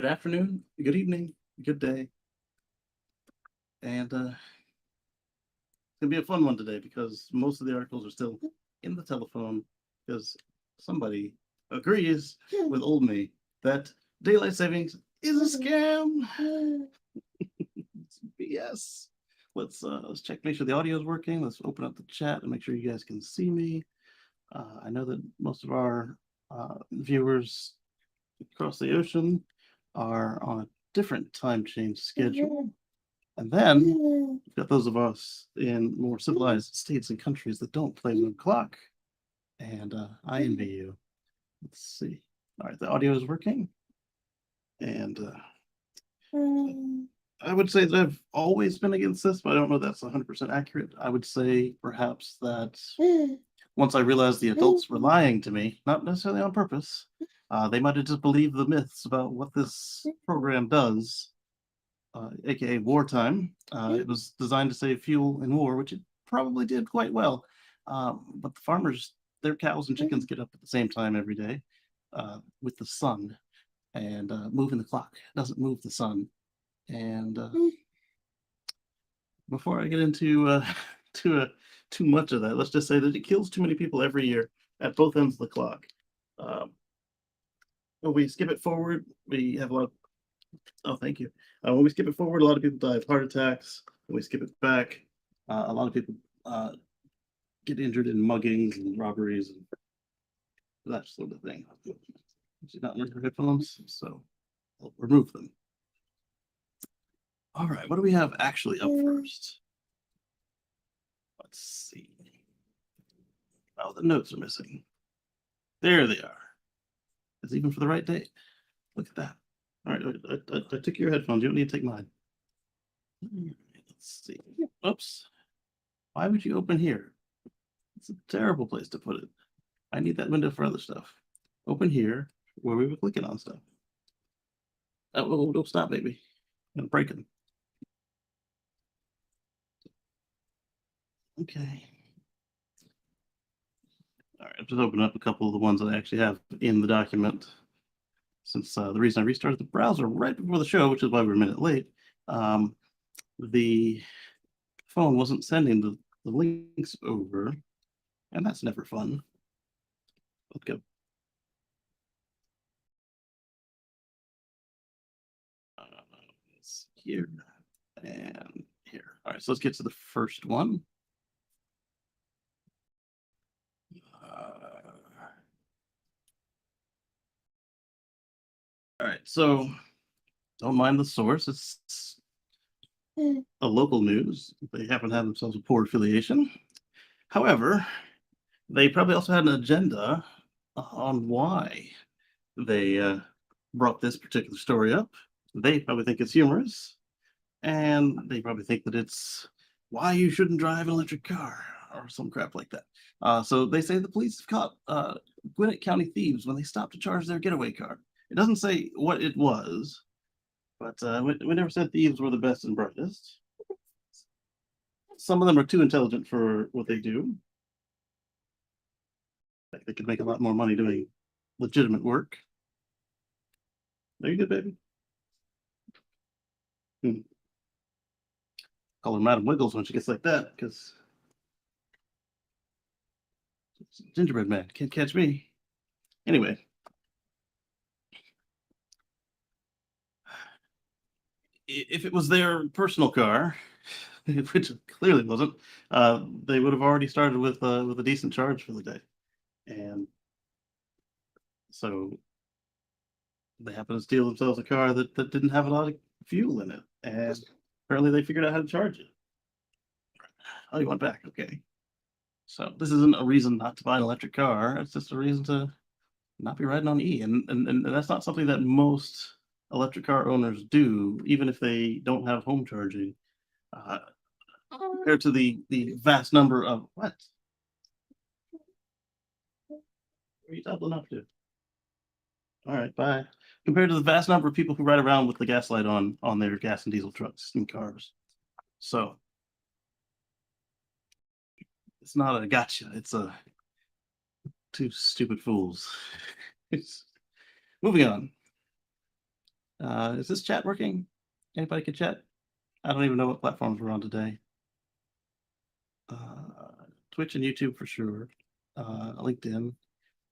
Good afternoon, good evening, good day, and it's gonna be a fun one today because most of the articles are still in the telephone because somebody agrees with old me that daylight savings is a scam. It's BS. Let's check, make sure the audio is working. Let's open up the chat and make sure you guys can see me. I know that most of our viewers across the ocean are on a different time change schedule. And then we've got those of us in more civilized states and countries that don't play with the clock. And I envy you. Let's see. All right, the audio is working. And I would say that I've always been against this, but I don't know if that's 100% accurate. I would say perhaps that once I realized the adults were lying to me, not necessarily on purpose, they might have just believed the myths about what this program does, aka wartime. It was designed to save fuel in war, which it probably did quite well. But the farmers, their cows and chickens get up at the same time every day with the sun, and moving the clock doesn't move the sun. And before I get into too much of that, let's just say that it kills too many people every year at both ends of the clock. When we skip it forward, we have a lot of, oh, thank you. When we skip it forward, a lot of people die of heart attacks. When we skip it back, a lot of people get injured in muggings and robberies and that sort of thing. She's not wearing her headphones, so I'll remove them. All right, what do we have actually up first? Let's see. Oh, the notes are missing. There they are. It's even for the right date. Look at that. All right, I took your headphones. You don't need to take mine. Let's see. Oops. Why would you open here? It's a terrible place to put it. I need that window for other stuff. Open here where we were clicking on stuff. Oh, don't stop, baby. I'm gonna break them. Okay. All right, I've just opened up a couple of the ones that I actually have in the document. Since the reason I restarted the browser right before the show, which is why we're a minute late, the phone wasn't sending the links over, and that's never fun. Let's go. It's here and here. All right, so let's get to the first one. All right, so don't mind the source. It's a local news. They happen to have themselves a poor affiliation. However, they probably also had an agenda on why they brought this particular story up. They probably think it's humorous, and they probably think that it's why you shouldn't drive an electric car or some crap like that. So they say the police have caught Gwinnett County thieves when they stopped to charge their getaway car. It doesn't say what it was, but we never said thieves were the best and brightest. Some of them are too intelligent for what they do. Like they could make a lot more money doing legitimate work. There you go, baby. Call her Madam Wiggles when she gets like that, because gingerbread man can't catch me. Anyway, if it was their personal car, which it clearly wasn't, they would have already started with a decent charge for the day, and so they happened to steal themselves a car that didn't have a lot of fuel in it, and apparently they figured out how to charge it. Oh, you want back? Okay. So this isn't a reason not to buy an electric car. It's just a reason to not be riding on E, and that's not something that most electric car owners do, even if they don't have home charging. Compared to the vast number of what? What are you doubling up to? All right, bye. Compared to the vast number of people who ride around with the gas light on their gas and diesel trucks and cars. So it's not a gotcha. It's a two stupid fools. Moving on. Is this chat working? Anybody can chat? I don't even know what platforms we're on today. Twitch and YouTube for sure. LinkedIn.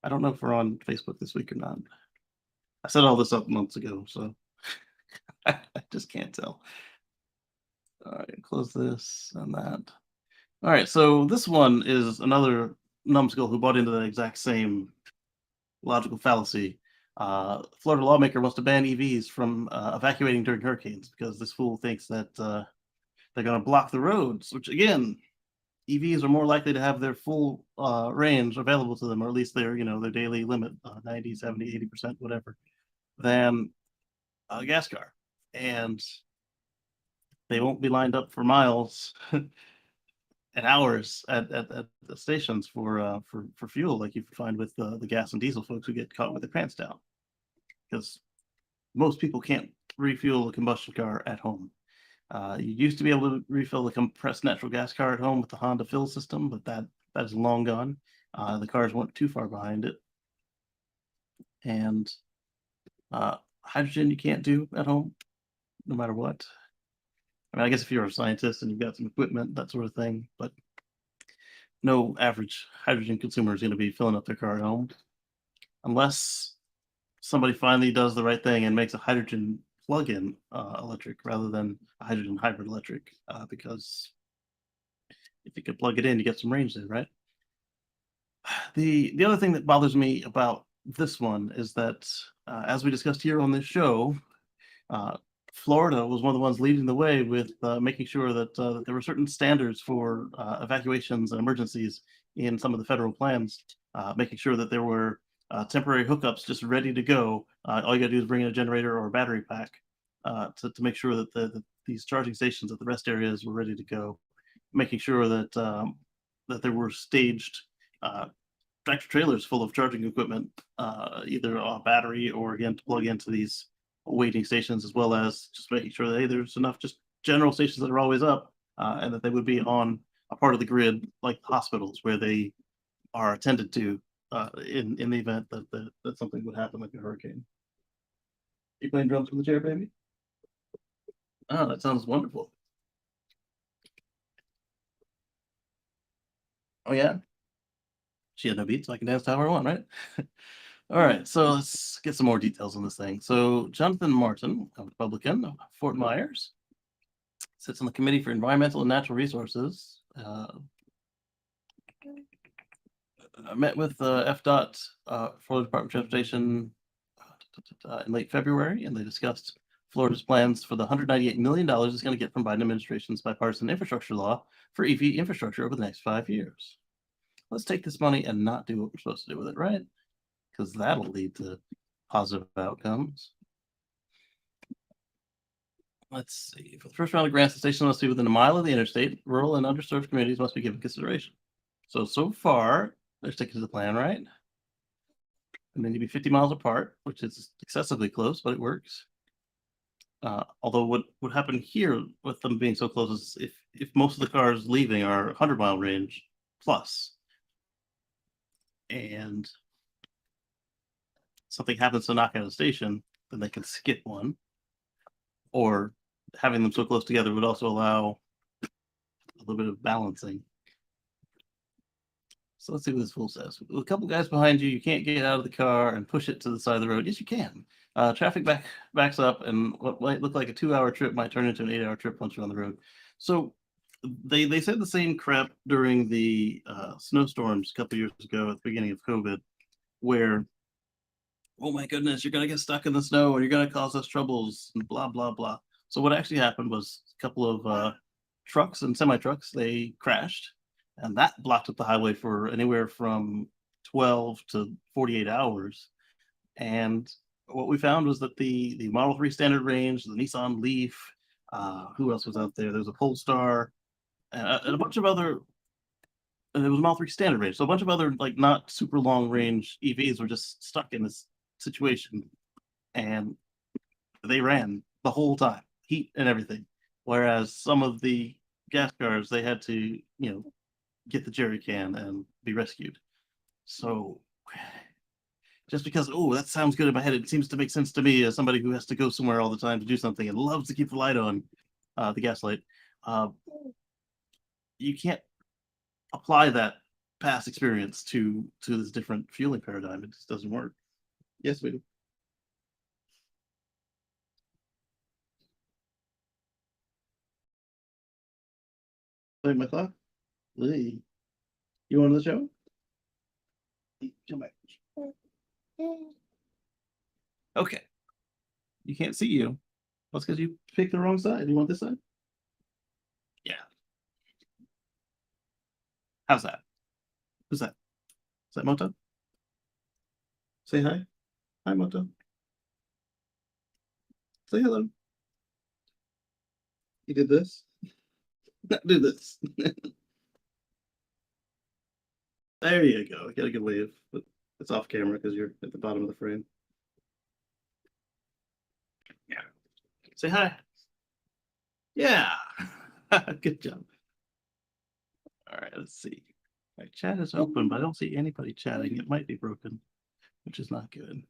I don't know if we're on Facebook this week or not. I set all this up months ago, so I just can't tell. All right, close this and that. All right, so this one is another numbskull who bought into the exact same logical fallacy. Florida lawmaker wants to ban EVs from evacuating during hurricanes because this fool thinks that they're going to block the roads, which again, EVs are more likely to have their full range available to them, or at least their, their daily limit, 90, 70, 80%, whatever, than a gas car. And they won't be lined up for miles and hours at the stations for fuel like you find with the gas and diesel folks who get caught with their pants down. Because most people can't refuel a combustion car at home. You used to be able to refill the compressed natural gas car at home with the Honda fill system, but that is long gone. The cars weren't too far behind it. And hydrogen you can't do at home, no matter what. I mean, I guess if you're a scientist and you've got some equipment, that sort of thing, but no average hydrogen consumer is going to be filling up their car at home unless somebody finally does the right thing and makes a hydrogen plug-in electric rather than a hydrogen hybrid electric, because if you could plug it in, you get some range there, right? The other thing that bothers me about this one is that, as we discussed here on this show, Florida was one of the ones leading the way with making sure that there were certain standards for evacuations and emergencies in some of the federal plans, making sure that there were temporary hookups just ready to go. All you got to do is bring in a generator or a battery pack to make sure that these charging stations at the rest areas were ready to go, making sure that that there were staged tractor trailers full of charging equipment, either a battery or again to plug into these waiting stations, as well as just making sure that, hey, there's enough just general stations that are always up, and that they would be on a part of the grid like hospitals where they are attended to in the event that something would happen like a hurricane. You playing drums from the chair, baby? Oh, that sounds wonderful. Oh yeah, she had no beats, so I can dance to however I want, right? All right, so let's get some more details on this thing. So Jonathan Martin, a Republican of Fort Myers, sits on the Committee for Environmental and Natural Resources. I met with FDOT, Florida Department of Transportation, in late February, and they discussed Florida's plans for the $198 million it's going to get from Biden administration's bipartisan infrastructure law for EV infrastructure over the next 5 years. Let's take this money and not do what we're supposed to do with it, right? Because that'll lead to positive outcomes. Let's see. For the first round of grants, the station must be within a mile of the interstate. Rural and underserved communities must be given consideration. So far, they're sticking to the plan, right? And then you'd be 50 miles apart, which is excessively close, but it works. Although what would happen here with them being so close is if most of the cars leaving are 100-mile range plus, and something happens to knock out a station, then they can skip one. Or having them so close together would also allow a little bit of balancing. So let's see what this fool says. With a couple guys behind you, you can't get out of the car and push it to the side of the road. Yes, you can. Traffic backs up, and what might look like a 2-hour trip might turn into an 8-hour trip once you're on the road. So they said the same crap during the snowstorms a couple years ago at the beginning of COVID, where, oh my goodness, you're going to get stuck in the snow and you're going to cause us troubles and blah, blah, blah. So what actually happened was a couple of trucks and semi-trucks, they crashed, and that blocked up the highway for anywhere from 12 to 48 hours. And what we found was that the Model 3 standard range, the Nissan Leaf, who else was out there? There was a Polestar, and a bunch of other, and it was Model 3 standard range. So a bunch of other, like, not super long range EVs were just stuck in this situation, and they ran the whole time, heat and everything. Whereas some of the gas cars, they had to, get the jerry can and be rescued. So just because, oh, that sounds good in my head. It seems to make sense to me as somebody who has to go somewhere all the time to do something and loves to keep the light on, the gas light. Uh, you can't apply that past experience to this different fueling paradigm. It just doesn't work. Yes, we do. Play my thought. Lee, you on the show? Come back. Okay. You can't see you. That's because you picked the wrong side. You want this side? Yeah. How's that? Who's that? Is that Moto? Say hi. Hi, Moto. Say hello. You did this? Do this. There you go. Get a good wave, but it's off camera because you're at the bottom of the frame. Yeah. Say hi. Yeah. Good job. All right, let's see. My chat is open, but I don't see anybody chatting. It might be broken, which is not good.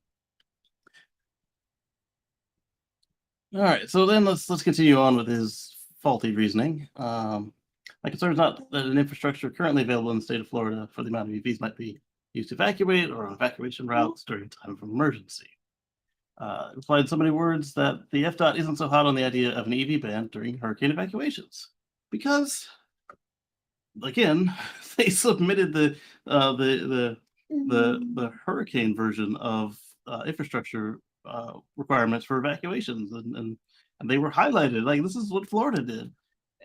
All right, so then let's continue on with his faulty reasoning. My concern is not that an infrastructure currently available in the state of Florida for the amount of EVs might be used to evacuate or on evacuation routes during a time of emergency. Replied in so many words that the FDOT isn't so hot on the idea of an EV ban during hurricane evacuations because, again, they submitted the hurricane version of infrastructure requirements for evacuations, and they were highlighted like this is what Florida did,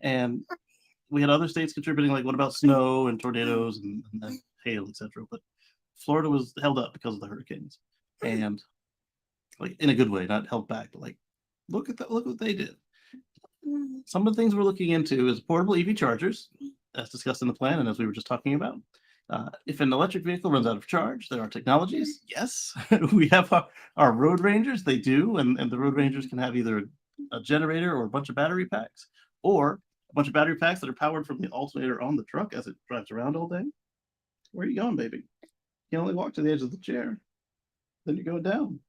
and we had other states contributing, like what about snow and tornadoes and hail, etc. But Florida was held up because of the hurricanes, and like in a good way, not held back, but like look what they did. Some of the things we're looking into is portable EV chargers, as discussed in the plan and as we were just talking about. If an electric vehicle runs out of charge, there are technologies. Yes, we have our road rangers. They do, and the road rangers can have either a generator or a bunch of battery packs, or a bunch of battery packs that are powered from the alternator on the truck as it drives around all day. Where are you going, baby? You can only walk to the edge of the chair. Then you're going down.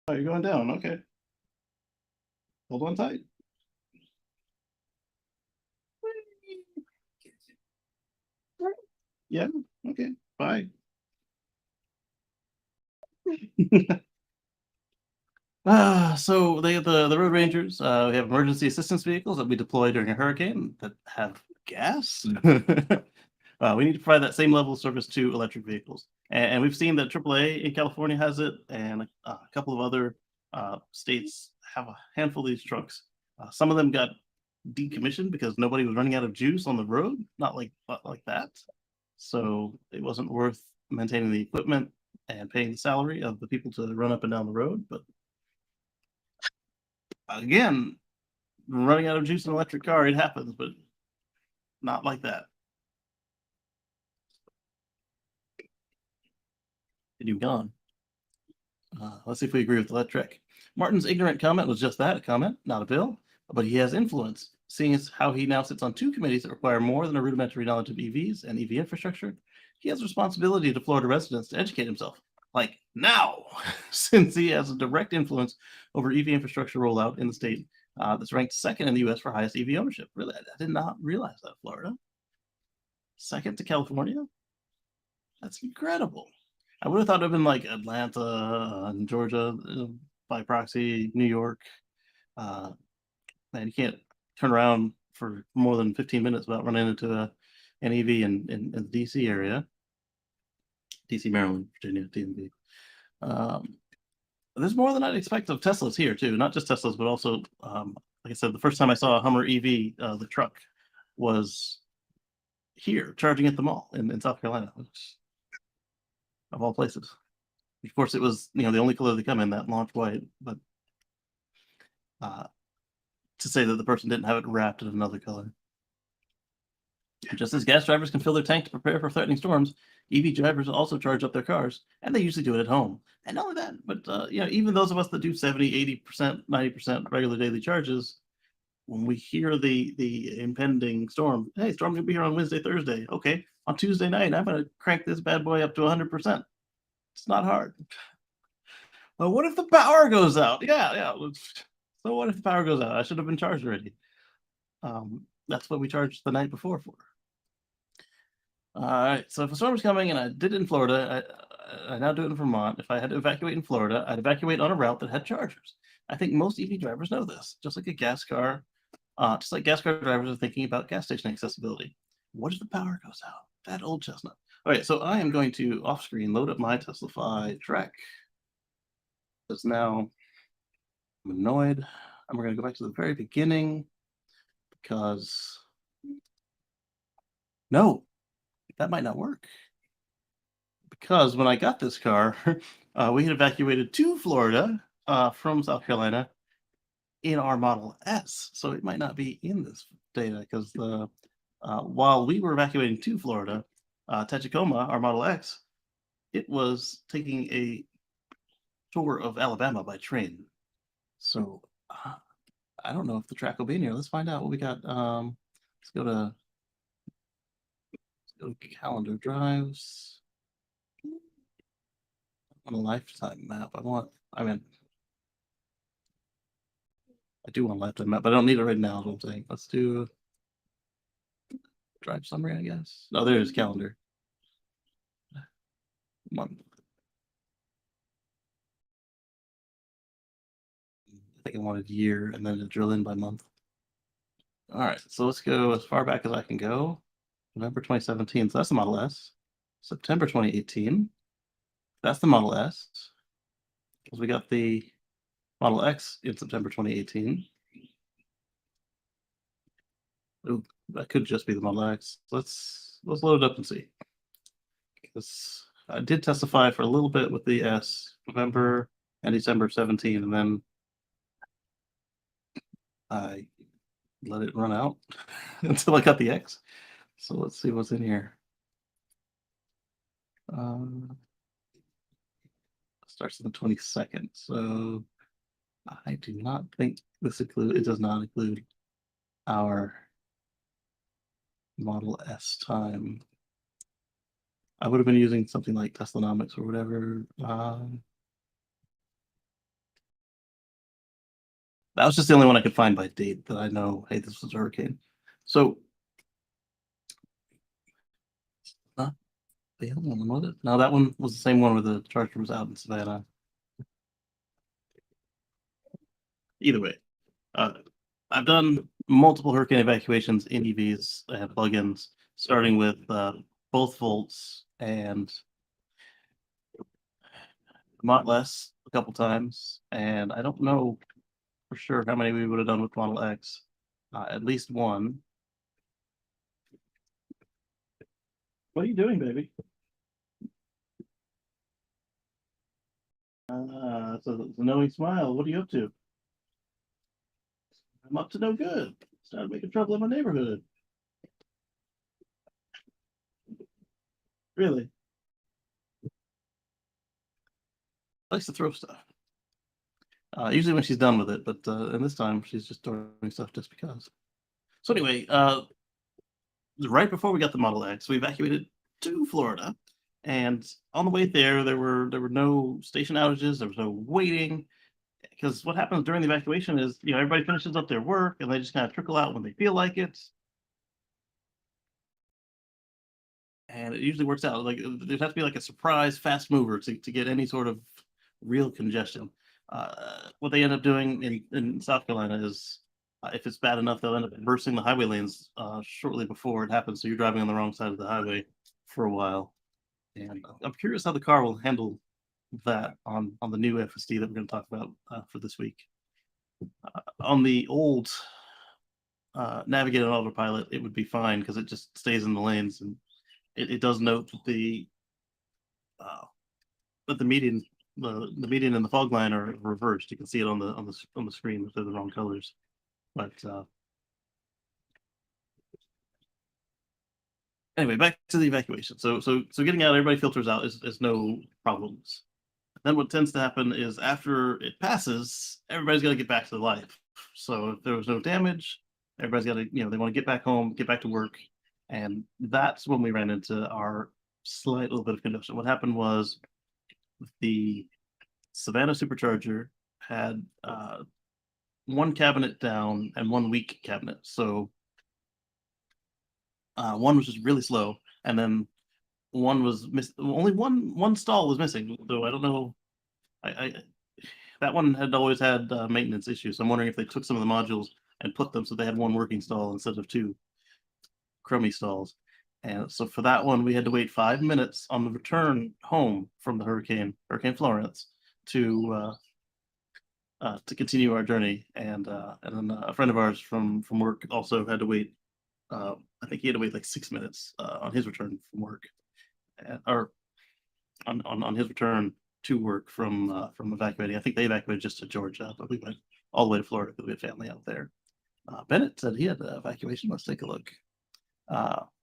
Oh, you're going down. Okay. Hold on tight. Yeah. Okay. Bye. So they have the road rangers. We have emergency assistance vehicles that we deploy during a hurricane that have gas. We need to provide that same level of service to electric vehicles, and we've seen that AAA in California has it, and a couple of other states have a handful of these trucks. Some of them got decommissioned because nobody was running out of juice on the road. Not like that. So it wasn't worth maintaining the equipment and paying the salary of the people to run up and down the road. But again, running out of juice in an electric car, it happens, but not like that. And you've gone. Let's see if we agree with electric. Martin's ignorant comment was just that, a comment, not a bill, but he has influence, seeing as how he now sits on two committees that require more than a rudimentary knowledge of EVs and EV infrastructure. He has a responsibility to Florida residents to educate himself, like now, since he has a direct influence over EV infrastructure rollout in the state that's ranked second in the US for highest EV ownership. Really, I did not realize that, Florida. Second to California? That's incredible. I would have thought it would have been like Atlanta and Georgia, by proxy, New York. Man, you can't turn around for more than 15 minutes without running into an EV in the DC area. DC, Maryland, Virginia, DMV. There's more than I'd expect of Teslas here too. Not just Teslas, but also, like I said, the first time I saw a Hummer EV, the truck, was here charging at the mall in South Carolina, which, of all places. Of course, it was the only color they come in, that launch white, but to say that the person didn't have it wrapped in another color. Just as gas drivers can fill their tank to prepare for threatening storms, EV drivers also charge up their cars, and they usually do it at home. And not only that, but even those of us that do 70, 80%, 90% regular daily charges, when we hear the impending storm, hey, storm's gonna be here on Wednesday, Thursday. Okay, on Tuesday night, I'm going to crank this bad boy up to 100%. It's not hard. Well, what if the power goes out? Yeah. So what if the power goes out? I should have been charged already. That's what we charged the night before for. All right. So if a storm is coming, and I did it in Florida, I now do it in Vermont. If I had to evacuate in Florida, I'd evacuate on a route that had chargers. I think most EV drivers know this. Just like a gas car, just like gas car drivers are thinking about gas station accessibility. What if the power goes out? That old chestnut. All right. So I am going to off screen load up my Teslafy Trek. Because now I'm annoyed. And we're going to go back to the very beginning because no, that might not work. Because when I got this car, we had evacuated to Florida from South Carolina in our Model S. So it might not be in this data because while we were evacuating to Florida, Tacoma, our Model X, it was taking a tour of Alabama by train. So I don't know if the track will be in here. Let's find out what we got. Let's go to calendar drives on a lifetime map. I do want a lifetime map, but I don't need it right now, is what I'm saying. Let's do drive summary, I guess. No, there's calendar. Month. I think I wanted year and then to drill in by month. All right, so let's go as far back as I can go. November 2017, so that's the Model S. September 2018, that's the Model S. Because we got the Model X in September 2018. Ooh, that could just be the Model X. Let's load it up and see. Because I did testify for a little bit with the S, November and December 17, and then I let it run out until I got the X. So let's see what's in here. Starts on the 22nd. So I do not think it does not include our Model S time. I would have been using something like Teslanomics or whatever. That was just the only one I could find by date that I know, hey, this was a hurricane. So, the other one was it? No, that one was the same one where the charger was out in Savannah. Either way, I've done multiple hurricane evacuations in EVs and plugins, starting with both volts and Model S a couple times, and I don't know for sure how many we would have done with Model X. At least one. What are you doing, baby? It's a knowing smile. What are you up to? I'm up to no good. Started making trouble in my neighborhood. Really? Likes to throw stuff. Usually when she's done with it, but and this time she's just throwing stuff just because. So anyway, right before we got the Model X, we evacuated to Florida, and on the way there were no station outages, there was no waiting, because what happens during the evacuation is everybody finishes up their work and they just kind of trickle out when they feel like it, and it usually works out. Like there has to be like a surprise fast mover to get any sort of real congestion. What they end up doing in South Carolina is if it's bad enough, they'll end up bursting the highway lanes shortly before it happens. So you're driving on the wrong side of the highway for a while. And I'm curious how the car will handle that on the new FSD that we're going to talk about for this week. On the old Navigate on Autopilot, it would be fine because it just stays in the lanes, and it does note that the median and the fog line are reversed. You can see it on the screen if they're the wrong colors. But anyway, back to the evacuation. So getting out, everybody filters out is no problems. Then what tends to happen is after it passes, everybody's got to get back to life. So if there was no damage, everybody's got to they want to get back home, get back to work, And that's when we ran into our slight little bit of congestion. What happened was the Savannah supercharger had one cabinet down and one weak cabinet. So one was just really slow, and then one was only one stall was missing. Though I don't know. I that one had always had maintenance issues. So I'm wondering if they took some of the modules and put them so they had one working stall instead of two crummy stalls. And so for that one, we had to wait 5 minutes on the return home from the Hurricane Florence, to continue our journey. And then a friend of ours from work also had to wait. I think he had to wait like 6 minutes on his return from work, or on his return to work from evacuating. I think they evacuated just to Georgia, but we went all the way to Florida because we had family out there. Bennett said he had the evacuation. Let's take a look.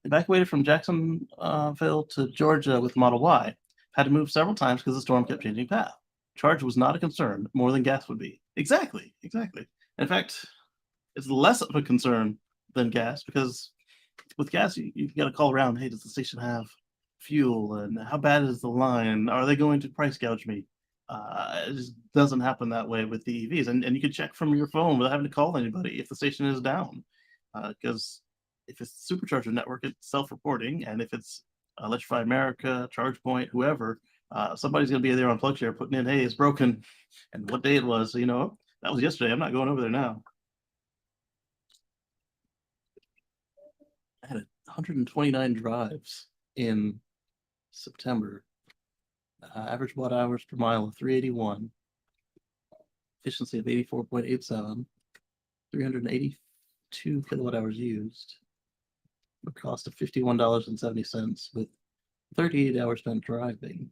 Evacuated from Jacksonville to Georgia with Model Y. Had to move several times because the storm kept changing path. Charge was not a concern, more than gas would be. Exactly. In fact, it's less of a concern than gas because with gas, you got to call around. Hey, does the station have fuel? And how bad is the line? Are they going to price gouge me? It just doesn't happen that way with the EVs. And you can check from your phone without having to call anybody if the station is down. Because if it's supercharger network, it's self-reporting. And if it's Electrify America, ChargePoint, whoever, somebody's going to be there on PlugShare putting in, hey, it's broken, and what day it was. So, that was yesterday. I'm not going over there now. I had 129 drives in September. Average watt hours per mile of 381. Efficiency of 84.87. 382 kilowatt hours used. A cost of $51.70 with 38 hours spent driving.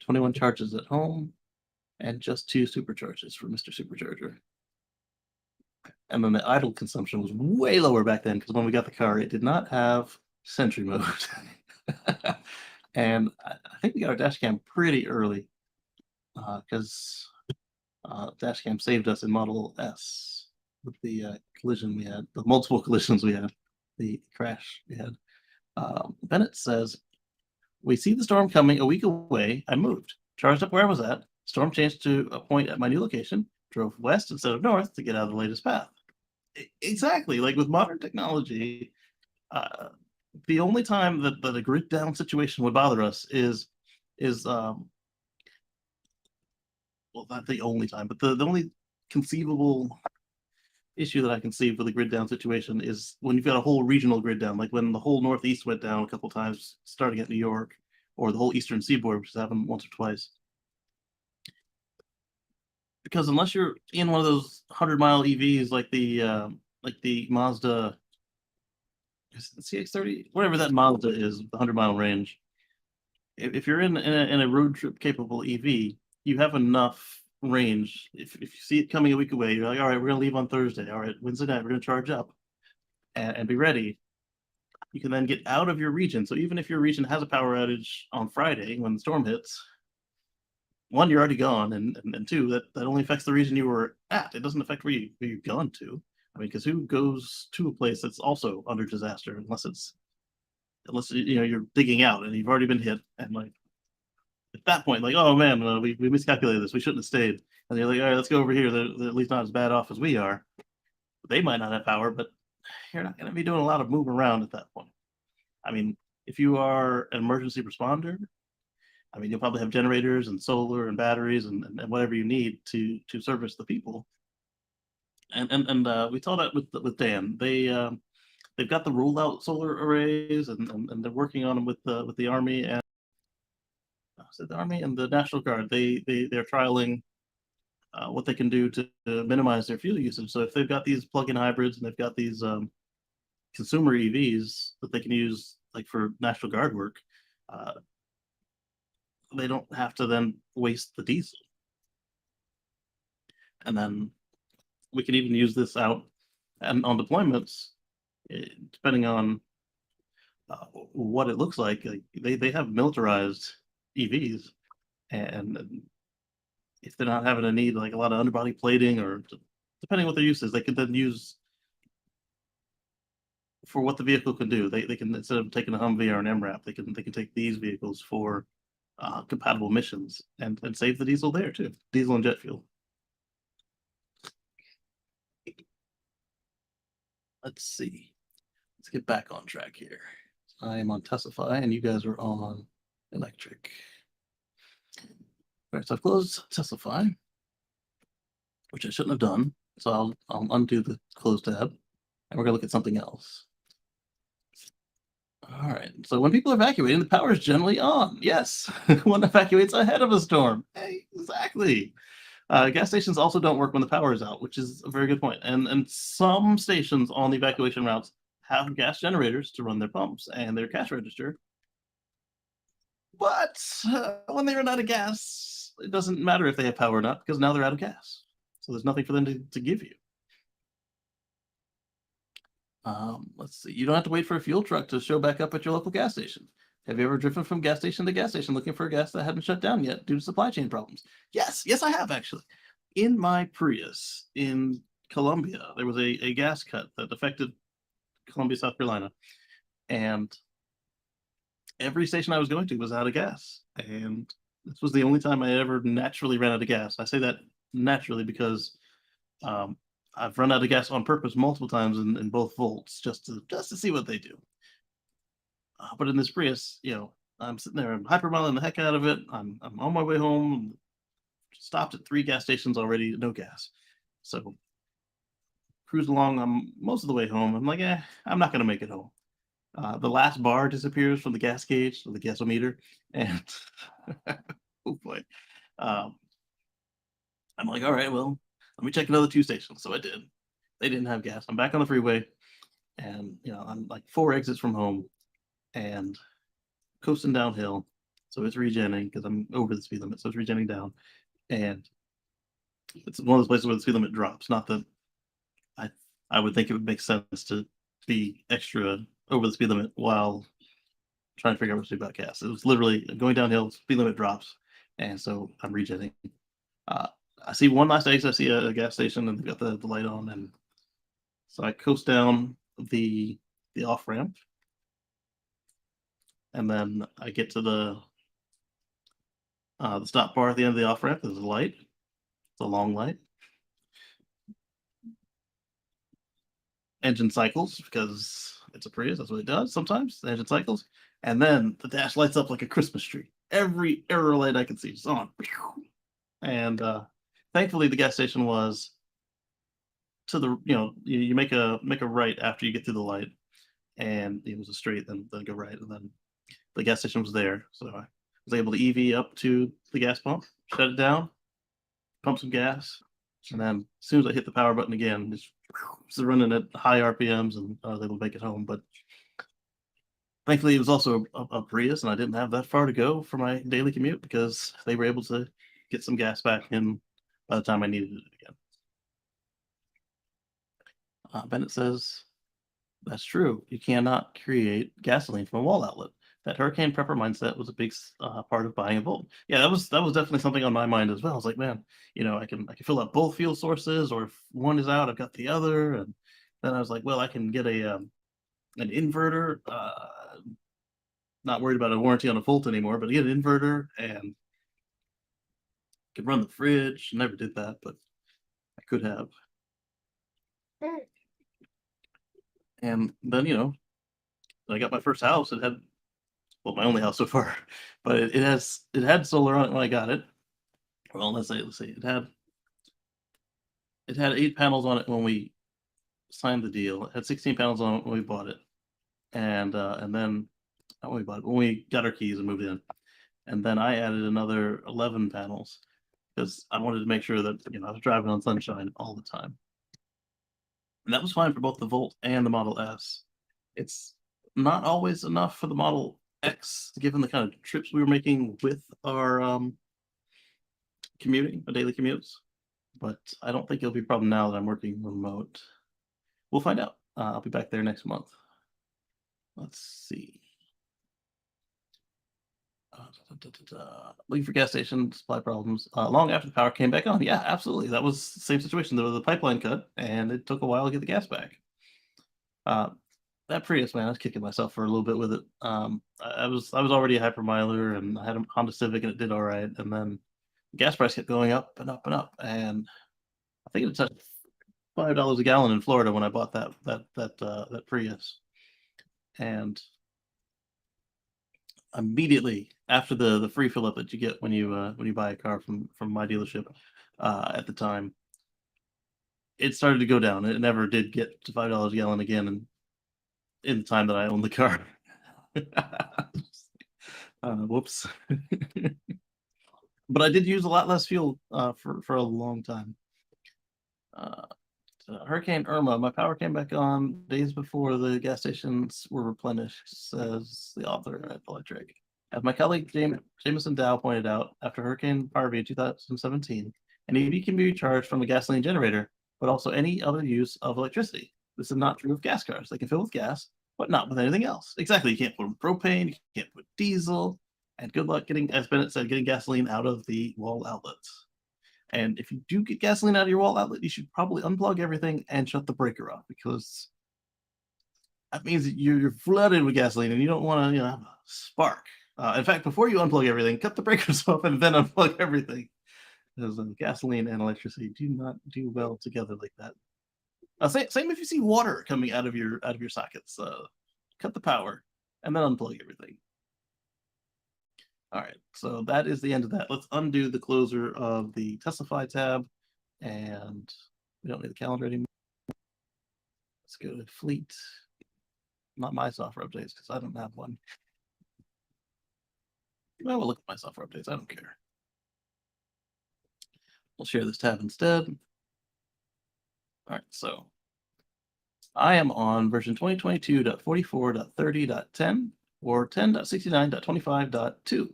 21 charges at home, and just 2 supercharges for Mr. Supercharger. And then the idle consumption was way lower back then because when we got the car, it did not have Sentry mode. And I think we got our dash cam pretty early because dash cam saved us in Model S with the collision we had, the multiple collisions we had, the crash we had. Bennett says, we see the storm coming a week away. I moved, charged up where I was at. Storm changed to a point at my new location, drove west instead of north to get out of the latest path. Exactly. Like with modern technology, the only time that a grid down situation would bother us is well, not the only time, but the only conceivable issue that I can see for the grid down situation is when you've got a whole regional grid down, like when the whole Northeast went down a couple times, starting at New York, or the whole Eastern Seaboard, which has happened once or twice. Because unless you're in one of those 100-mile EVs like the Mazda CX-30, whatever that Mazda is, the 100-mile range, if you're in a road trip capable EV, you have enough range. If you see it coming a week away, you're like, all right, we're gonna leave on Thursday. All right, Wednesday night we're gonna charge up and be ready. You can then get out of your region. So even if your region has a power outage on Friday when the storm hits, one, you're already gone, and two, that only affects the region you were at. It doesn't affect where you've gone to. I mean, because who goes to a place that's also under disaster unless you're digging out and you've already been hit, and like at that point, like, oh man, we miscalculated this. We shouldn't have stayed. And you're like, all right, let's go over here. They're at least not as bad off as we are. They might not have power, but you're not going to be doing a lot of moving around at that point. I mean, if you are an emergency responder, I mean, you'll probably have generators and solar and batteries and whatever you need to service the people. And we saw that with Dan. They've got the rollout solar arrays and they're working on them with the Army and the Army and the National Guard. They're trialing what they can do to minimize their fuel usage. So if they've got these plug-in hybrids and they've got these consumer EVs that they can use like for National Guard work, they don't have to then waste the diesel. And then we can even use this out and on deployments, depending on what it looks like. They have militarized EVs, and if they're not having a need like a lot of underbody plating or depending what their use is, they could then use for what the vehicle can do. They can, instead of taking a Humvee or an MRAP, they can take these vehicles for compatible missions and save the diesel there too, diesel and jet fuel. Let's see. Let's get back on track here. I am on Testify, and you guys are on Electric. All right, so I've closed Testify, which I shouldn't have done. So I'll undo the close tab, and we're gonna look at something else. All right. So when people are evacuating, the power is generally on. Yes, one evacuates ahead of a storm. Hey, exactly. Gas stations also don't work when the power is out, which is a very good point. And some stations on the evacuation routes have gas generators to run their pumps and their cash register. But when they run out of gas, it doesn't matter if they have power or not, because now they're out of gas. So there's nothing for them to give you. Let's see. You don't have to wait for a fuel truck to show back up at your local gas station. Have you ever driven from gas station to gas station looking for a gas that hadn't shut down yet due to supply chain problems? Yes, I have actually. In my Prius in Columbia, there was a gas cut that affected Columbia, South Carolina, and every station I was going to was out of gas. And this was the only time I ever naturally ran out of gas. I say that naturally because I've run out of gas on purpose multiple times in both volts just to see what they do. But in this Prius, I'm sitting there, I'm hypermiling the heck out of it. I'm on my way home. Stopped at 3 gas stations already, no gas. So cruise along. I'm most of the way home. I'm like, I'm not gonna make it home. The last bar disappears from the gas gauge or the gasometer, and oh boy, I'm like, all right, well, let me check another 2 stations. So I did. They didn't have gas. I'm back on the freeway, and I'm like 4 exits from home, and coasting downhill. So it's regenning because I'm over the speed limit. So it's regenning down, and it's one of those places where the speed limit drops. Not that I would think it would make sense to be extra over the speed limit while trying to figure out what to do about gas. It was literally going downhill, speed limit drops, and so I'm regenning. I see one last exit. I see a gas station, and they've got the light on, and so I coast down the off ramp, and then I get to the stop bar at the end of the off ramp. There's a light. It's a long light. Engine cycles because it's a Prius. That's what it does sometimes. The engine cycles, and then the dash lights up like a Christmas tree. Every error light I can see is on, and thankfully the gas station was to the you make a right after you get through the light, and it was a straight, then go right, and then the gas station was there, so I was able to EV up to the gas pump, shut it down, pump some gas, and then as soon as I hit the power button again, just running at high RPMs, and I was able to make it home. But thankfully, it was also a Prius, and I didn't have that far to go for my daily commute because they were able to get some gas back in by the time I needed it again. Bennett says, that's true. You cannot create gasoline from a wall outlet. That hurricane prepper mindset was a big part of buying a Volt. Yeah, that was definitely something on my mind as well. I was like, man, I can fill up both fuel sources, or if one is out, I've got the other. And then I was like, well, I can get an inverter. Not worried about a warranty on a Volt anymore, but I get an inverter and could run the fridge. Never did that, but I could have. And then I got my first house. It had, well, my only house so far, but it had solar on it when I got it. Well, let's see, it had 8 panels on it when we signed the deal. It had 16 panels on it when we bought it, and then not when we bought it, when we got our keys and moved in, and then I added another 11 panels because I wanted to make sure that I was driving on sunshine all the time. And that was fine for both the Volt and the Model S. It's not always enough for the Model X, given the kind of trips we were making with our commuting, our daily commutes. But I don't think it'll be a problem now that I'm working remote. We'll find out. I'll be back there next month. Let's see. Looking for gas station supply problems long after the power came back on. Yeah, absolutely. That was the same situation. There was a pipeline cut, and it took a while to get the gas back. that Prius, man, I was kicking myself for a little bit with it. I was already a hypermiler, and I had a Honda Civic, and it did all right. And then the gas price kept going up and up and up, and I think it touched $5 a gallon in Florida when I bought that Prius. And immediately after the free fill up that you get when you buy a car from my dealership at the time, it started to go down. It never did get to $5 a gallon again in the time that I owned the car. Whoops. But I did use a lot less fuel for a long time. Hurricane Irma, my power came back on days before the gas stations were replenished, says the author at Electric. As my colleague Jameson Dow pointed out, after Hurricane Harvey in 2017, an EV can be recharged from a gasoline generator, but also any other use of electricity. This is not true of gas cars. They can fill with gas, but not with anything else. Exactly. You can't put propane, you can't put diesel, and good luck getting, as Bennett said, getting gasoline out of the wall outlets. And if you do get gasoline out of your wall outlet, you should probably unplug everything and shut the breaker off, because that means that you're flooded with gasoline and you don't want to, have a spark. In fact, before you unplug everything, cut the breakers off and then unplug everything, because gasoline and electricity do not do well together like that. Same if you see water coming out of your sockets. Cut the power and then unplug everything. All right, so that is the end of that. Let's undo the closer of the Testify tab, and we don't need the calendar anymore. Let's go to Fleet. Not my software updates, because I don't have one. I will look at my software updates. I don't care. We'll share this tab instead. All right, so I am on version 2022.44.30.10 or 10.69.25.2,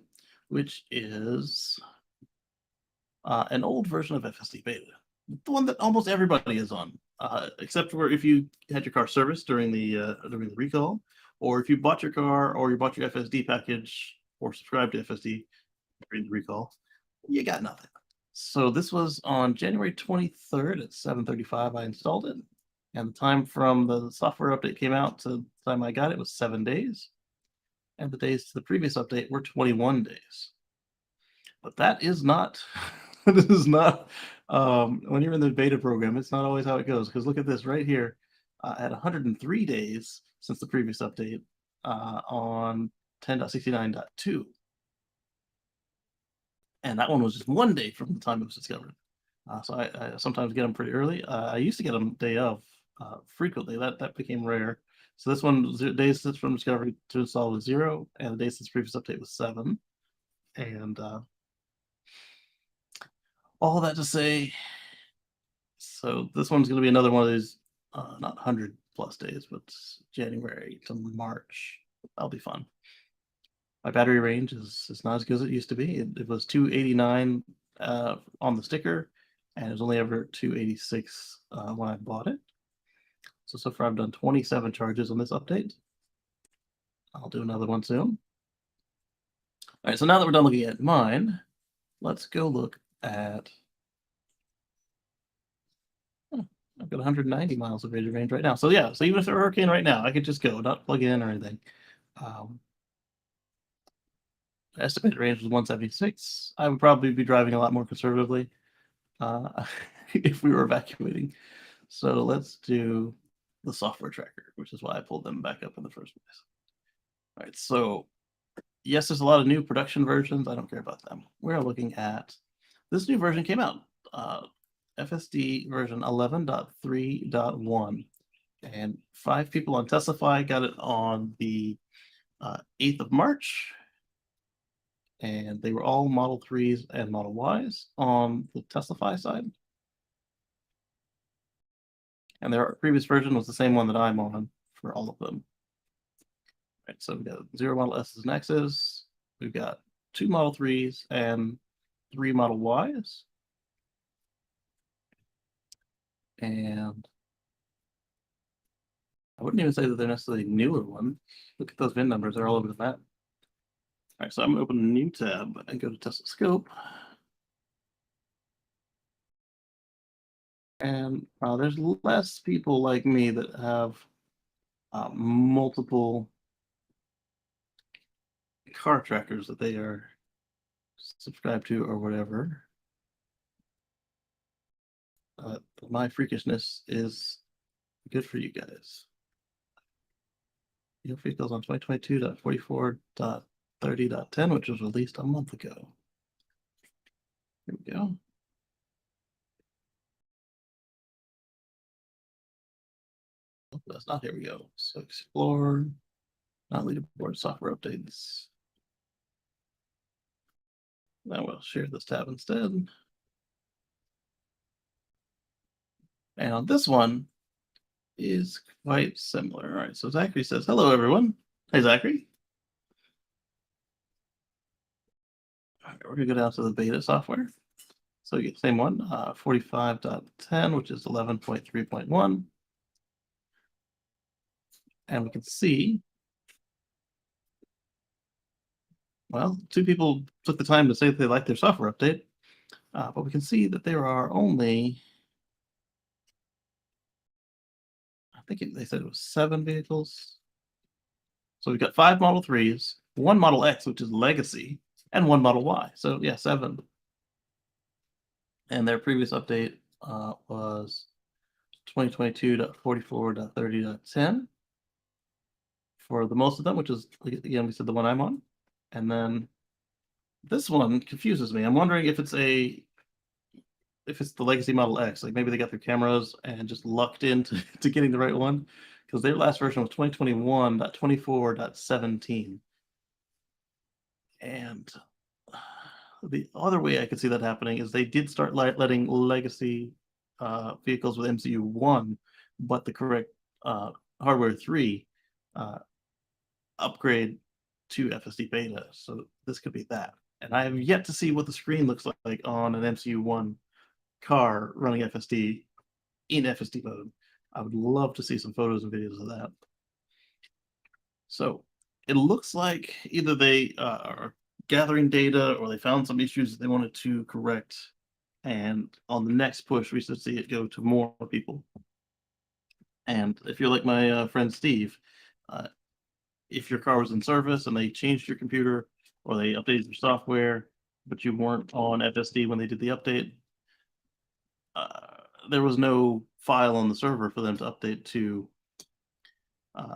which is an old version of FSD beta, the one that almost everybody is on, except for if you had your car serviced during the recall, or if you bought your car or you bought your FSD package or subscribed to FSD during the recall, you got nothing. So this was on January 23rd at 7:35. I installed it, and the time from the software update came out to the time I got it was 7 days, and the days to the previous update were 21 days. But that is not this is not when you're in the beta program, it's not always how it goes, because look at this right here. At 103 days since the previous update on 10.69.2. And that one was just 1 day from the time it was discovered. So I sometimes get them pretty early. I used to get them day of frequently. That became rare. So this one, days since from discovery to install was 0, and the days since previous update was 7. And all that to say, so this one's going to be another one of these, not 100 plus days, but January to March. That'll be fun. My battery range is not as good as it used to be. It was 289 on the sticker, and it was only ever 286 when I bought it. So far I've done 27 charges on this update. I'll do another one soon. All right, so now that we're done looking at mine, let's go look at, I've got 190 miles of range right now. So yeah, so even if there were a hurricane right now, I could just go, not plug in or anything. Estimated range was 176. I would probably be driving a lot more conservatively if we were evacuating. So let's do the software tracker, which is why I pulled them back up in the first place. All right, so yes, there's a lot of new production versions. I don't care about them. We're looking at this new version came out, FSD version 11.3.1, and 5 people on Testify got it on the 8th of March. And they were all Model 3s and Model Ys on the Testify side. And their previous version was the same one that I'm on for all of them. All right, so we've got 0 Model S's and X's. We've got 2 Model 3s and 3 Model Ys. And I wouldn't even say that they're necessarily newer ones. Look at those VIN numbers, they're all over the map. All right, so I'm going to open a new tab and go to Tesla Scope. And there's less people like me that have multiple car trackers that they are subscribed to or whatever. My freakishness is good for you guys. Your vehicles on 2022.44.30.10, which was released a month ago. Here we go. Oh, that's not, here we go. So explore, not leaderboard, software updates. Now we'll share this tab instead. And on this one is quite similar. All right, so Zachary says, hello, everyone. Hey, Zachary. All right, we're gonna go down to the beta software. So you get the same one, 45.10, which is 11.3.1. And we can see, well, 2 people took the time to say that they like their software update, but we can see that there are only, I think they said it was 7 vehicles. So we've got 5 Model 3s, 1 Model X, which is legacy, and 1 Model Y. So yeah, 7. And their previous update was 2022.44.30.10 for the most of them, which is, again, we said the one I'm on. And then this one confuses me. I'm wondering if it's the legacy Model X, like maybe they got their cameras and just lucked into to getting the right one, because their last version was 2021.24.17. And the other way I could see that happening is they did start letting legacy vehicles with MCU 1, but the correct hardware 3 upgrade to FSD beta. So this could be that. And I have yet to see what the screen looks like on an MCU 1 car running FSD in FSD mode. I would love to see some photos and videos of that. So it looks like either they are gathering data or they found some issues that they wanted to correct. And on the next push, we should see it go to more people. And if you're like my friend Steve, if your car was in service and they changed your computer or they updated your software, but you weren't on FSD when they did the update, there was no file on the server for them to update to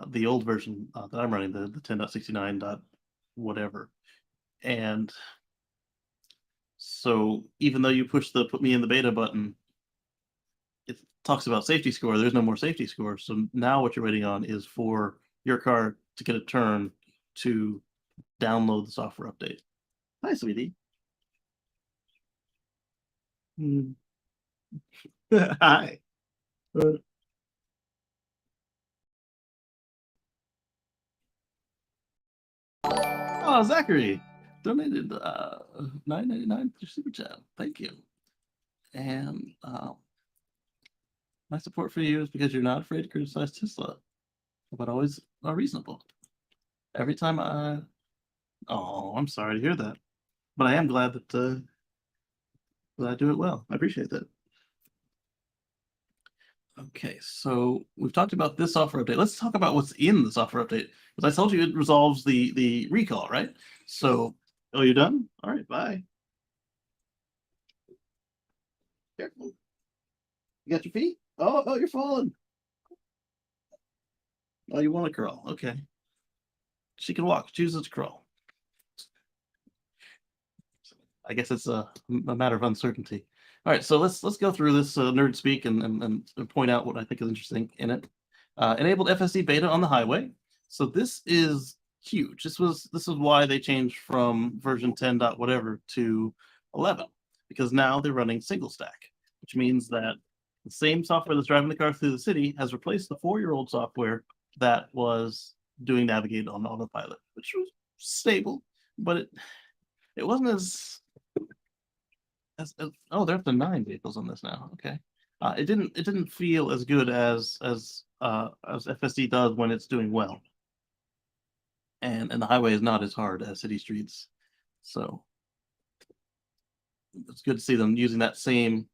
the old version that I'm running, the 10.69. Whatever. And so even though you push the put me in the beta button, it talks about safety score. There's no more safety score. So now what you're waiting on is for your car to get a turn to download the software update. Hi, sweetie. Hi. Oh, Zachary donated $9.99 to Super Chat. Thank you. And my support for you is because you're not afraid to criticize Tesla, but always are reasonable. Every time oh, I'm sorry to hear that, but I am glad that I do it well. I appreciate that. Okay, so we've talked about this software update. Let's talk about what's in the software update. Because I told you it resolves the recall, right? So, oh, you're done? All right, bye. Careful. You got your feet? Oh, you're falling. Oh, you want to crawl? Okay. She can walk. Chooses to crawl. I guess it's a matter of uncertainty. All right, so let's go through this nerd speak and point out what I think is interesting in it. Enabled FSD beta on the highway. So this is huge. This is why they changed from version 10 dot whatever to 11, because now they're running single stack, which means that the same software that's driving the car through the city has replaced the 4-year-old software that was doing navigate on autopilot, which was stable, but it wasn't as oh, they're up to 9 vehicles on this now. Okay, it didn't feel as good as FSD does when it's doing well, and the highway is not as hard as city streets, so it's good to see them using that same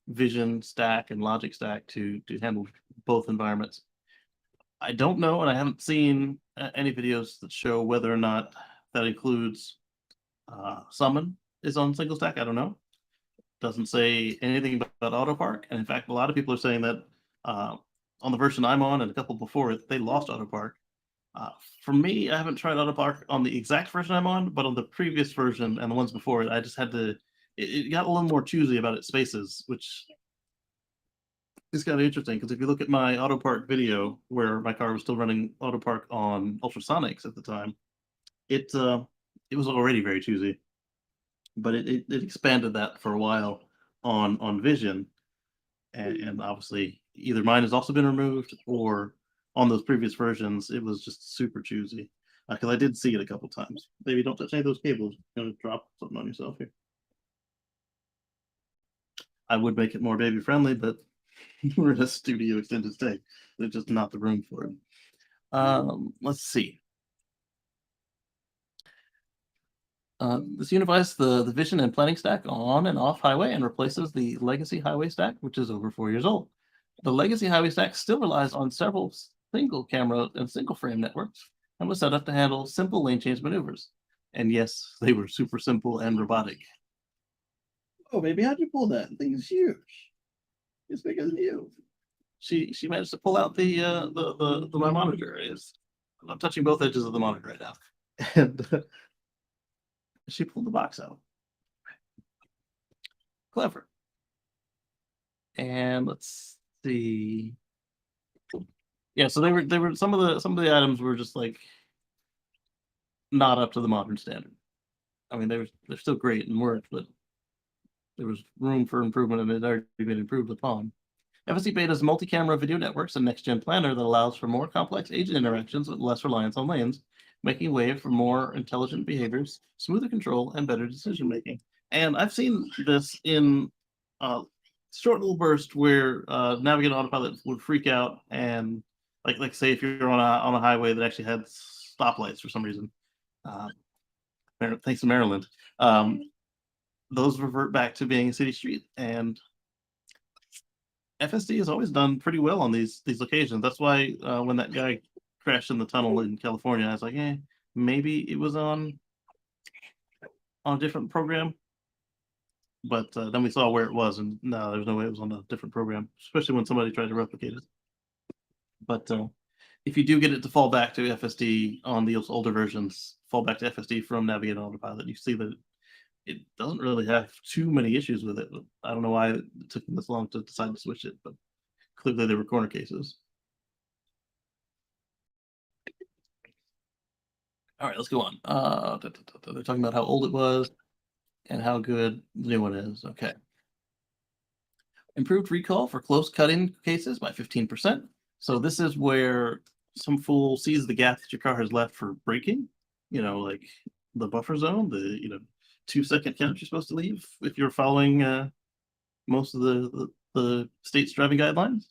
vision stack and logic stack to handle both environments. I don't know, and I haven't seen any videos that show whether or not that includes summon is on single stack. I don't know. Doesn't say anything about auto park, and in fact, a lot of people are saying that uh, on the version I'm on and a couple before it, they lost auto park. Uh, for me, I haven't tried auto park on the exact version I'm on, but on the previous version and the ones before it, I just had to. It got a little more choosy about its spaces, which is kind of interesting because if you look at my auto park video where my car was still running auto park on ultrasonics at the time, it was already very choosy, but it expanded that for a while on Vision, and obviously either mine has also been removed or on those previous versions it was just super choosy. Because I did see it a couple times. Maybe don't touch any of those cables. You're gonna drop something on yourself here. I would make it more baby friendly, but we're in a studio extended stay. There's just not the room for it. Let's see. This unifies the vision and planning stack on and off highway and replaces the legacy highway stack, which is over 4 years old. The legacy highway stack still relies on several single camera and single frame networks and was set up to handle simple lane change maneuvers. And yes, they were super simple and robotic. Oh, baby, how'd you pull that? The thing's huge. It's bigger than you. She managed to pull out the my monitor. I'm touching both edges of the monitor right now, and she pulled the box out. Clever. And let's see. Yeah, so they were some of the items were just like not up to the modern standard. I mean, they're still great and worked, but there was room for improvement and it had already been improved upon. FSD Beta's multi-camera video networks and next-gen planner that allows for more complex agent interactions with less reliance on lanes, making way for more intelligent behaviors, smoother control, and better decision-making. And I've seen this in short little burst where Navigate Autopilot would freak out and like say if you're on a highway that actually had stoplights for some reason. Thanks to Maryland. Those revert back to being a city street, and FSD has always done pretty well on these occasions. That's why when that guy crashed in the tunnel in California, I was like, maybe it was on a different program. But then we saw where it was, and no, there's no way it was on a different program, especially when somebody tried to replicate it. But if you do get it to fall back to FSD on the older versions, fall back to FSD from Navigate Autopilot, you see that it doesn't really have too many issues with it. I don't know why it took them this long to decide to switch it, but clearly there were corner cases. All right, let's go on. They're talking about how old it was and how good the new one is. Okay. Improved recall for close cut-in cases by 15%. So this is where some fool sees the gap that your car has left for braking, like the buffer zone, the 2-second count you're supposed to leave if you're following most of the state's driving guidelines.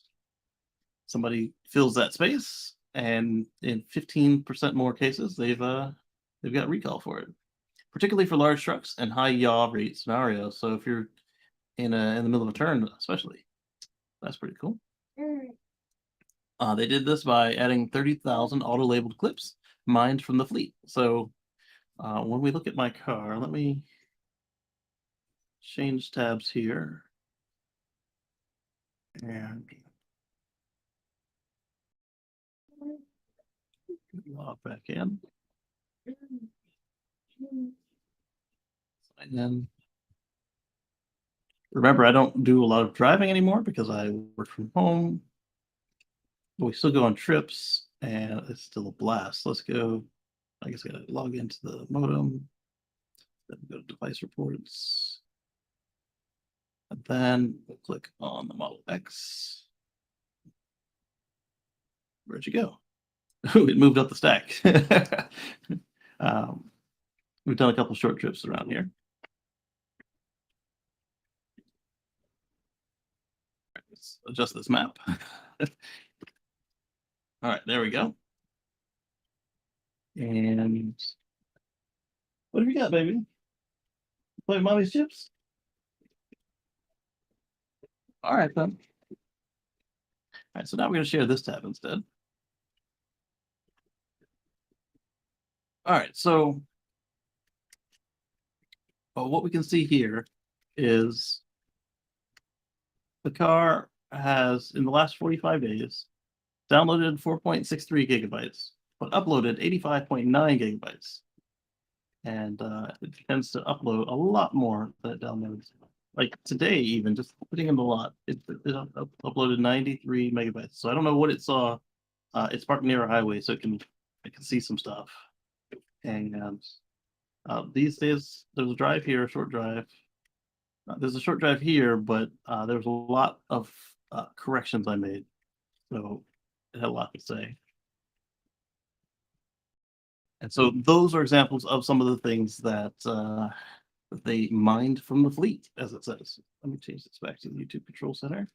Somebody fills that space, and in 15% more cases, they've got recall for it, particularly for large trucks and high yaw rate scenarios. So if you're in the middle of a turn, especially, that's pretty cool. They did this by adding 30,000 auto-labeled clips mined from the fleet. So when we look at my car, let me change tabs here. And log back in. And then remember, I don't do a lot of driving anymore because I work from home. But we still go on trips, and it's still a blast. Let's go. I guess I gotta log into the modem. Then go to device reports. And then we'll click on the Model X. Where'd you go? It moved up the stack. We've done a couple short trips around here. Let's adjust this map. All right, there we go. And what have you got, baby? Play mommy's chips? All right, then. All right, so now we're going to share this tab instead. All right, so what we can see here is the car has, in the last 45 days, downloaded 4.63 gigabytes, but uploaded 85.9 gigabytes. And it tends to upload a lot more than it downloads. Like today, even just putting in the lot, it uploaded 93 megabytes. So I don't know what it saw. It's parked near a highway, so it can see some stuff. And these days, there's a drive here, a short drive. There's a short drive here, but there's a lot of corrections I made, so it had a lot to say. And so those are examples of some of the things that they mined from the fleet, as it says. Let me change this back to the YouTube Control Center.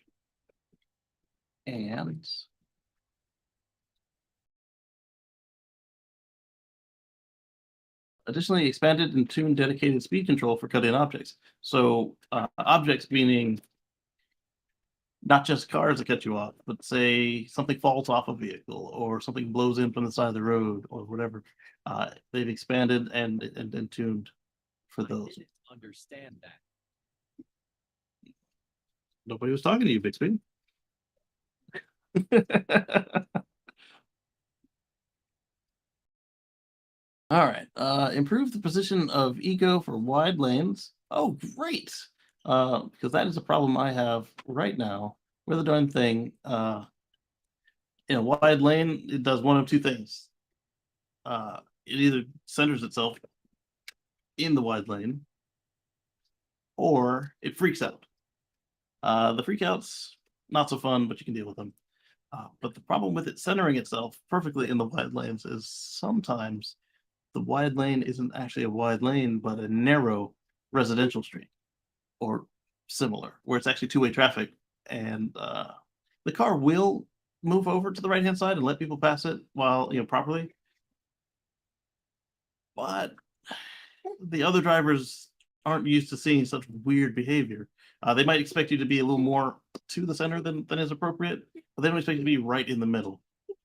And additionally, expanded and tuned dedicated speed control for cut-in objects. So objects meaning not just cars that cut you off, but say something falls off a vehicle or something blows in from the side of the road or whatever. They've expanded and tuned for those. Didn't understand that. Nobody was talking to you, Bixby. All right. Improve the position of eco for wide lanes. Oh, great. Because that is a problem I have right now with the darn thing. In a wide lane, it does one of two things. It either centers itself in the wide lane, or it freaks out. The freakouts, not so fun, but you can deal with them. But the problem with it centering itself perfectly in the wide lanes is sometimes the wide lane isn't actually a wide lane, but a narrow residential street or similar, where it's actually two-way traffic. And the car will move over to the right-hand side and let people pass it while, properly. But the other drivers aren't used to seeing such weird behavior. They might expect you to be a little more to the center than is appropriate, but they don't expect you to be right in the middle.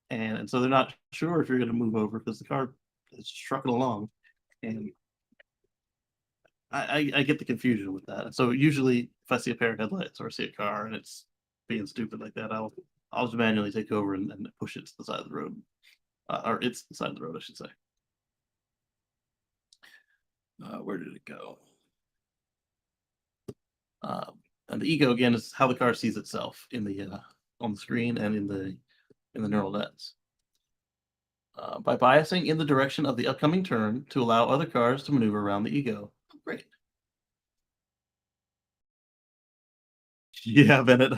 And so they're not sure if you're going to move over because the car is trucking along. And I get the confusion with that. So usually if I see a pair of headlights or I see a car and it's being stupid like that, I'll just manually take over and push it to the side of the road. Or it's the side of the road, I should say. Where did it go? And the ego again is how the car sees itself in the on the screen and in the neural nets. By biasing in the direction of the upcoming turn to allow other cars to maneuver around the ego. Oh, great. Yeah, Bennett.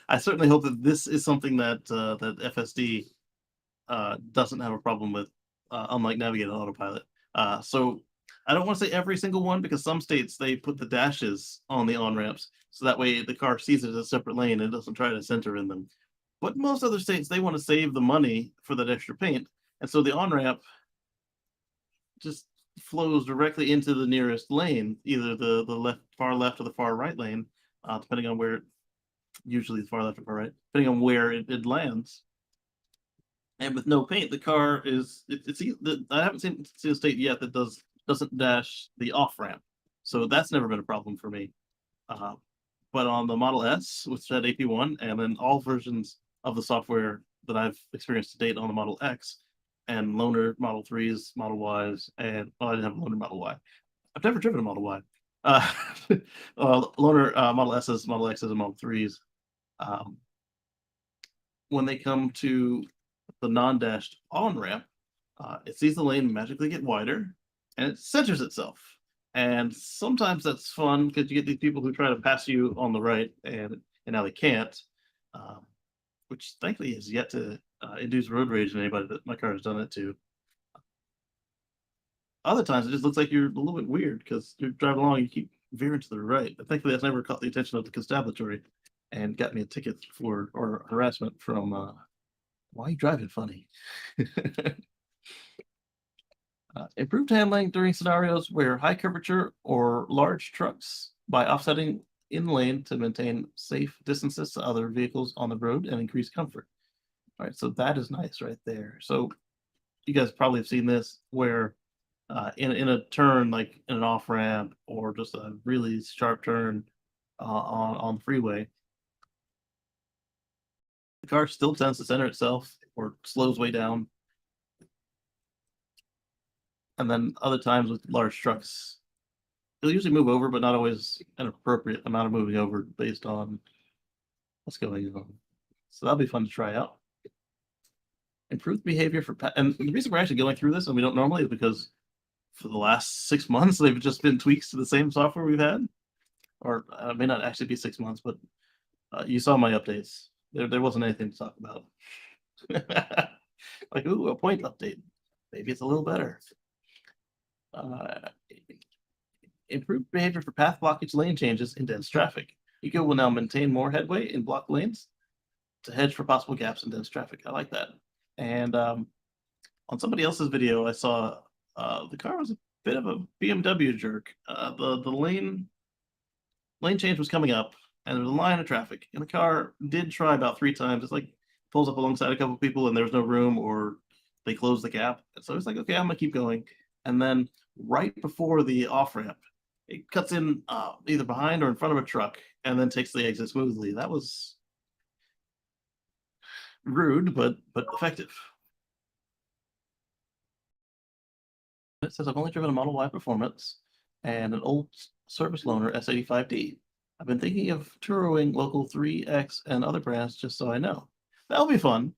I certainly hope that this is something that that FSD doesn't have a problem with, unlike Navigate on Autopilot. So I don't want to say every single one because some states they put the dashes on the on ramps so that way the car sees it as a separate lane and doesn't try to center in them. But most other states they want to save the money for that extra paint, and so the on ramp just flows directly into the nearest lane, either the far left or the far right lane, depending on where. Usually the far left or far right, depending on where it lands. And with no paint, the car is I haven't seen a state yet that doesn't dash the off ramp, so that's never been a problem for me. But on the Model S, which had AP1, and then all versions of the software that I've experienced to date on the Model X, and loaner Model 3s, Model Ys, and I didn't have a loaner Model Y. I've never driven a Model Y. Loaner Model S's, Model X's, and Model 3s. When they come to the non-dashed on ramp, it sees the lane magically get wider and it centers itself. And sometimes that's fun because you get these people who try to pass you on the right and now they can't, which thankfully has yet to induce road rage in anybody that my car has done it to. Other times it just looks like you're a little bit weird because you're driving along and you keep veering to the right. But thankfully that's never caught the attention of the constabulary and got me a ticket for or harassment from why are you driving funny? Improved handling during scenarios where high curvature or large trucks by offsetting in lane to maintain safe distances to other vehicles on the road and increase comfort. All right, so that is nice right there. So you guys probably have seen this where in a turn, like in an off ramp or just a really sharp turn on the freeway, the car still tends to center itself or slows way down. And then other times with large trucks, it'll usually move over, but not always an appropriate amount of moving over based on what's going on. So that'll be fun to try out. Improved behavior for and the reason we're actually going through this and we don't normally is because for the last 6 months they've just been tweaks to the same software we've had, or it may not actually be 6 months, but you saw my updates. There wasn't anything to talk about. Like, ooh, a point update. Maybe it's a little better. Uh, Improved behavior for path blockage lane changes in dense traffic. Eco will now maintain more headway in blocked lanes to hedge for possible gaps in dense traffic. I like that. And on somebody else's video, I saw the car was a bit of a BMW jerk. The lane change was coming up, and there was a line of traffic, and the car did try about 3 times. It's like pulls up alongside a couple people, and there's no room, or they close the gap. So it's like, okay, I'm gonna keep going. And then right before the off ramp, it cuts in either behind or in front of a truck, and then takes the exit smoothly. That was rude, but effective. It says I've only driven a Model Y Performance and an old service loaner S85D. I've been thinking of touring local 3X and other brands just so I know. That'll be fun.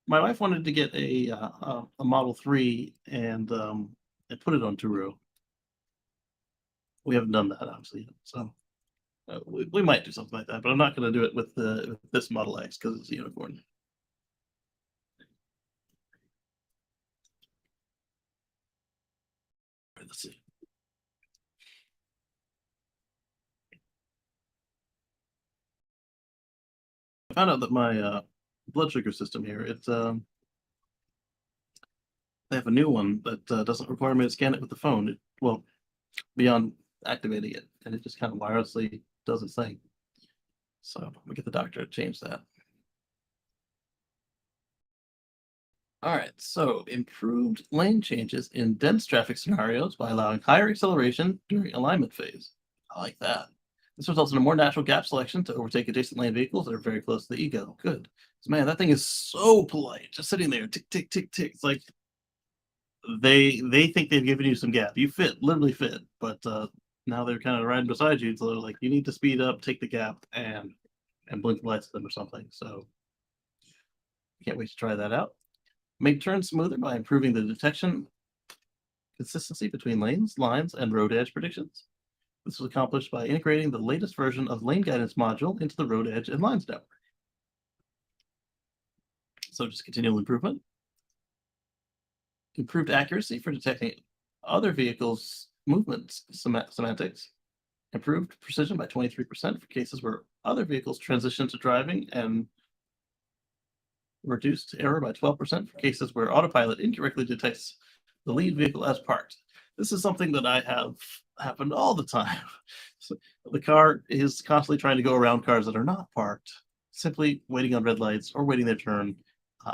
My wife wanted to get a Model 3 and put it on Turo. We haven't done that obviously yet, so we might do something like that, but I'm not going to do it with this Model X because it's a unicorn. Let's see. I found out that my blood sugar system here, it's they have a new one that doesn't require me to scan it with the phone. Well, beyond activating it, and it just kind of wirelessly does its thing. So we get the doctor to change that. All right, so improved lane changes in dense traffic scenarios by allowing higher acceleration during alignment phase. I like that. This results in a more natural gap selection to overtake adjacent lane vehicles that are very close to the ego. Good. Man, that thing is so polite, just sitting there, tick, tick, tick, tick. It's like they think they've given you some gap. You fit, literally fit, but now they're kind of riding beside you. So they're like, you need to speed up, take the gap, and blink the lights at them or something. So can't wait to try that out. Make turns smoother by improving the detection consistency between lanes, lines, and road edge predictions. This was accomplished by integrating the latest version of lane guidance module into the road edge and lines network. So just continual improvement. Improved accuracy for detecting other vehicles' movements semantics. Improved precision by 23% for cases where other vehicles transition to driving, and reduced error by 12% for cases where autopilot incorrectly detects the lead vehicle as parked. This is something that I have happened all the time. So the car is constantly trying to go around cars that are not parked, simply waiting on red lights or waiting their turn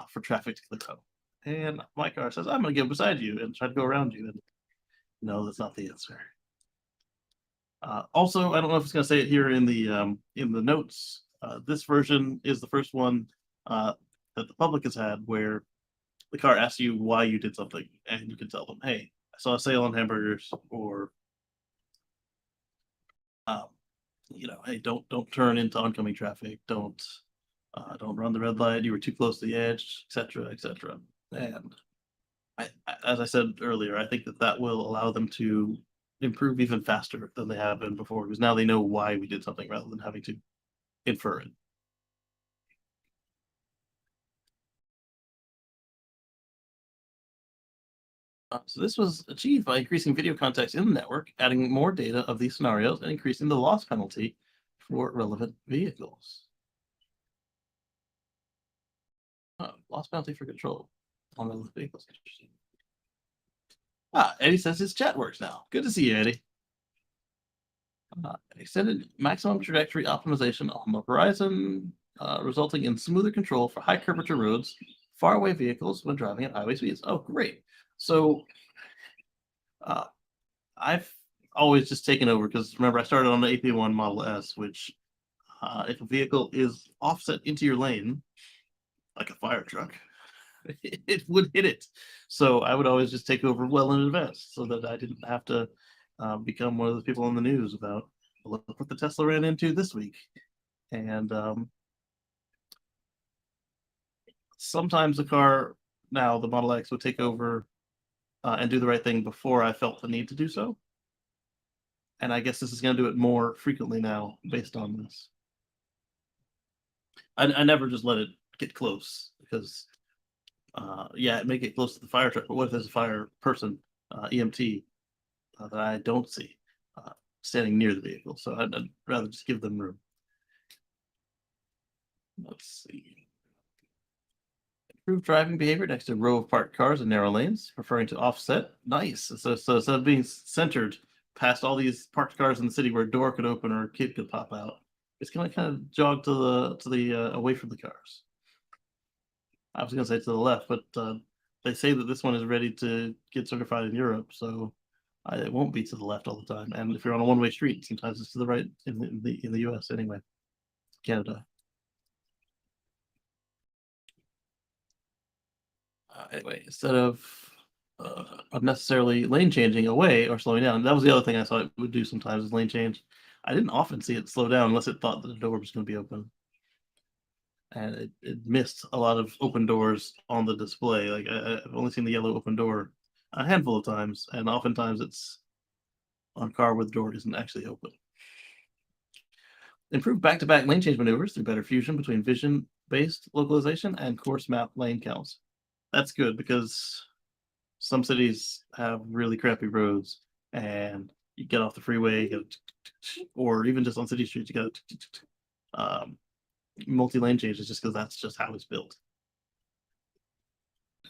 for traffic to clear out. And my car says, I'm going to get beside you and try to go around you. And no, that's not the answer. Also, I don't know if it's going to say it here in the notes. This version is the first one that the public has had where the car asks you why you did something, and you can tell them, hey, I saw a sale on hamburgers, or hey, don't turn into oncoming traffic, don't run the red light, you were too close to the edge, etc., etc. And as I said earlier, I think that will allow them to improve even faster than they have been before, because now they know why we did something rather than having to infer it. So this was achieved by increasing video context in the network, adding more data of these scenarios, and increasing the loss penalty for relevant vehicles. Loss penalty for control on relevant vehicles. Interesting. Eddie says his chat works now. Good to see you, Eddie. Extended maximum trajectory optimization on the horizon, resulting in smoother control for high curvature roads, far away vehicles when driving at highway speeds. Oh, great. So Uh, I've always just taken over because remember I started on the AP1 Model S, which if a vehicle is offset into your lane, like a fire truck, it would hit it. So I would always just take over well in advance so that I didn't have to become one of the people on the news about look what the Tesla ran into this week. And sometimes the car now, the Model X would take over and do the right thing before I felt the need to do so. And I guess this is going to do it more frequently now based on this. I never just let it get close because, yeah, it may get close to the fire truck, but what if there's a fire person, EMT, that I don't see standing near the vehicle? So I'd rather just give them room. Let's see. Improved driving behavior next to a row of parked cars in narrow lanes, preferring to offset. Nice. So instead of being centered past all these parked cars in the city where a door could open or a kid could pop out, it's going to kind of jog to the away from the cars. I was going to say to the left, but they say that this one is ready to get certified in Europe, so it won't be to the left all the time. And if you're on a one-way street, sometimes it's to the right in the U.S. anyway, Canada. Anyway, instead of unnecessarily lane changing away or slowing down, that was the other thing I saw it would do sometimes is lane change. I didn't often see it slow down unless it thought that the door was going to be open. And it missed a lot of open doors on the display. Like I've only seen the yellow open door a handful of times, and oftentimes it's on a car where the door isn't actually open. Improved back-to-back lane change maneuvers through better fusion between vision-based localization and course map lane counts. That's good because some cities have really crappy roads, and you get off the freeway, or even just on city streets, you got multi-lane changes just because that's just how it's built.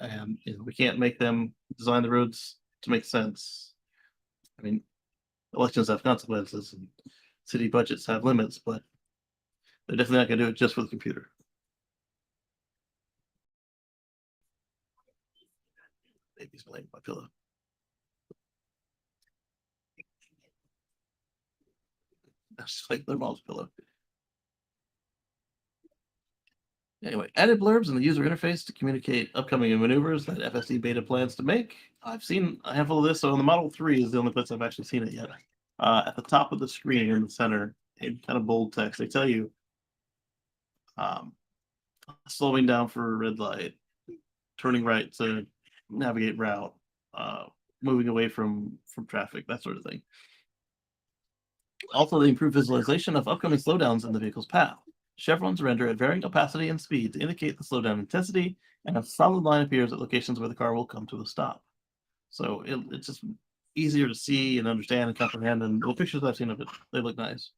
And we can't make them design the roads to make sense. I mean, elections have consequences, and city budgets have limits, but they're definitely not going to do it just for the computer. Baby's playing my pillow. That's just like their mom's pillow. Anyway, added blurbs in the user interface to communicate upcoming maneuvers that FSD beta plans to make. I've seen a handful of this. So on the Model 3 is the only place I've actually seen it yet. At the top of the screen in the center, in kind of bold text, they tell you slowing down for a red light, turning right to navigate route, moving away from traffic, that sort of thing. Also, they improve visualization of upcoming slowdowns in the vehicle's path. Chevrons render at varying opacity and speed to indicate the slowdown intensity, and a solid line appears at locations where the car will come to a stop. So it's just easier to see and understand and comprehend. And the pictures I've seen of it, they look nice.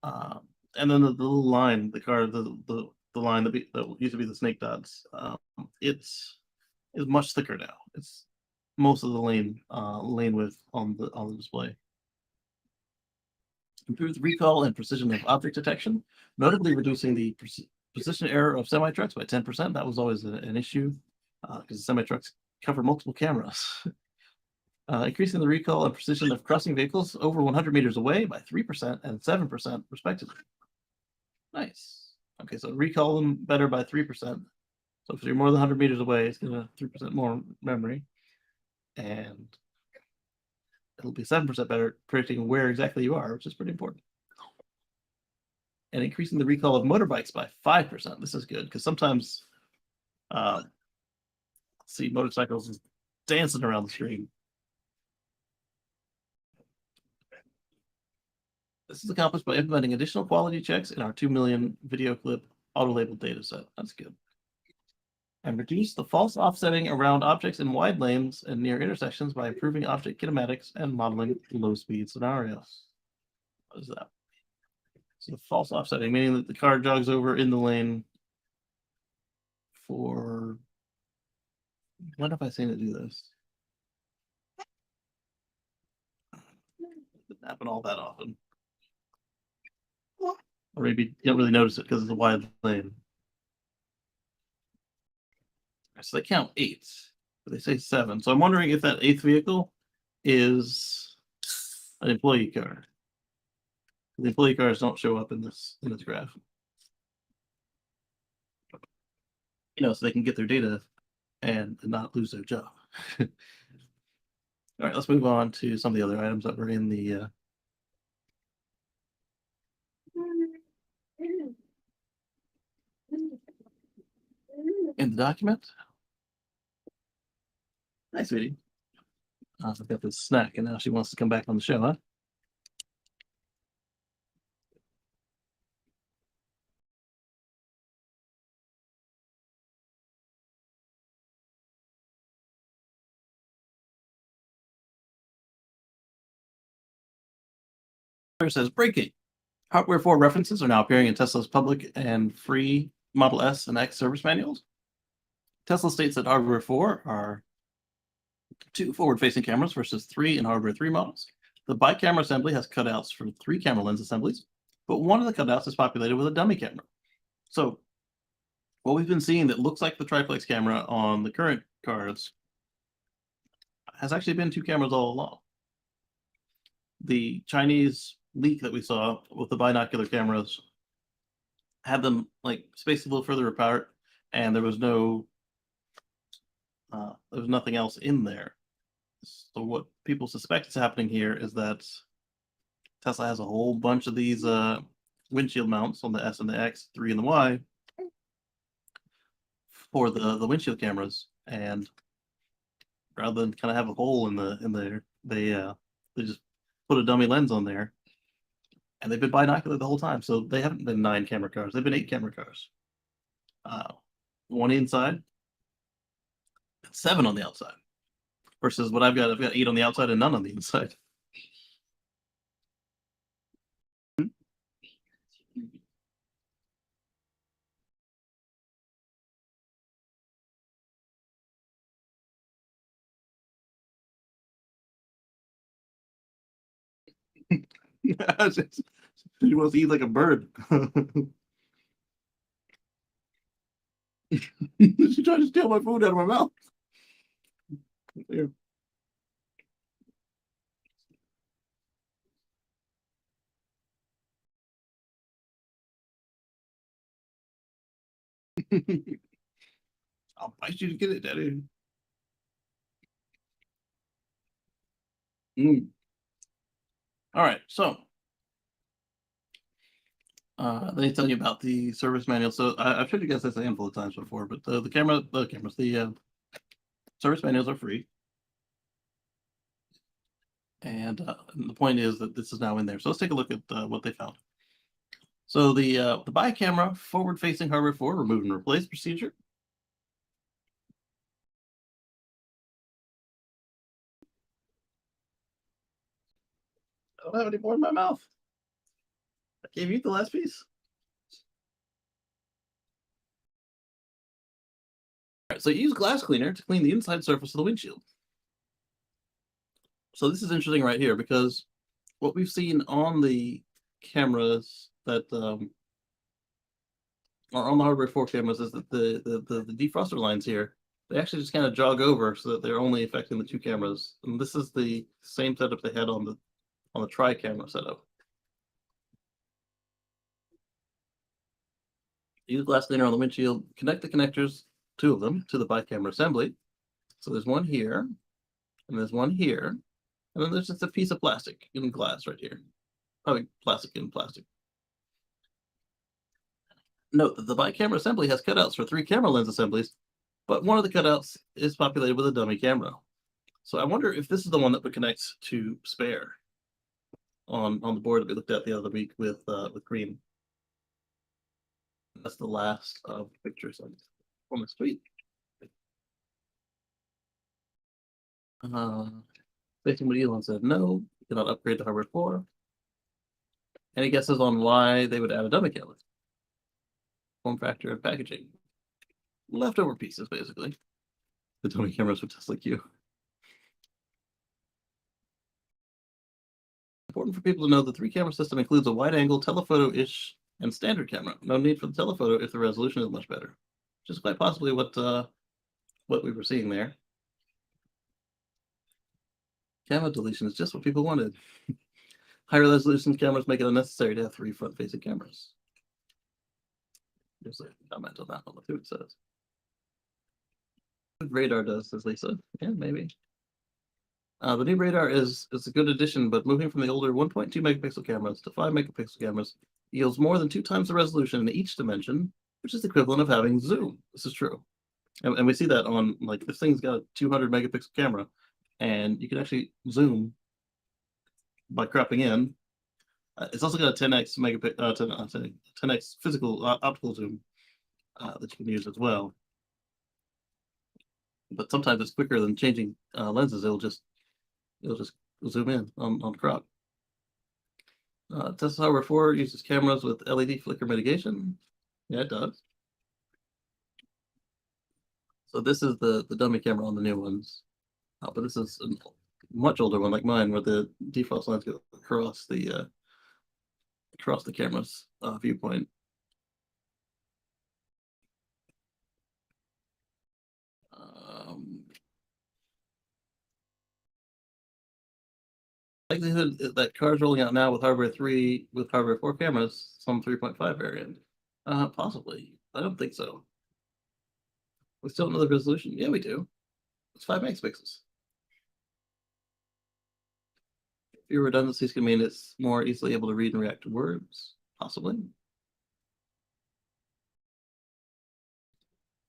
And then the little line, the line that used to be the snake dots, it's much thicker now. It's most of the lane width on the display. Improved recall and precision of object detection, notably reducing the position error of semi-trucks by 10%. That was always an issue because semi-trucks cover multiple cameras. Increasing the recall and precision of crossing vehicles over 100 meters away by 3% and 7%, respectively. Nice. Okay, so recall them better by 3%. So if you're more than 100 meters away, it's going to 3% more memory. And it'll be 7% better at predicting where exactly you are, which is pretty important. And increasing the recall of motorbikes by 5%. This is good because sometimes see motorcycles dancing around the screen. This is accomplished by implementing additional quality checks in our 2 million video clip auto-labeled data set. That's good. And reduce the false offsetting around objects in wide lanes and near intersections by improving object kinematics and modeling low-speed scenarios. What is that? So false offsetting, meaning that the car jogs over in the lane for... When have I seen it do this? It doesn't happen all that often. Or maybe you don't really notice it because it's a wide lane. So they count 8, but they say 7. So I'm wondering if that 8th vehicle is an employee car. The employee cars don't show up in this graph. So they can get their data and not lose their job. All right, let's move on to some of the other items that were in the document. Hi, sweetie. I've got this snack, and now she wants to come back on the show, huh? It says breaking. Hardware 4 references are now appearing in Tesla's public and free Model S and X service manuals. Tesla states that Hardware 4 are 2 forward-facing cameras versus 3 in Hardware 3 models. The bi-camera assembly has cutouts for 3 camera lens assemblies, but one of the cutouts is populated with a dummy camera. So what we've been seeing that looks like the triplex camera on the current cars has actually been 2 cameras all along. The Chinese leak that we saw with the binocular cameras had them like spaced a little further apart, and there was nothing else in there. So what people suspect is happening here is that Tesla has a whole bunch of these windshield mounts on the S and the X, 3 and the Y for the windshield cameras, and rather than kind of have a hole in there, they just put a dummy lens on there, and they've been binocular the whole time. So they haven't been 9 camera cars; they've been 8 camera cars. 1 inside, 7 on the outside. Versus what I've got 8 on the outside and none on the inside. She wants to eat like a bird. She tried to steal my food out of my mouth. Here. I'll bite you to get it, Daddy. All right, so let me tell you about the service manual. So I've showed you guys this a handful of times before, but the service manuals are free, and the point is that this is now in there. So let's take a look at what they found. So the bi-camera forward-facing Hardware 4 remove and replace procedure. I don't have any more in my mouth. I gave you the last piece. All right, so use glass cleaner to clean the inside surface of the windshield. So this is interesting right here, because what we've seen on the cameras that are on the Hardware 4 cameras is that the defroster lines here, they actually just kind of jog over so that they're only affecting the 2 cameras. And this is the same setup they had on the tri-camera setup. Use glass cleaner on the windshield, connect the connectors, 2 of them, to the bi-camera assembly. So there's one here, and there's one here, and then there's just a piece of plastic in glass right here. Probably plastic in plastic. Note that the bi-camera assembly has cutouts for 3 camera lens assemblies, but one of the cutouts is populated with a dummy camera. So I wonder if this is the one that would connect to spare on the board that we looked at the other week with green. That's the last of the pictures on this tweet. Based on what Elon said, no, you cannot upgrade to Hardware 4. Any guesses on why they would add a dummy camera? Form factor and packaging. Leftover pieces, basically. The dummy cameras would test like you. Important for people to know the 3-camera system includes a wide-angle telephoto-ish and standard camera. No need for the telephoto if the resolution is much better. Which is quite possibly what we were seeing there. Camera deletion is just what people wanted. Higher resolution cameras make it unnecessary to have 3 front-facing cameras. There's a comment on that one. Let's see what it says. Radar does, says Lisa. Yeah, maybe. The new radar is a good addition, but moving from the older 1.2 megapixel cameras to 5 megapixel cameras yields more than 2 times the resolution in each dimension, which is the equivalent of having zoom. This is true. And we see that on, like, this thing's got a 200 megapixel camera, and you can actually zoom by cropping in. It's also got a 10x 10x physical optical zoom that you can use as well. But sometimes it's quicker than changing lenses. It'll just zoom in on crop. Tesla Hardware 4 uses cameras with LED flicker mitigation. Yeah, it does. So this is the dummy camera on the new ones. But this is a much older one like mine, where the defrost lines go across the camera's viewpoint. Likelihood that cars rolling out now with hardware 3 with hardware 4 cameras, some 3.5 variant. Possibly. I don't think so. We still don't know the resolution. Yeah, we do. It's 5 megapixels. Fewer redundancies can mean it's more easily able to read and react to words. Possibly.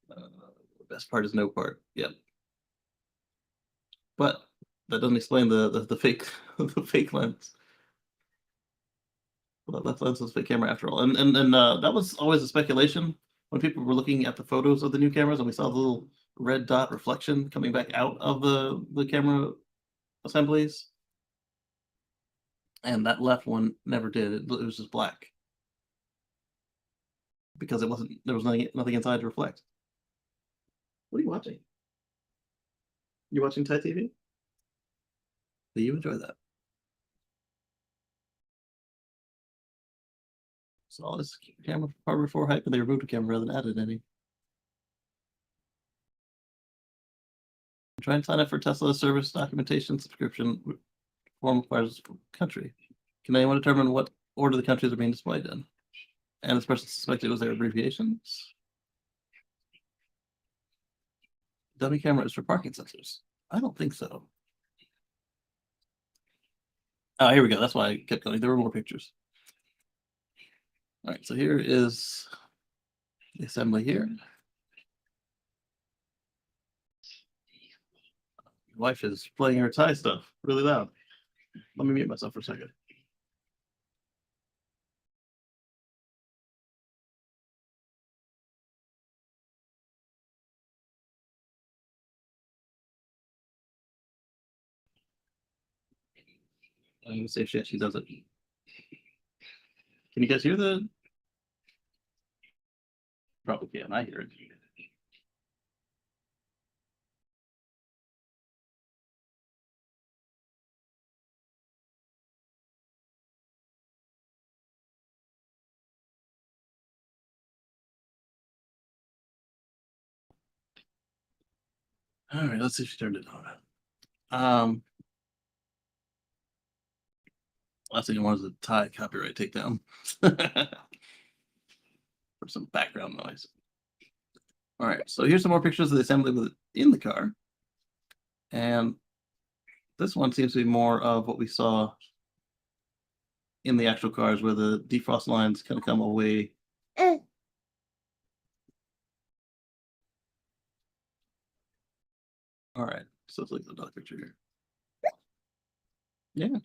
The best part is no part. Yep. But that doesn't explain the fake the fake lens. Well, that lens was a fake camera after all. And that was always a speculation when people were looking at the photos of the new cameras, and we saw the little red dot reflection coming back out of the camera assemblies. And that left one never did. It was just black because there was nothing inside to reflect. What are you watching? You watching Thai TV? Do you enjoy that? So all this camera hardware 4 hype, and they removed a camera rather than added any. Try and sign up for Tesla service documentation subscription form requires country. Can anyone determine what order the countries are being displayed in? And this person suspected it was their abbreviations. Dummy camera is for parking sensors. I don't think so. Oh, here we go. That's why I kept going. There were more pictures. All right, so here is the assembly here. My wife is playing her Thai stuff really loud. Let me mute myself for a second. I'm gonna see if she does it. Can you guys hear the? Probably can. I hear it. All right, let's see if she turned it on. Last thing I want is a Thai copyright takedown. For some background noise. All right, so here's some more pictures of the assembly with it in the car. And this one seems to be more of what we saw in the actual cars, where the defrost lines kind of come away. All right, so let's look at another picture here. Yeah,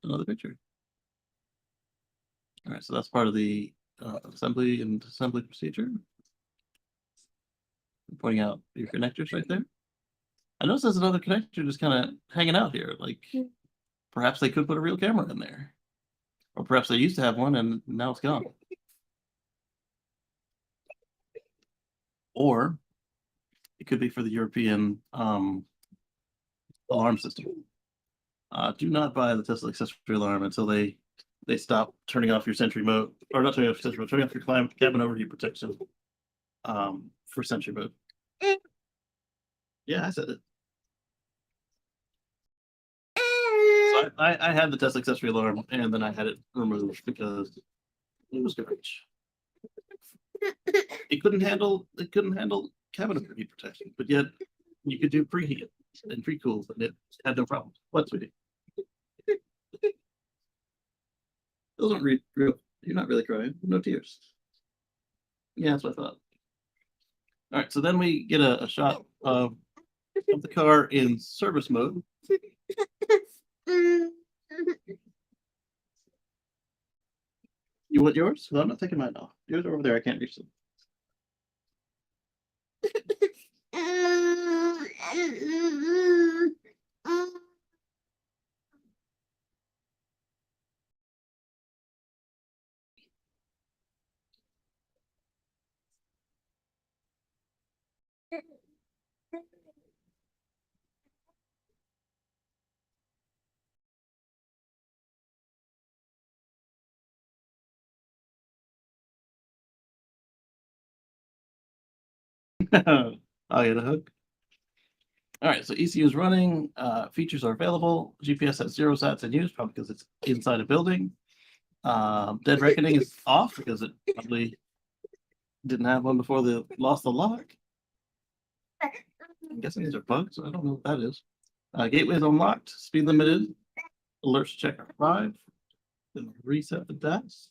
another picture. All right, so that's part of the assembly and assembly procedure. I'm pointing out your connectors right there. I noticed there's another connector just kind of hanging out here. Like perhaps they could put a real camera in there, or perhaps they used to have one and now it's gone. Or it could be for the European alarm system. Do not buy the Tesla accessory alarm until they stop turning off your Sentry mode, or not turning off your Sentry mode, turning off your cabin overheat protection for Sentry mode. Yeah, I said it. I had the test accessory alarm and then I had it removed because it was garbage. It couldn't handle cabinet heat protection, but yet you could do preheat and pre-cool, and it had no problem. What, sweetie? Those aren't real. You're not really crying. No tears. Yeah, that's what I thought. All right, so then we get a shot of the car in service mode. You want yours? Well, I'm not taking mine off. Yours are over there. I can't reach them. I'll get a hug. All right, so ECU is running. Features are available. GPS has 0 sats in use, probably because it's inside a building. Dead Reckoning is off because it probably didn't have one before they lost the lock. I'm guessing these are bugs. I don't know what that is. Gateway is unlocked. Speed limited. Alerts check are 5. Then reset the DAS.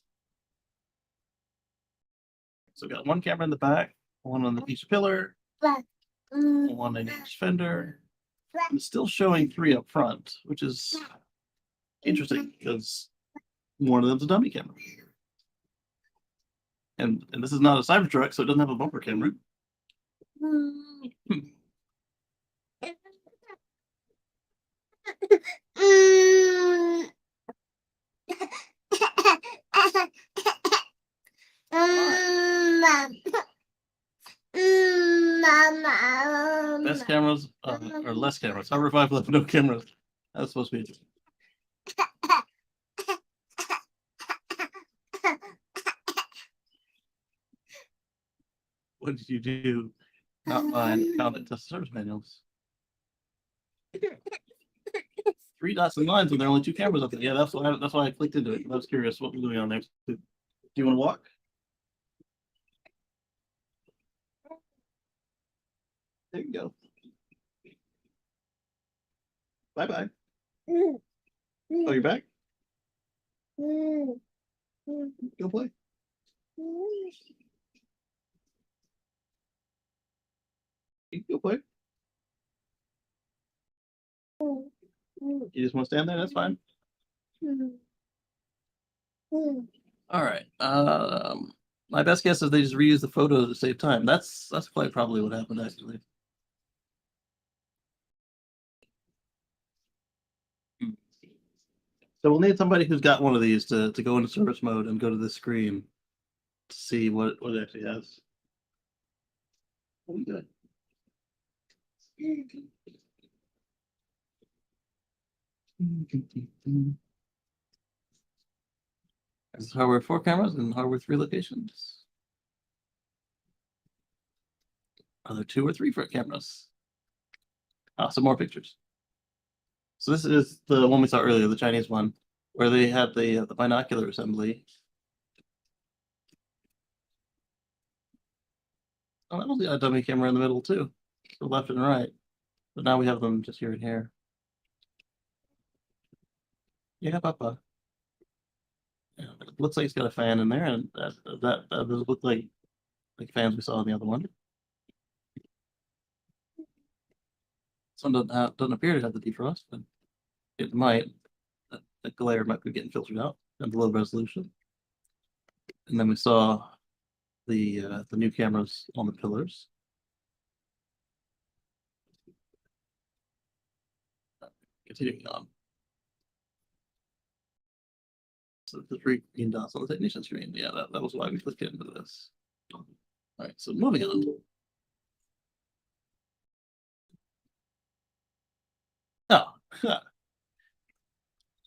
So we got one camera in the back, one on each pillar, one in each fender. It's still showing 3 up front, which is interesting because one of them's a dummy camera. And this is not a Cybertruck, so it doesn't have a bumper camera. Best cameras or less cameras. Hover 5 left, no cameras. That's supposed to be interesting. What did you do? Not mine. Found it to service manuals. 3 dots and lines, and there are only 2 cameras up there. Yeah, that's why I clicked into it. I was curious what was going on next. Do you want to walk? There you go. Bye bye. Oh, you're back? Go play. Go play. You just want to stand there? That's fine. All right. My best guess is they just reuse the photo to save time. That's quite probably what happened actually. So we'll need somebody who's got one of these to go into service mode and go to the screen to see what it actually has. Oh, good. There's hardware 4 cameras and hardware 3 locations. Are there 2 or 3 for cameras? Some more pictures. So this is the one we saw earlier, the Chinese one, where they had the binocular assembly. Oh, that was the dummy camera in the middle too, so left and right. But now we have them just here and here. Yeah, Papa. Yeah, it looks like it's got a fan in there, and that does look like fans we saw in the other one. Some doesn't appear to have the defrost, but it might. The glare might be getting filtered out at the low resolution. And then we saw the new cameras on the pillars. Continuing on. So the 3 green dots on the technician screen. Yeah, that was why we clicked into this. All right, so moving on. Oh,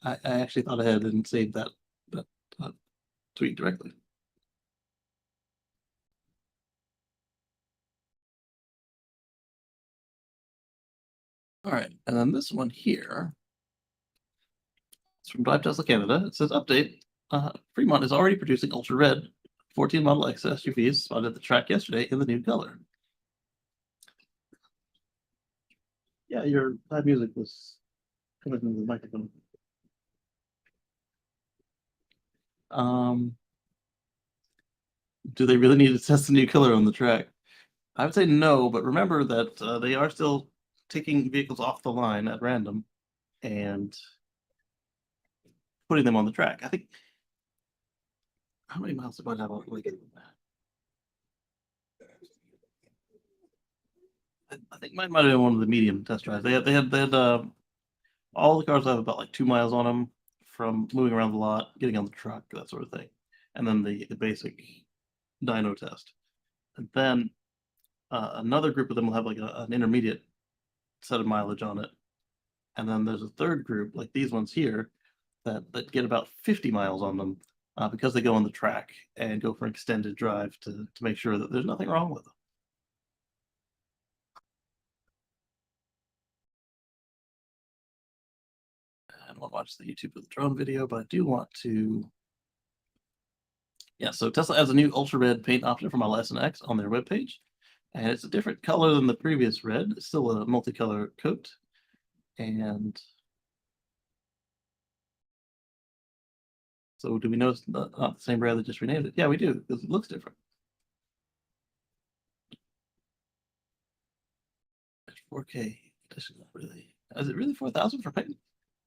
I actually thought ahead and saved that tweet directly. All right, and then this one here It's from Drive Tesla Canada. It says update. Fremont is already producing Ultra Red 14 Model X SUVs spotted at the track yesterday in the new color. Yeah, your live music was coming from the microphone. Do they really need to test the new color on the track? I would say no, but remember that they are still taking vehicles off the line at random and putting them on the track. I think how many miles did I have on Lincoln? I think mine might have been one of the medium test drives. They had all the cars have about like 2 miles on them from moving around the lot, getting on the truck, that sort of thing, and then the basic dyno test. And then another group of them will have like an intermediate set of mileage on it. And then there's a third group, like these ones here, that get about 50 miles on them because they go on the track and go for an extended drive to make sure that there's nothing wrong with them. I don't want to watch the YouTube of the drone video, but I do want to. Yeah, so Tesla has a new ultra red paint option for Model S and X on their webpage. And it's a different color than the previous red. It's still a multicolor coat. And so do we notice not the same red that just renamed it? Yeah, we do, because it looks different. It's 4K. That's not really. Is it really 4,000 for paint?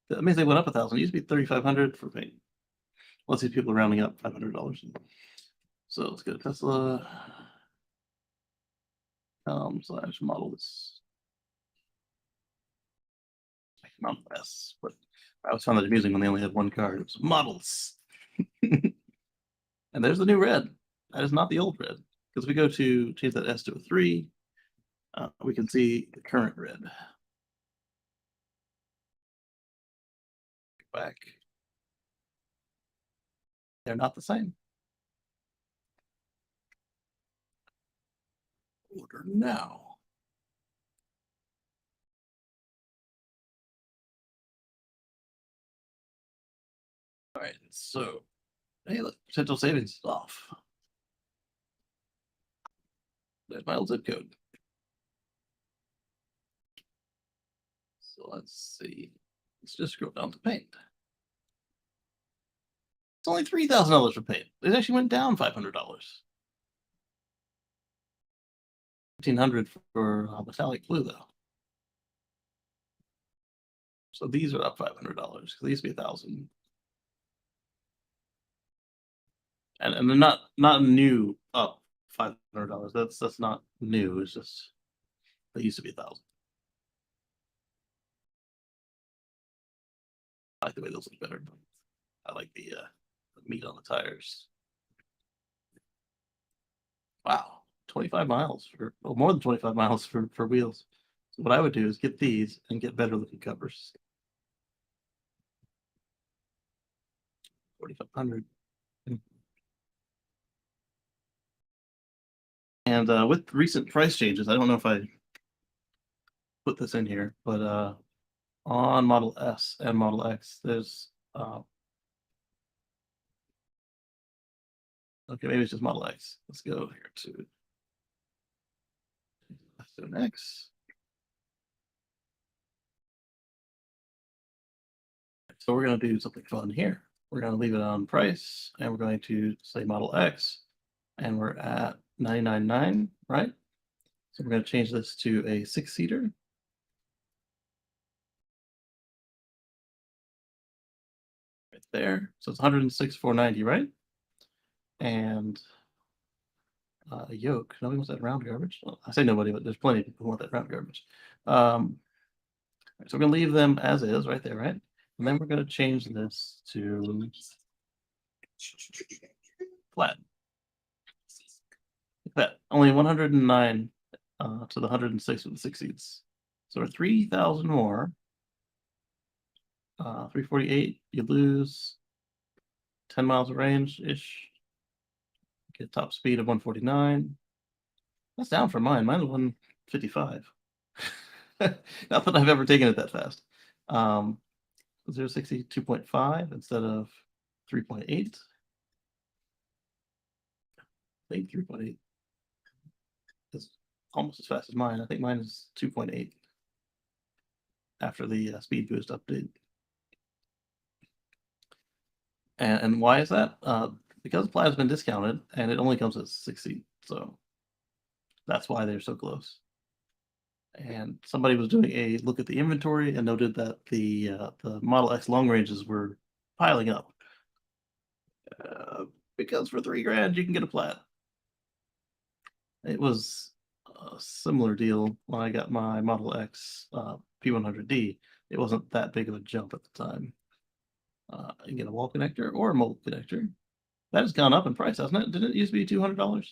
That means they went up 1,000. It used to be 3,500 for paint. Let's see people rounding up $500. So let's go to Tesla. Slash models. Model S. But I always found that amusing when they only had one card. It was models. And there's the new red. That is not the old red. Because if we go to change that S to a 3, we can see the current red. Back. They're not the same. Order now. All right, so hey, look, potential savings is off. There's my old zip code. So let's see. Let's just scroll down to paint. It's only $3,000 for paint. It actually went down $500. $1,500 for metallic blue though. So these are up $500. They used to be $1,000. And they're not new up $500. That's not new. It's just they used to be $1,000. I like the way those look better. I like the meat on the tires. Wow, 25 miles for more than 25 miles for wheels. So what I would do is get these and get better looking covers. 4,500. And with recent price changes, I don't know if I put this in here, but on Model S and Model X, there's okay, maybe it's just Model X. Let's go here to X. So we're going to do something fun here. We're going to leave it on price, and we're going to say Model X, and we're at $99.9, right? So we're going to change this to a 6-seater. Right there. So it's $106,490, right? And a yoke. Nobody wants that round garbage. Well, I say nobody, but there's plenty of people who want that round garbage. So we're going to leave them as is right there, right? And then we're going to change this to flat. Like that. Only 109 to the 106 with the 6 seats. So we're 3,000 more. 348, you lose 10 miles of range-ish. Get top speed of 149. That's down from mine. Mine was 155. Not that I've ever taken it that fast. 060 2.5 instead of 3.8. I think 3.8 is almost as fast as mine. I think mine is 2.8 after the speed boost update. And why is that? Because Plaid's been discounted and it only comes at 60. So that's why they're so close. And somebody was doing a look at the inventory and noted that the Model X long ranges were piling up. Because for $3,000 you can get a Plaid. It was a similar deal when I got my Model X P100D. It wasn't that big of a jump at the time. You can get a wall connector or a mobile connector. That has gone up in price, hasn't it? Didn't it used to be $200?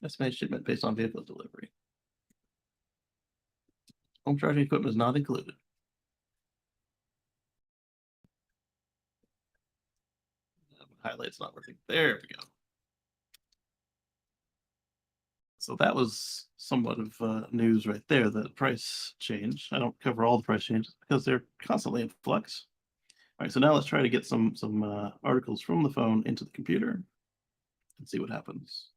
Estimated shipment based on vehicle delivery. Home charging equipment is not included. Highlight's not working. There we go. So that was somewhat of news right there, the price change. I don't cover all the price changes because they're constantly in flux. All right, so now let's try to get some articles from the phone into the computer and see what happens.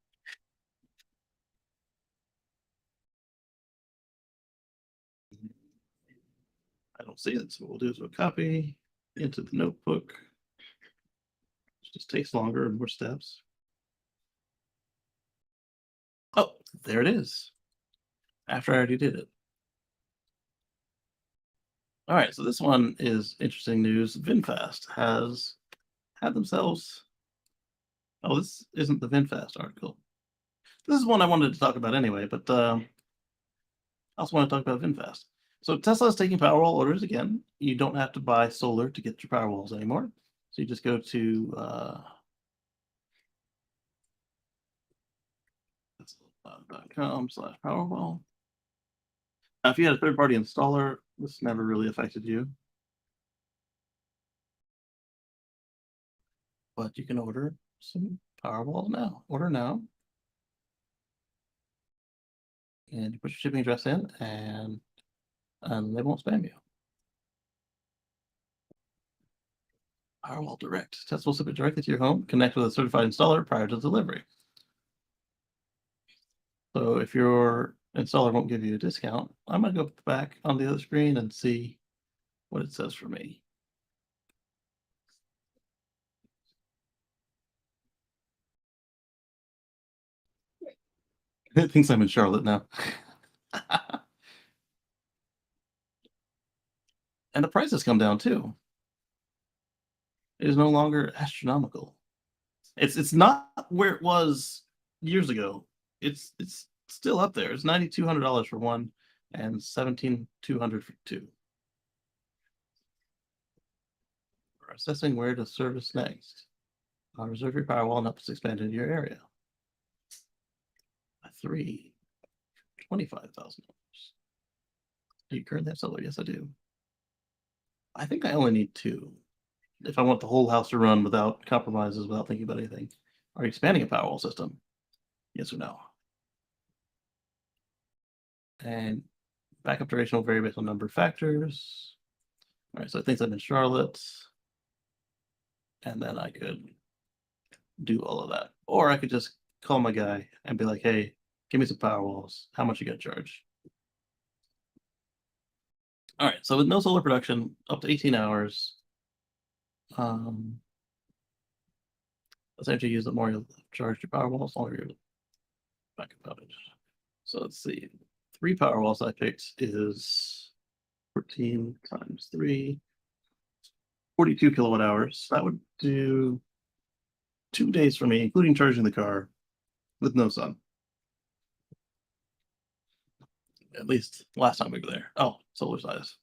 I don't see it, so what we'll do is we'll copy into the notebook. It just takes longer and more steps. Oh, there it is. After I already did it. All right, so this one is interesting news. VinFast has had themselves. Oh, this isn't the VinFast article. This is one I wanted to talk about anyway, but I also want to talk about VinFast. So Tesla is taking Powerwall orders again. You don't have to buy solar to get your Powerwalls anymore. So you just go to .com/Powerwall. Now, if you had a third-party installer, this never really affected you. But you can order some Powerwalls now. Order now. And you put your shipping address in, and they won't spam you. Powerwall Direct. Tesla will ship it directly to your home. Connect with a certified installer prior to delivery. So if your installer won't give you a discount, I'm going to go back on the other screen and see what it says for me. It thinks I'm in Charlotte now. And the price has come down too. It is no longer astronomical. It's not where it was years ago. It's still up there. It's $9,200 for one and $17,200 for two. We're assessing where to service next. Reserve your Powerwall and help us expand into your area. 3, $25,000. Do you currently have solar? Yes, I do. I think I only need 2 if I want the whole house to run without compromises, without thinking about anything. Are you expanding a Powerwall system? Yes or no? And backup duration will vary based on number of factors. All right, so it thinks I'm in Charlotte. And then I could do all of that. Or I could just call my guy and be like, hey, give me some Powerwalls. How much you got to charge? All right, so with no solar production, up to 18 hours, essentially use the more you'll charge your Powerwalls, longer your backup outage. So let's see, 3 Powerwalls I picked is 14 times 3, 42 kilowatt hours. That would do 2 days for me, including charging the car with no sun. At least last time we were there. Oh, solar size.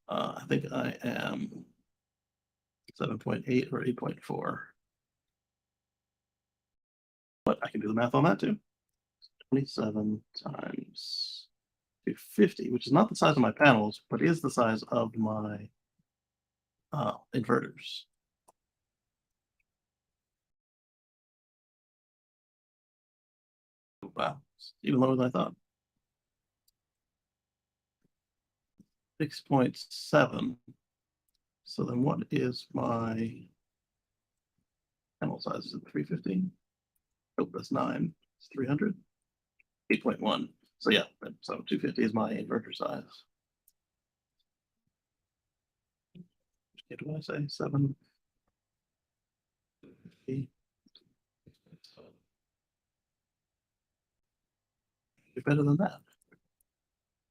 I think I am 7.8 or 8.4. But I can do the math on that too. 27 times 250, which is not the size of my panels, but is the size of my inverters. Wow, it's even lower than I thought. 6.7 So then what is my panel size? Is it 350? Oh, that's 9. It's 300. 8.1. So yeah, so 250 is my inverter size. What do I say? 7. You're better than that.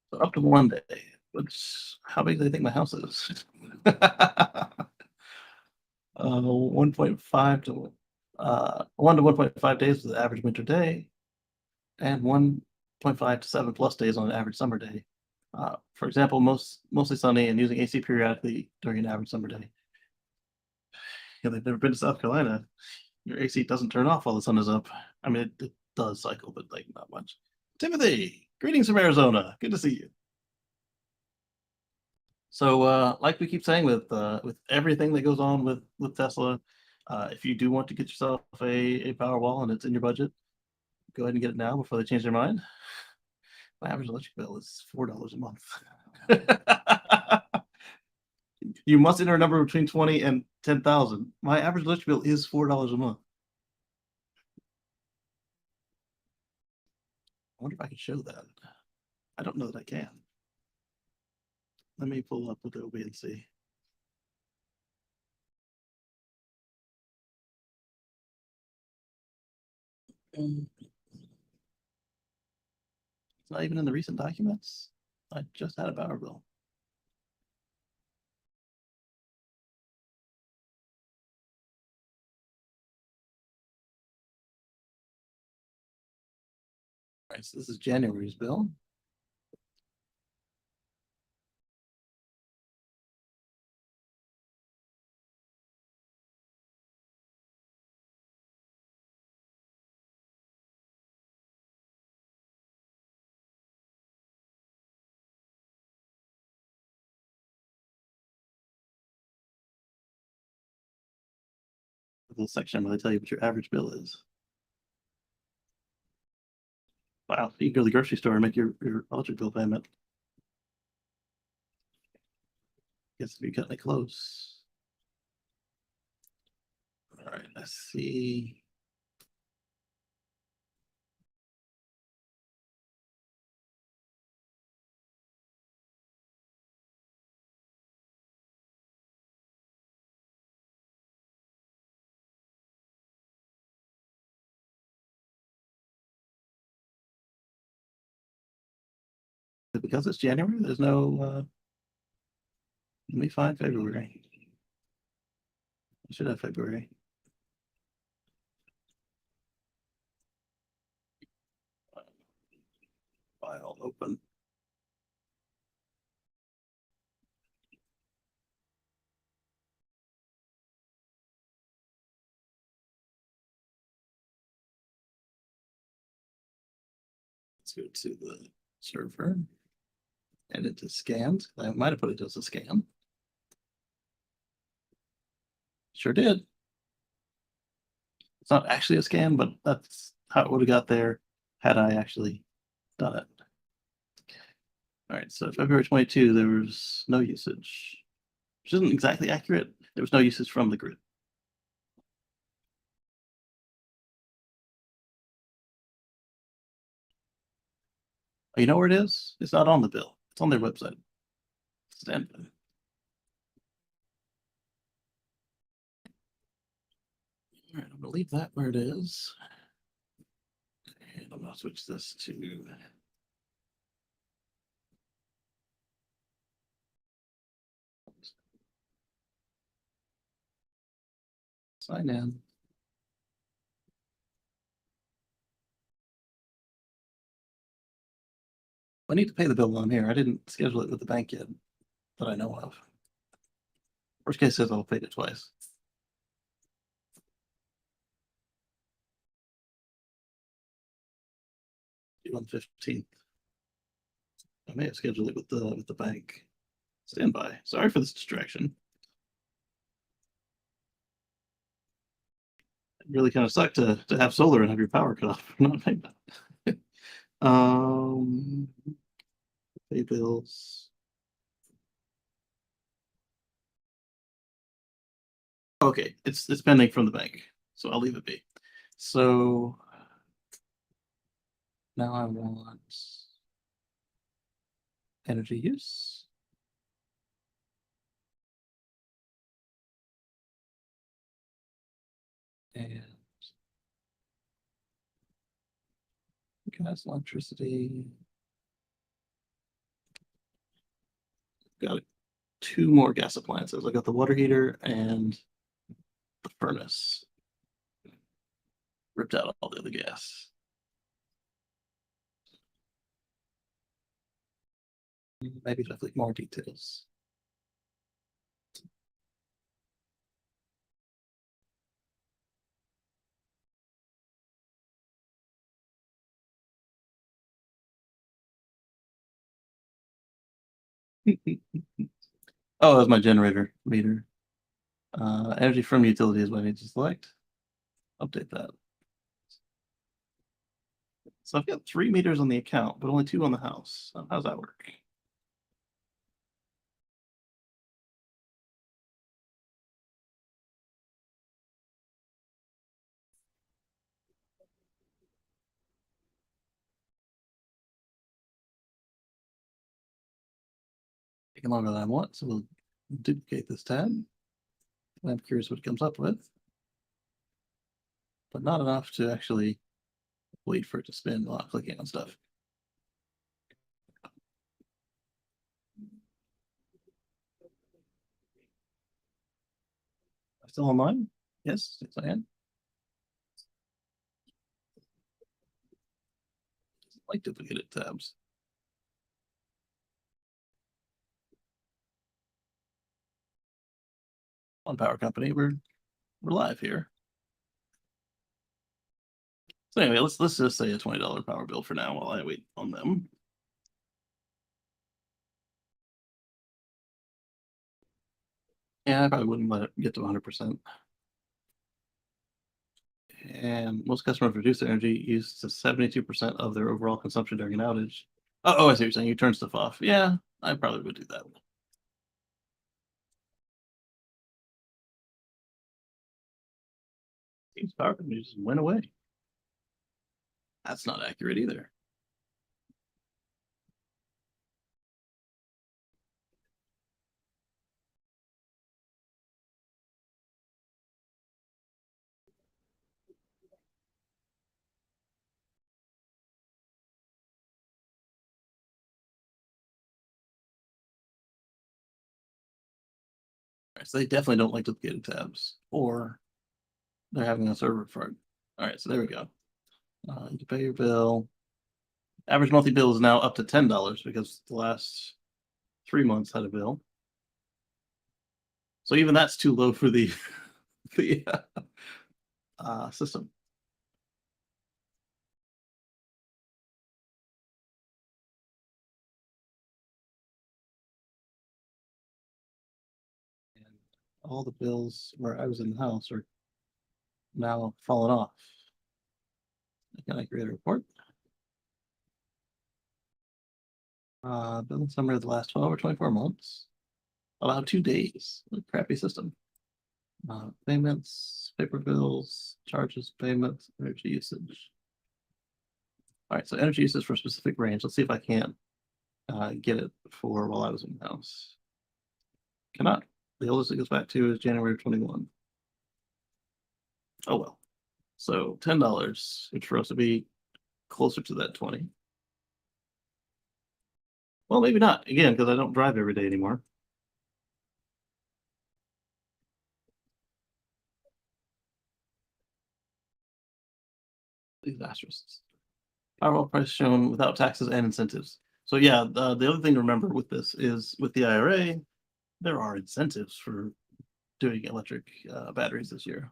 So up to 1 day. Which, how big do they think my house is? 1.5 to 1 to 1.5 days is the average winter day, and 1.5 to 7 plus days on an average summer day. For example, mostly sunny and using AC periodically during an average summer day. Yeah, they've never been to South Carolina. Your AC doesn't turn off while the sun is up. I mean, it does cycle, but like not much. Timothy, greetings from Arizona. Good to see you. So, like we keep saying with everything that goes on with Tesla, if you do want to get yourself a Powerwall and it's in your budget, go ahead and get it now before they change their mind. My average electric bill is $4 a month. You must enter a number between 20 and 10,000. My average electric bill is $4 a month. I wonder if I can show that. I don't know that I can. Let me pull up Adobe and see. It's not even in the recent documents. I just had a power bill. All right, so this is January's bill. A little section where they tell you what your average bill is. Wow, you can go to the grocery store and make your electric bill payment. Guess if you cut it close. All right, let's see. Because it's January, there's no. Let me find February. I should have February. File open. Let's go to the server. Edit to scanned. I might have put it as a scan. Sure did. It's not actually a scan, but that's how it would have got there had I actually done it. All right, so February 22, there was no usage, which isn't exactly accurate. There was no usage from the grid. Oh, you know where it is? It's not on the bill. It's on their website. Stand by. All right, I'm gonna leave that where it is. And I'm gonna switch this to sign in. I need to pay the bill on here. I didn't schedule it with the bank yet that I know of. Worst case is I'll pay it twice. Due on 15th. I may have scheduled it with the bank. Stand by. Sorry for this distraction. It really kind of sucked to have solar and have your power cut off. Not paying that. Pay bills. Okay, it's pending from the bank, so I'll leave it be. So now I want energy use. And gas, electricity. Got 2 more gas appliances. I got the water heater and the furnace. Ripped out all the other gas. Maybe definitely more details. Oh, that's my generator meter. Energy from utility is what I need to select. Update that. So I've got 3 meters on the account, but only 2 on the house. How's that work? Taking longer than I want, so we'll duplicate this tab. I'm curious what it comes up with, but not enough to actually wait for it to spin while clicking on stuff. Still online? Yes, yes I am. Like duplicated tabs. On Power Company, we're live here. So anyway, let's just say a $20 power bill for now while I wait on them. Yeah, I probably wouldn't let it get to 100%. And most customers reduce their energy use to 72% of their overall consumption during an outage. Oh, I see what you're saying. You turn stuff off. Yeah, I probably would do that. Seems Power Company just went away. That's not accurate either. Right, so they definitely don't like duplicated tabs, or they're having a server fault. All right, so there we go. You can pay your bill. Average monthly bill is now up to $10 because the last 3 months had a bill. So even that's too low for the the system. And all the bills where I was in the house are now falling off. Can I create a report? Bill summary of the last 12 or 24 months. Allow 2 days. What a crappy system. Payments, paper bills, charges, payments, energy usage. All right, so energy usage for a specific range. Let's see if I can't get it for while I was in the house. Cannot. The oldest it goes back to is January 21. Oh well. So $10, which for us to be closer to that 20. Well, maybe not. Again, because I don't drive every day anymore. These asterisks. Powerball price shown without taxes and incentives. So yeah, the other thing to remember with this is with the IRA, there are incentives for doing electric batteries this year.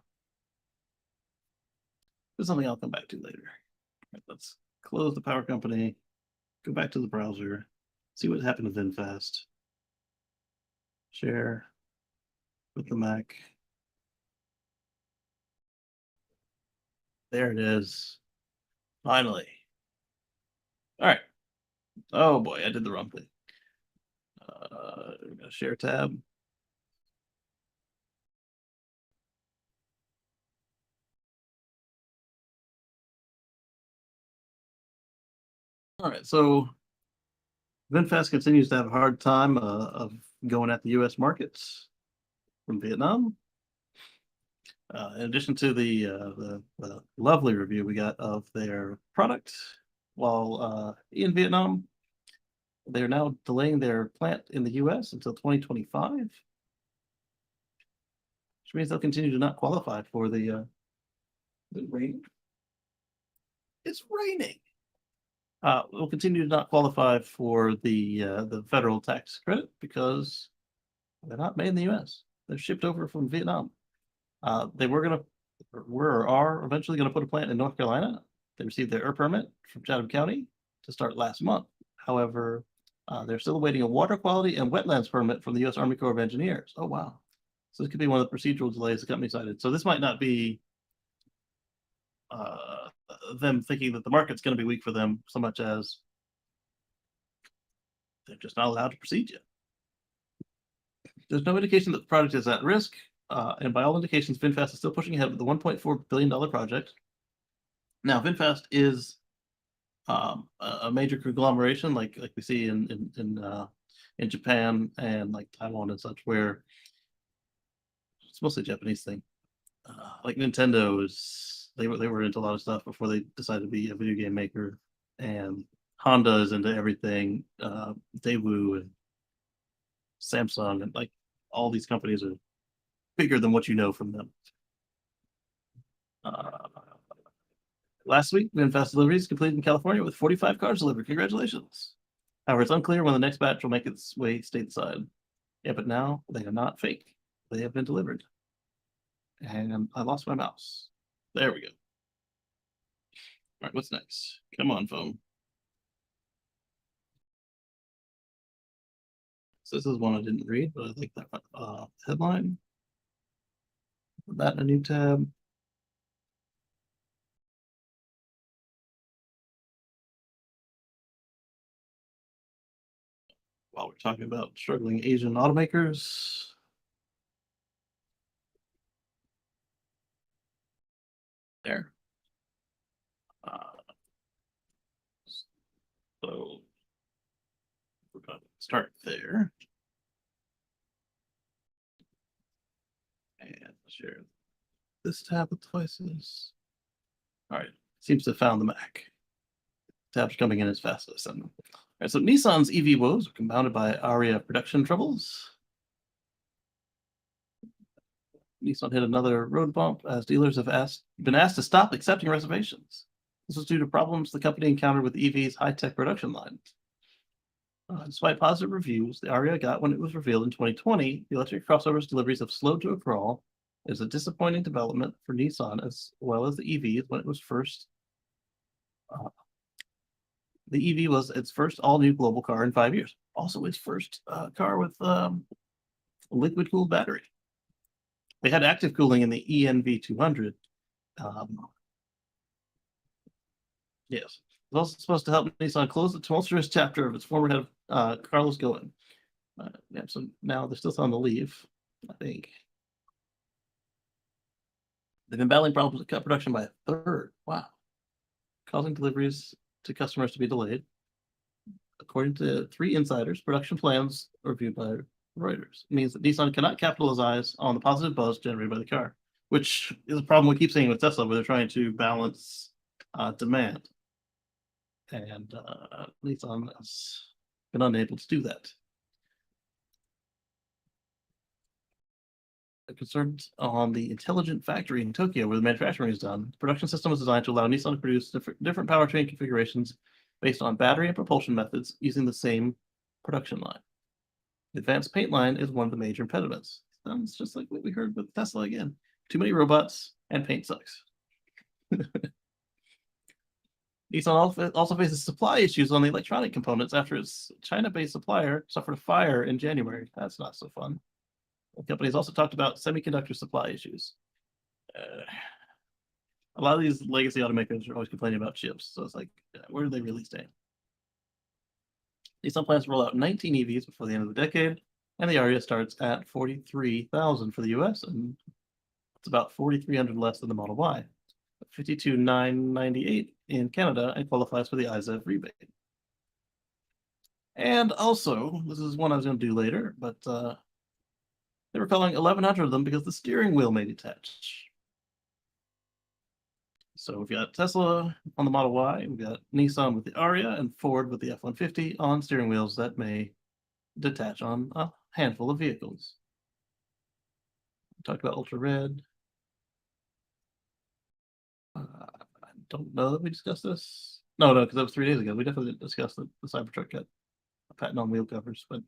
There's something I'll come back to later. Right, let's close the Power Company, go back to the browser, see what happened to VinFast. Share with the Mac. There it is. Finally. All right. Oh boy, I did the wrong thing. We're gonna share tab. All right, so VinFast continues to have a hard time of going at the U.S. markets from Vietnam. In addition to the lovely review we got of their product while in Vietnam, they're now delaying their plant in the U.S. until 2025, which means they'll continue to not qualify for the rain. It's raining. Will continue to not qualify for the federal tax credit because they're not made in the U.S. They're shipped over from Vietnam. They are eventually gonna put a plant in North Carolina. They received their permit from Chatham County to start last month. However, they're still awaiting a water quality and wetlands permit from the U.S. Army Corps of Engineers. Oh wow! So this could be one of the procedural delays the company cited. So this might not be them thinking that the market's going to be weak for them so much as they're just not allowed to proceed yet. There's no indication that the product is at risk, and by all indications, VinFast is still pushing ahead with the $1.4 billion project. Now, VinFast is a major conglomeration, like we see in Japan and like Taiwan and such, where it's mostly a Japanese thing. Like Nintendo they were into a lot of stuff before they decided to be a video game maker, and Honda is into everything. Daewoo and Samsung and like all these companies are bigger than what you know from them. Last week, VinFast deliveries completed in California with 45 cars delivered. Congratulations. However, it's unclear when the next batch will make its way stateside. Yeah, but now they are not fake. They have been delivered. And I lost my mouse. There we go. All right, what's next? Come on, phone. So this is one I didn't read, but I like that headline. Put that in a new tab. While we're talking about struggling Asian automakers. There. So we're going to start there. And share this tab with devices. All right, seems to have found the Mac. Tabs coming in as fast as them. All right, so Nissan's EV woes are compounded by Aria production troubles. Nissan hit another road bump as dealers have been asked to stop accepting reservations. This was due to problems the company encountered with EV's high-tech production line. Despite positive reviews the Aria got when it was revealed in 2020, the electric crossover's deliveries have slowed to a crawl. It was a disappointing development for Nissan as well as the EVs when it was first. The EV was its first all-new global car in 5 years. Also, its first car with a liquid-cooled battery. They had active cooling in the ENV 200. Yes. It's also supposed to help Nissan close the tumultuous chapter of its former head, Carlos Ghosn. Yeah, so now they're still on the leave, I think. They've been battling problems that cut production by a third. Wow. Causing deliveries to customers to be delayed. According to 3 insiders, production plans reviewed by Reuters. It means that Nissan cannot capitalize on the positive buzz generated by the car, which is a problem we keep seeing with Tesla, where they're trying to balance demand. And Nissan has been unable to do that. Concerned on the intelligent factory in Tokyo where the manufacturing is done. The production system was designed to allow Nissan to produce different powertrain configurations based on battery and propulsion methods using the same production line. The advanced paint line is one of the major impediments. Sounds just like what we heard with Tesla again. Too many robots and paint sucks. Nissan also faces supply issues on the electronic components after its China-based supplier suffered a fire in January. That's not so fun. The company has also talked about semiconductor supply issues. A lot of these legacy automakers are always complaining about chips, so it's like, where do they really stand? Nissan plans to roll out 19 EVs before the end of the decade, and the Aria starts at 43,000 for the US, and it's about 4,300 less than the Model Y. 52,998 in Canada and qualifies for the IZEV rebate. And also, this is one I was going to do later, but they were calling 1,100 of them because the steering wheel may detach. So we've got Tesla on the Model Y, we've got Nissan with the Aria, and Ford with the F-150 on steering wheels that may detach on a handful of vehicles. We talked about Ultra Red. I don't know that we discussed this. No, because that was 3 days ago. We definitely didn't discuss the Cybertruck got a patent on wheel covers, but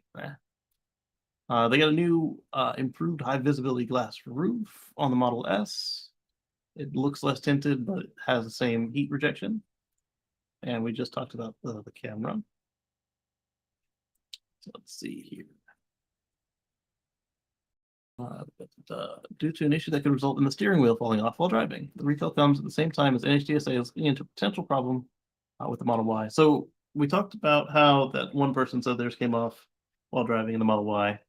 they got a new improved high visibility glass roof on the Model S. It looks less tinted, but it has the same heat rejection. And we just talked about the camera. So let's see here. Due to an issue that could result in the steering wheel falling off while driving. The recall comes at the same time as NHTSA is looking into a potential problem with the Model Y. So we talked about how that one person said theirs came off while driving in the Model Y.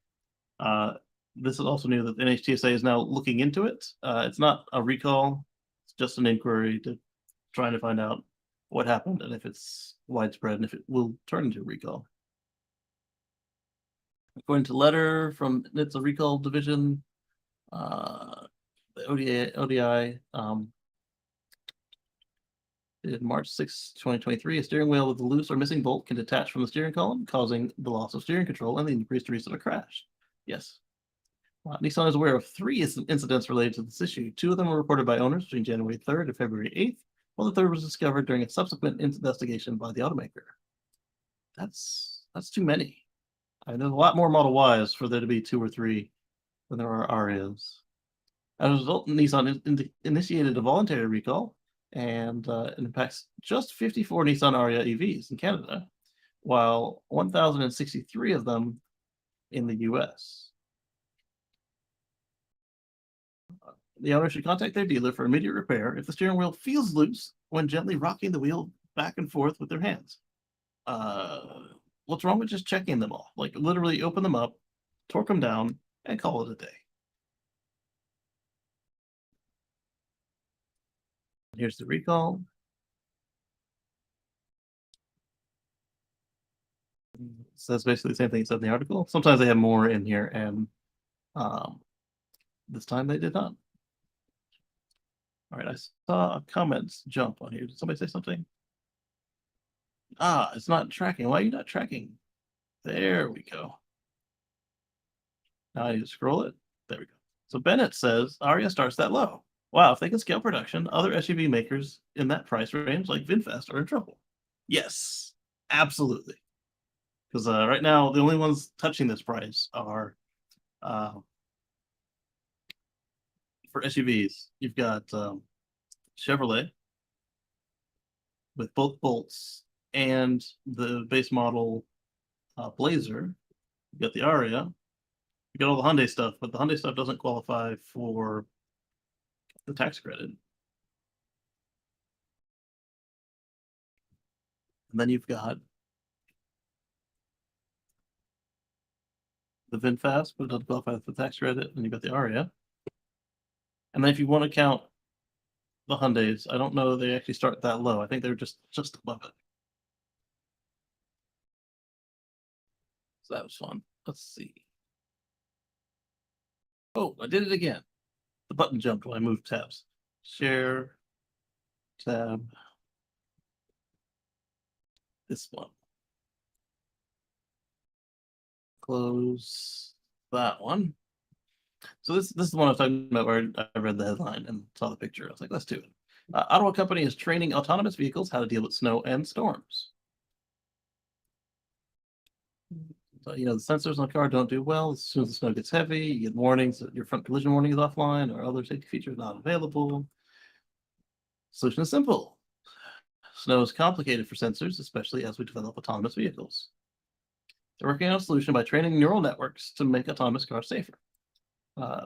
This is also new that the NHTSA is now looking into it. It's not a recall, it's just an inquiry to trying to find out what happened and if it's widespread and if it will turn into a recall. According to letter from NHTSA recall division, the ODI in March 6, 2023, a steering wheel with a loose or missing bolt can detach from the steering column, causing the loss of steering control and the increased risk of a crash. Yes. Nissan is aware of 3 incidents related to this issue. 2 of them were reported by owners between January 3rd and February 8th, while the third was discovered during a subsequent investigation by the automaker. That's too many. I know a lot more Model Ys for there to be 2 or 3 than there are Arias. As a result, Nissan initiated a voluntary recall, and it impacts just 54 Nissan Aria EVs in Canada, while 1,063 of them in the US. The owner should contact their dealer for immediate repair if the steering wheel feels loose when gently rocking the wheel back and forth with their hands. What's wrong with just checking them off? Like literally open them up, torque them down, and call it a day. Here's the recall. So that's basically the same thing it said in the article. Sometimes they have more in here, and this time they did not. All right, I saw a comments jump on here. Did somebody say something? It's not tracking. Why are you not tracking? There we go. Now I need to scroll it. There we go. So Bennett says Aria starts that low. Wow, if they can scale production, other SUV makers in that price range, like VinFast, are in trouble. Yes, absolutely. Because right now, the only ones touching this price are for SUVs. You've got Chevrolet with both bolts and the base model Blazer. You've got the Aria. You got all the Hyundai stuff, but the Hyundai stuff doesn't qualify for the tax credit. And then you've got the VinFast, but it doesn't qualify for the tax credit. And you've got the Aria. And then if you want to count the Hyundais, I don't know they actually start that low. I think they're just above it. So that was fun. Let's see. Oh, I did it again. The button jumped when I moved tabs. Share, tab, this one. Close that one. So this is the one I was talking about where I read the headline and saw the picture. I was like, let's do it. Ottawa company is training autonomous vehicles how to deal with snow and storms. So, the sensors on the car don't do well. As soon as the snow gets heavy, you get warnings that your front collision warning is offline or other safety features not available. Solution is simple. Snow is complicated for sensors, especially as we develop autonomous vehicles. They're working on a solution by training neural networks to make autonomous cars safer.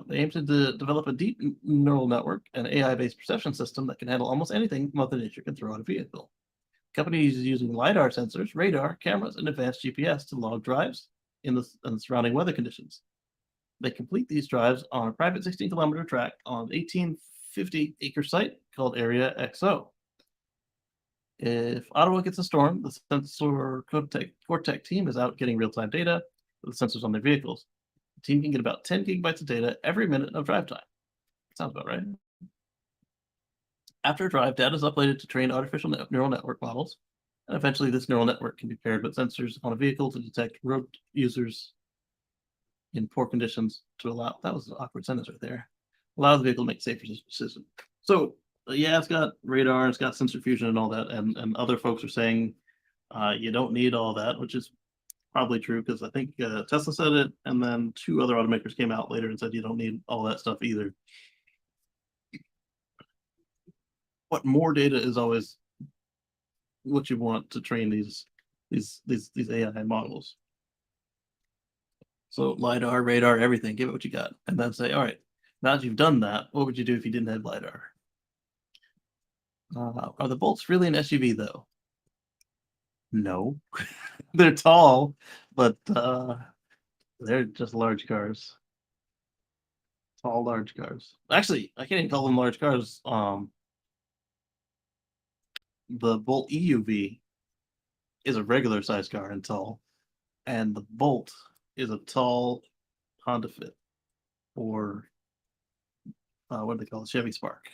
They aim to develop a deep neural network, an AI-based perception system that can handle almost anything Mother Nature can throw at a vehicle. The company is using LiDAR sensors, radar, cameras, and advanced GPS to log drives in the surrounding weather conditions. They complete these drives on a private 16-kilometer track on an 1,850-acre site called Area XO. If Ottawa gets a storm, the sensor Cortec team is out getting real-time data with the sensors on their vehicles. The team can get about 10 gigabytes of data every minute of drive time. Sounds about right. After a drive, data is uploaded to train artificial neural network models, and eventually this neural network can be paired with sensors on a vehicle to detect road users in poor conditions to allow, that was an awkward sentence right there, allow the vehicle to make safer decisions. So yeah, it's got radar, it's got sensor fusion and all that, and other folks are saying you don't need all that, which is probably true because I think Tesla said it, and then two other automakers came out later and said you don't need all that stuff either. But more data is always what you want to train these AI models. So LiDAR, radar, everything, give it what you got. And then say, all right, now that you've done that, what would you do if you didn't have LiDAR? Are the Bolts really an SUV though? No. They're tall, but they're just large cars. Tall, large cars. Actually, I can't even call them large cars. The Bolt EUV is a regular size car and tall, and the Bolt is a tall Honda Fit, or what do they call it? Chevy Spark,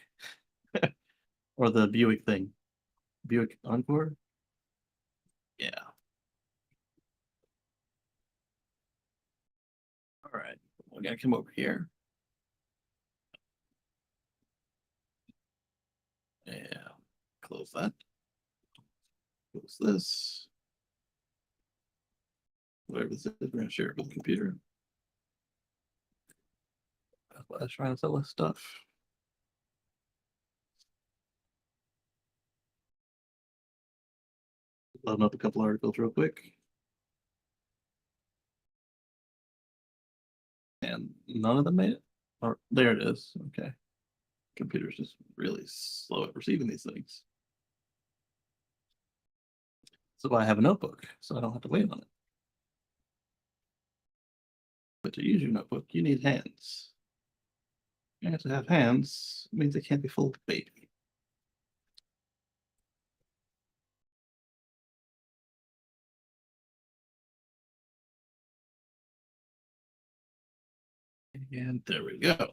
or the Buick thing, Buick Encore. Yeah. All right, we gotta come over here. Yeah, close that. Close this. Whatever this is, we're gonna share it with the computer. That's why I was trying to sell this stuff. Loading up a couple articles real quick. And none of them made it? Or there it is. Okay. Computer's just really slow at receiving these things. So I have a notebook, so I don't have to wait on it. But to use your notebook, you need hands. And to have hands means they can't be full of baby. And there we go.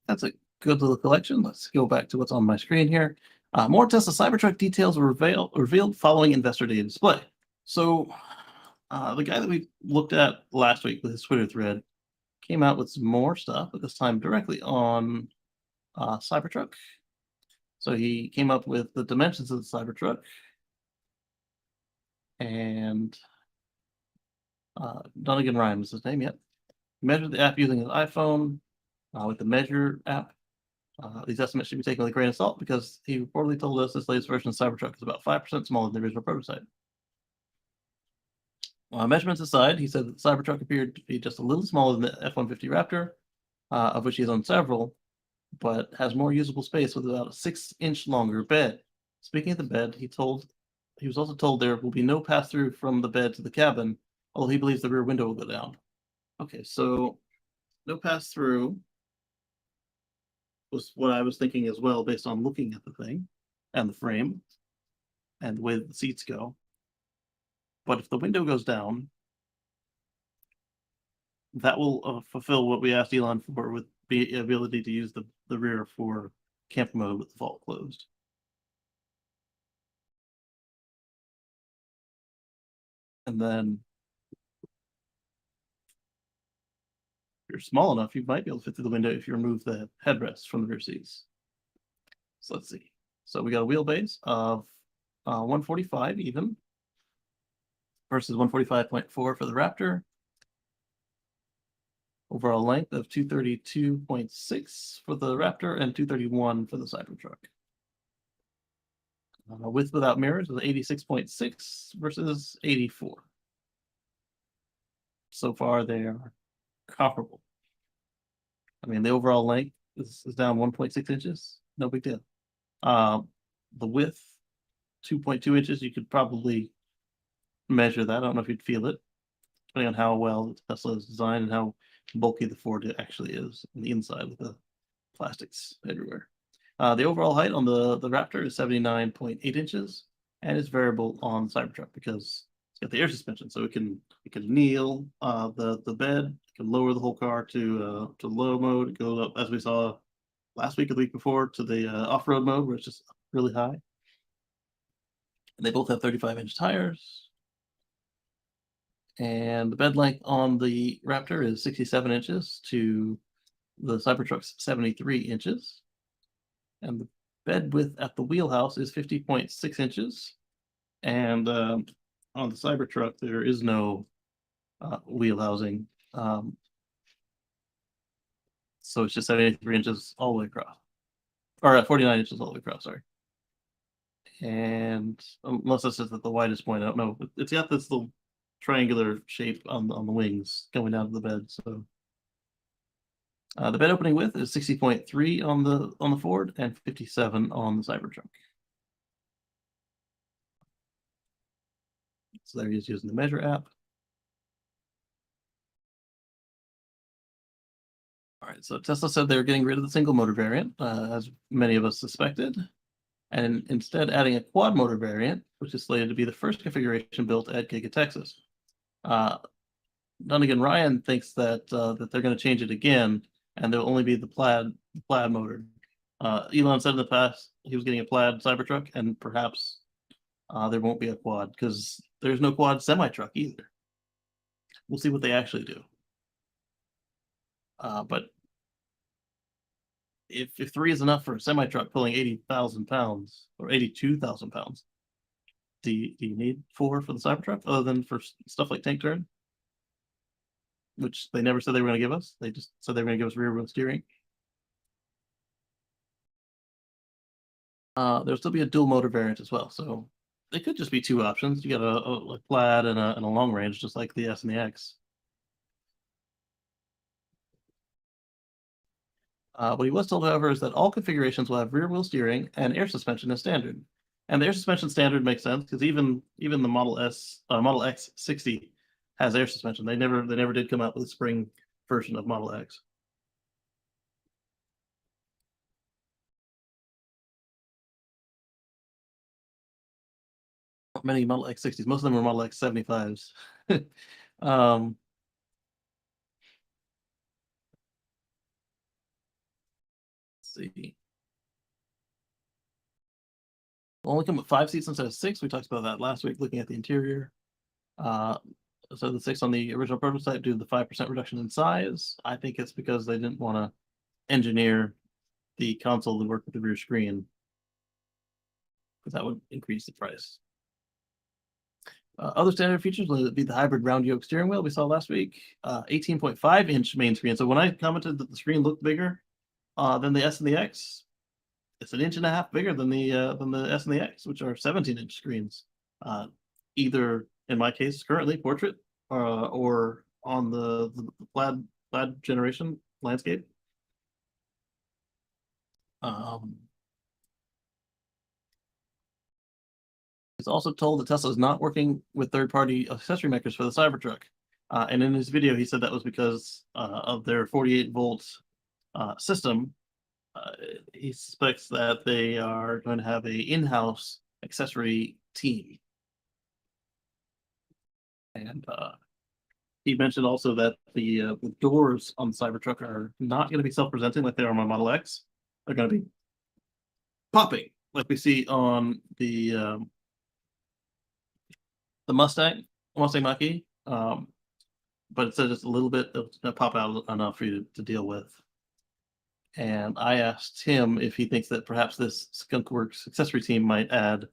That's a good little collection. Let's go back to what's on my screen here. More Tesla Cybertruck details were revealed following Investor Day display. So the guy that we looked at last week with his Twitter thread came out with some more stuff, but this time directly on Cybertruck. So he came up with the dimensions of the Cybertruck, and Donegan Ryan was his name. Yep. Measured the app using his iPhone with the Measure app. These estimates should be taken with a grain of salt because he reportedly told us this latest version of Cybertruck is about 5% smaller than the original prototype. Measurements aside, he said that the Cybertruck appeared to be just a little smaller than the F-150 Raptor, of which he has owned several, but has more usable space with about a 6-inch longer bed. Speaking of the bed, he was also told there will be no pass-through from the bed to the cabin, although he believes the rear window will go down. Okay, so no pass-through was what I was thinking as well, based on looking at the thing and the frame and the way the seats go. But if the window goes down, that will fulfill what we asked Elon for, with the ability to use the rear for camp mode with the vault closed. And then if you're small enough, you might be able to fit through the window if you remove the headrest from the rear seats. So let's see. So we got a wheelbase of 145 even versus 145.4 for the Raptor. Overall length of 232.6 for the Raptor and 231 for the Cybertruck. Width without mirrors was 86.6 versus 84. So far, they are comparable. I mean, the overall length is down 1.6 inches. No big deal. The width, 2.2 inches. You could probably measure that. I don't know if you'd feel it, depending on how well Tesla is designed and how bulky the Ford actually is on the inside with the plastics everywhere. The overall height on the Raptor is 79.8 inches and it's variable on the Cybertruck because it's got the air suspension, so it can kneel the bed, it can lower the whole car to low mode. It goes up, as we saw last week or the week before, to the off-road mode where it's just really high. And they both have 35-inch tires. And the bed length on the Raptor is 67 inches to the Cybertruck's 73 inches. And the bed width at the wheelhouse is 50.6 inches. And on the Cybertruck, there is no wheel housing. So it's just 73 inches all the way across. Or 49 inches all the way across, sorry. And unless this is at the widest point, I don't know. It's got this little triangular shape on the wings going down to the bed. So the bed opening width is 60.3 on the Ford and 57 on the Cybertruck. So there he is using the Measure app. All right, so Tesla said they were getting rid of the single motor variant, as many of us suspected, and instead adding a quad motor variant, which is slated to be the first configuration built at Giga Texas. Dunnigan Ryan thinks that they're going to change it again, and there'll only be the plaid motor. Elon said in the past he was getting a plaid Cybertruck, and perhaps there won't be a quad because there's no quad semi-truck either. We'll see what they actually do. But if 3 is enough for a semi-truck pulling 80,000 pounds or 82,000 pounds, do you need 4 for the Cybertruck other than for stuff like tank turn? Which they never said they were going to give us. They just said they were going to give us rear wheel steering. There'll still be a dual motor variant as well. So it could just be 2 options. You got a plaid and a long range, just like the S and the X. What he was told, however, is that all configurations will have rear wheel steering and air suspension as standard. And the air suspension standard makes sense because even the Model X60 has air suspension. They never did come out with a spring version of Model X. Many Model X60s. Most of them were Model X75s. Let's see. Only come with 5 seats instead of 6. We talked about that last week, looking at the interior. So the 6 on the original prototype due to the 5% reduction in size. I think it's because they didn't want to engineer the console to work with the rear screen, because that would increase the price. Other standard features would be the hybrid round yoke steering wheel we saw last week, 18.5-inch main screen. So when I commented that the screen looked bigger than the S and the X, it's 1.5 inches bigger than the S and the X, which are 17-inch screens. Either in my case, currently portrait, or on the plaid generation landscape. He's also told that Tesla is not working with third-party accessory makers for the Cybertruck. And in his video, he said that was because of their 48-volt system. He suspects that they are going to have a in-house accessory team. And he mentioned also that the doors on the Cybertruck are not going to be self-presenting like they are on my Model X. They're going to be popping like we see on the Mustang Mach-E, but it says just a little bit of pop out enough for you to deal with. And I asked him if he thinks that perhaps this Skunkworks accessory team might add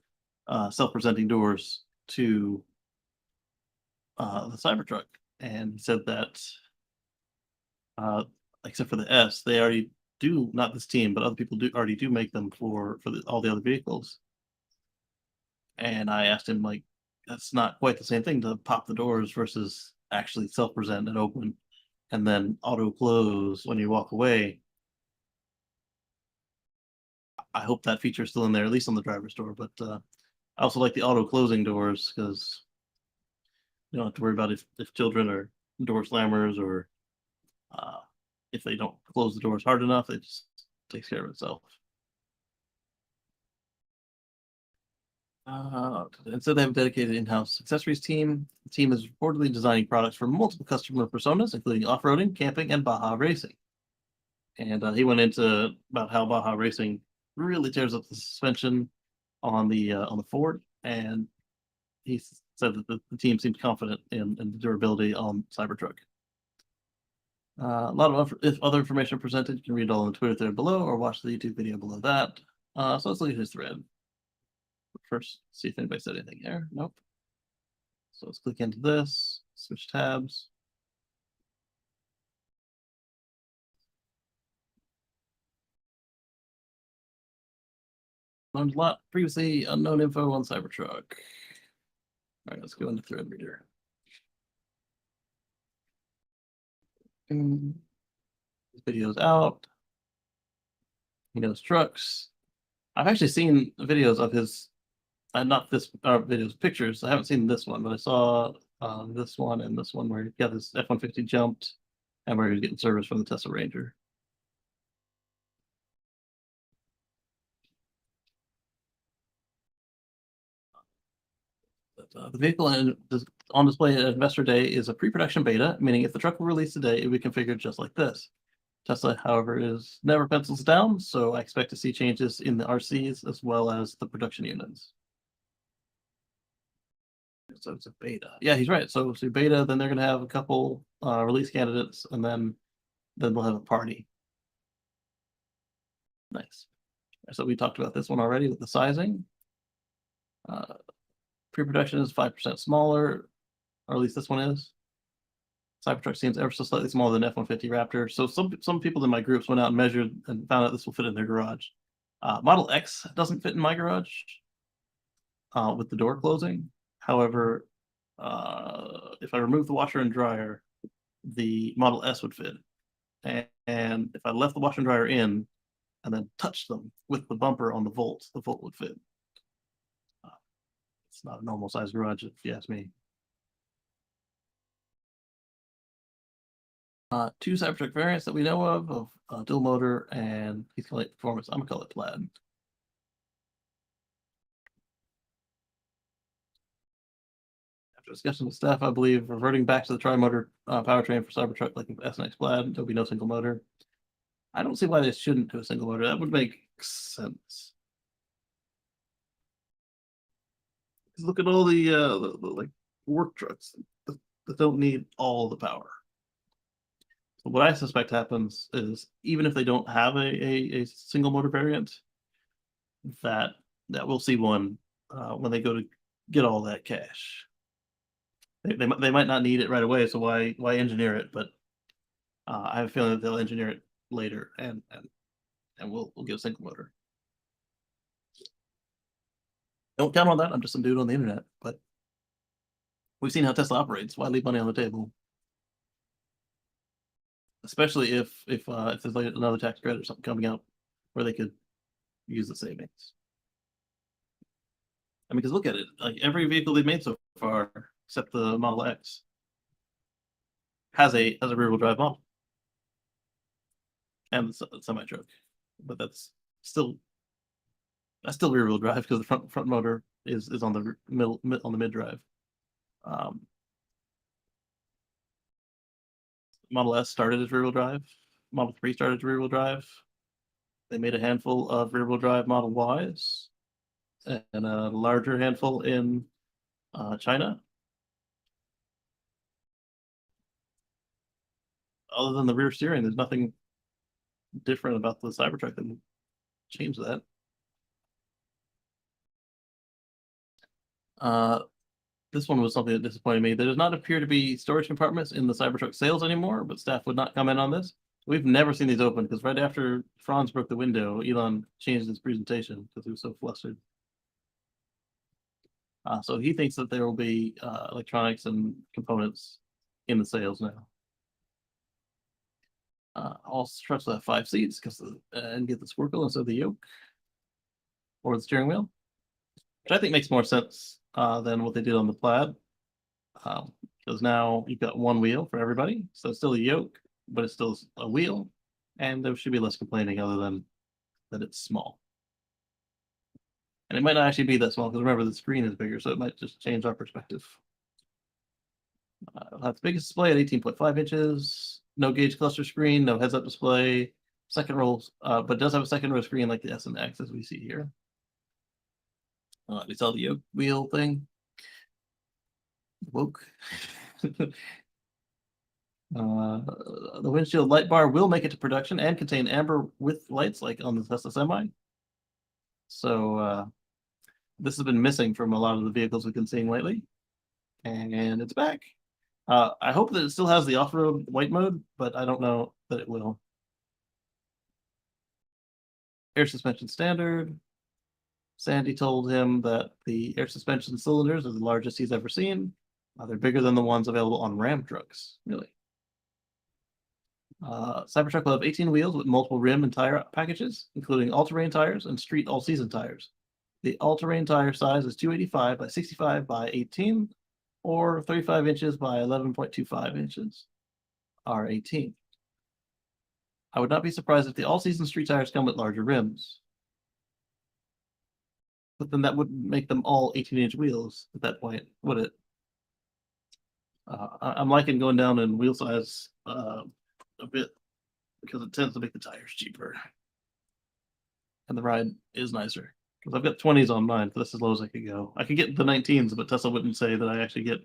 self-presenting doors to the Cybertruck, and he said that except for the S, they already do, not this team, but other people already do make them for all the other vehicles. And I asked him, like, that's not quite the same thing to pop the doors versus actually self-present and open and then auto close when you walk away. I hope that feature is still in there, at least on the driver's door. But I also like the auto closing doors because you don't have to worry about if children are door slammers, or if they don't close the doors hard enough, it just takes care of itself. And so they have a dedicated in-house accessories team. The team is reportedly designing products for multiple customer personas, including off-roading, camping, and Baja racing. And he went into about how Baja racing really tears up the suspension on the Ford, and he said that the team seemed confident in the durability on Cybertruck. A lot of other information presented. You can read all on the Twitter thread below or watch the YouTube video below that. So let's look at his thread. First, see if anybody said anything here. Nope. So let's click into this, switch tabs. Learned a lot previously unknown info on Cybertruck. All right, let's go into thread reader. This video's out. He knows trucks. I've actually seen videos of his, not this videos, pictures. I haven't seen this one, but I saw this one and this one where he got his F-150 jumped and where he was getting service from the Tesla Ranger. The vehicle on display at Investor Day is a pre-production beta, meaning if the truck were released today, it would be configured just like this. Tesla, however, is never pencils down, so I expect to see changes in the RCs as well as the production units. So it's a beta. Yeah, he's right. So it's a beta, then they're going to have a couple release candidates, and then we'll have a party. Nice. So we talked about this one already with the sizing. Pre-production is 5% smaller, or at least this one is. Cybertruck seems ever so slightly smaller than F-150 Raptor. So some people in my groups went out and measured and found out this will fit in their garage. Model X doesn't fit in my garage with the door closing. However, if I remove the washer and dryer, the Model S would fit. And if I left the washer and dryer in and then touched them with the bumper on the Volt would fit. It's not a normal size garage, if you ask me. Two Cybertruck variants that we know of dual motor and he's calling it performance. I'm gonna call it plaid. After discussion with staff, I believe reverting back to the tri-motor powertrain for Cybertruck like S and X plaid, there'll be no single motor. I don't see why they shouldn't do a single motor. That would make sense. Look at all the like work trucks that don't need all the power. So what I suspect happens is even if they don't have a single motor variant, that we'll see one when they go to get all that cash. They might not need it right away, so why engineer it? But I have a feeling that they'll engineer it later, and we'll get a single motor. Don't count on that. I'm just some dude on the internet, but we've seen how Tesla operates. Why leave money on the table? Especially if there's like another tax credit or something coming out where they could use the savings. I mean, because look at it, like every vehicle they've made so far, except the Model X, has a rear-wheel drive model and the semi-truck, but that's still rear-wheel drive because the front motor is on the mid drive. Model S started as rear-wheel drive. Model 3 started as rear-wheel drive. They made a handful of rear-wheel drive Model Ys and a larger handful in China. Other than the rear steering, there's nothing different about the Cybertruck that would change that. This one was something that disappointed me. There does not appear to be storage compartments in the Cybertruck sales anymore, but staff would not comment on this. We've never seen these open because right after Franz broke the window, Elon changed his presentation because he was so flustered. So he thinks that there will be electronics and components in the sales now. All trucks will have 5 seats and get the squircle instead of the yoke or the steering wheel, which I think makes more sense than what they did on the plaid. Because now you've got one wheel for everybody, so it's still a yoke, but it's still a wheel, and there should be less complaining other than that it's small. And it might not actually be that small because remember the screen is bigger, so it might just change our perspective. It'll have the biggest display at 18.5 inches, no gauge cluster screen, no heads-up display, second row, but it does have a second row screen like the S and X as we see here. We saw the yoke wheel thing. Woke. The windshield light bar will make it to production and contain amber with lights like on the Tesla Semi. So this has been missing from a lot of the vehicles we've been seeing lately. And it's back. I hope that it still has the off-road white mode, but I don't know that it will. Air suspension standard. Sandy told him that the air suspension cylinders are the largest he's ever seen. They're bigger than the ones available on Ram trucks, really. Cybertruck will have 18 wheels with multiple rim and tire packages, including all-terrain tires and street all-season tires. The all-terrain tire size is 285 by 65 by 18, or 35 inches by 11.25 inches, R18. I would not be surprised if the all-season street tires come with larger rims. But then that wouldn't make them all 18-inch wheels at that point, would it? I'm liking going down in wheel size a bit because it tends to make the tires cheaper. And the ride is nicer. Because I've got 20s on mine, but that's as low as I could go. I could get the 19s, but Tesla wouldn't say that I actually get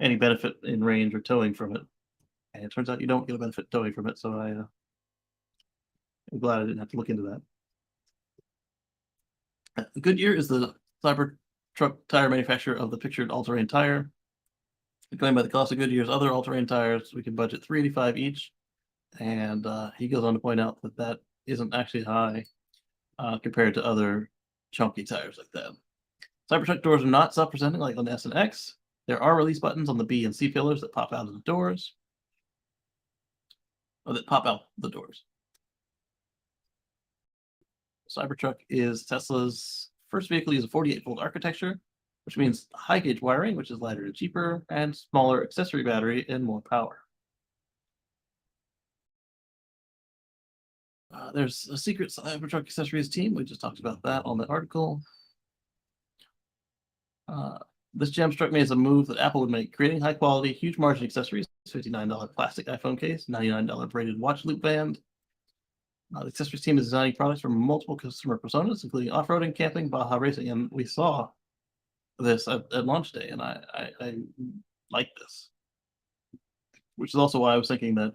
any benefit in range or towing from it. And it turns out you don't get a benefit towing from it, so I'm glad I didn't have to look into that. Goodyear is the Cybertruck tire manufacturer of the pictured all-terrain tire. Going by the cost of Goodyear's other all-terrain tires, we can budget $385 each. And he goes on to point out that that isn't actually high compared to other chunky tires like that. Cybertruck doors are not self-presenting like on the S and X. There are release buttons on the B and C pillars that pop out of the doors. Or that pop out the doors. Cybertruck is Tesla's first vehicle to use a 48-volt architecture, which means high gauge wiring, which is lighter and cheaper, and smaller accessory battery and more power. There's a secret Cybertruck accessories team. We just talked about that on the article. This gem struck me as a move that Apple would make, creating high quality, huge margin accessories. $59 plastic iPhone case, $99 braided watch loop band. The accessories team is designing products for multiple customer personas, including off-roading, camping, Baja racing, and we saw this at launch day, and I like this. Which is also why I was thinking that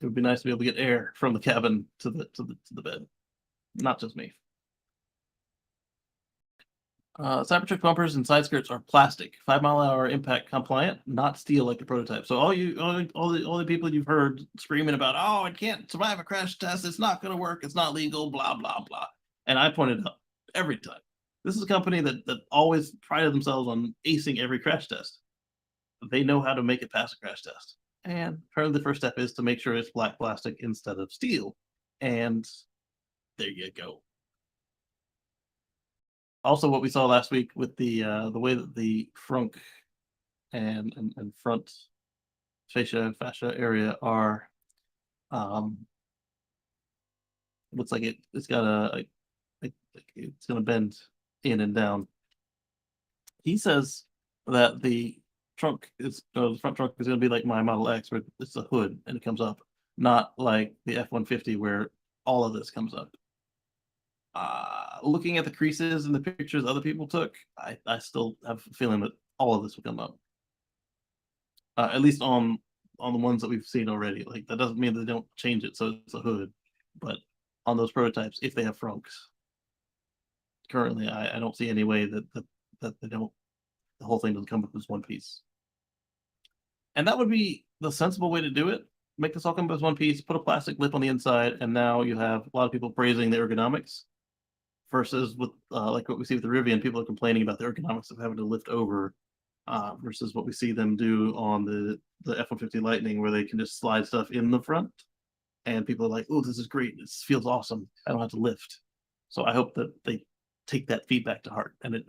it would be nice to be able to get air from the cabin to the bed. Not just me. Cybertruck bumpers and side skirts are plastic, 5-mile-an-hour impact compliant, not steel like the prototype. So all the people you've heard screaming about, oh, it can't survive a crash test, it's not going to work, it's not legal, blah blah blah. And I pointed out every time, this is a company that always prided themselves on acing every crash test. They know how to make it pass a crash test. And apparently the first step is to make sure it's black plastic instead of steel. And there you go. Also, what we saw last week with the way that the frunk and front fascia area are, looks like it's got it's going to bend in and down. He says that the trunk is the front trunk is going to be like my Model X, where it's a hood and it comes up, not like the F-150 where all of this comes up. Looking at the creases and the pictures other people took, I still have a feeling that all of this will come up. At least on the ones that we've seen already. Like that doesn't mean they don't change it so it's a hood, but on those prototypes, if they have frunks, currently I don't see any way that they don't. The whole thing doesn't come up as one piece. And that would be the sensible way to do it. Make this all come up as one piece, put a plastic lip on the inside, and now you have a lot of people praising the ergonomics. Versus with like what we see with the Rivian, people are complaining about the ergonomics of having to lift over, versus what we see them do on the F-150 Lightning, where they can just slide stuff in the front, and people are like, "Oh, this is great! This feels awesome! I don't have to lift." So I hope that they take that feedback to heart. And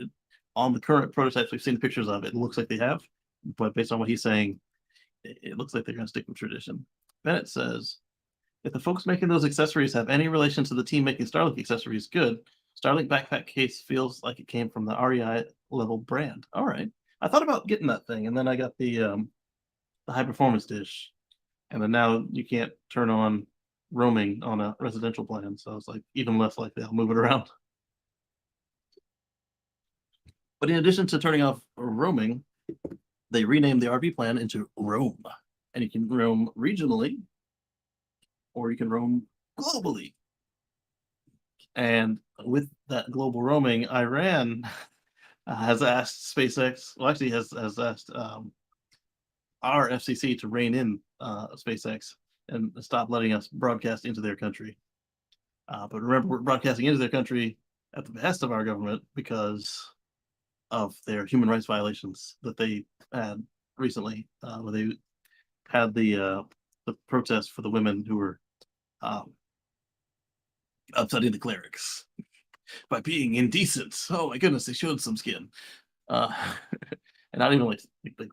on the current prototypes we've seen pictures of, it looks like they have, but based on what he's saying, it looks like they're going to stick with tradition. Then it says, if the folks making those accessories have any relation to the team making Starlink accessories, good. Starlink backpack case feels like it came from the REI level brand. All right. I thought about getting that thing, and then I got the high performance dish, and then now you can't turn on roaming on a residential plan, so it's like even less likely I'll move it around. But in addition to turning off roaming, they renamed the RV plan into Roam, and you can roam regionally, or you can roam globally. And with that global roaming, Iran has asked SpaceX, well, actually has asked our FCC to rein in SpaceX and stop letting us broadcast into their country. But remember, we're broadcasting into their country at the behest of our government because of their human rights violations that they had recently, where they had the protest for the women who were upsetting the clerics by being indecent. Oh my goodness, they showed some skin. And not even like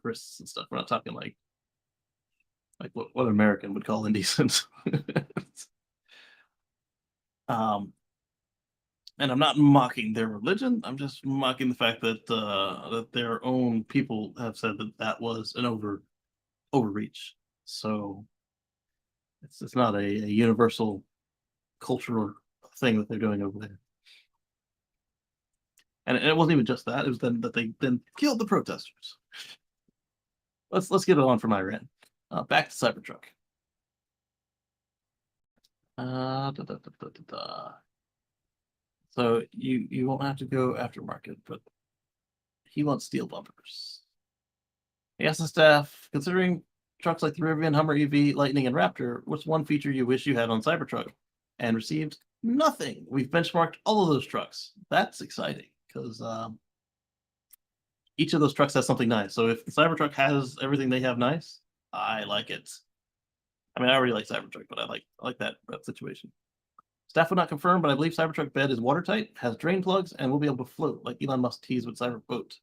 wrists and stuff. We're not talking like what an American would call indecent. And I'm not mocking their religion. I'm just mocking the fact that that their own people have said that that was an overreach. So it's not a universal cultural thing that they're doing over there. And it wasn't even just that; it was then that they then killed the protesters. Let's get it on from Iran. Back to Cybertruck. Da, da, da, da, da, da. So you won't have to go aftermarket, but he wants steel bumpers. He asked the staff, considering trucks like the Rivian, Hummer EV, Lightning, and Raptor, what's one feature you wish you had on Cybertruck? And received nothing. We've benchmarked all of those trucks. That's exciting because each of those trucks has something nice. So if the Cybertruck has everything they have nice, I like it. I mean, I already like Cybertruck, but I like that situation. Staff would not confirm, but I believe Cybertruck bed is watertight, has drain plugs, and will be able to float like Elon Musk teased with Cyberboat.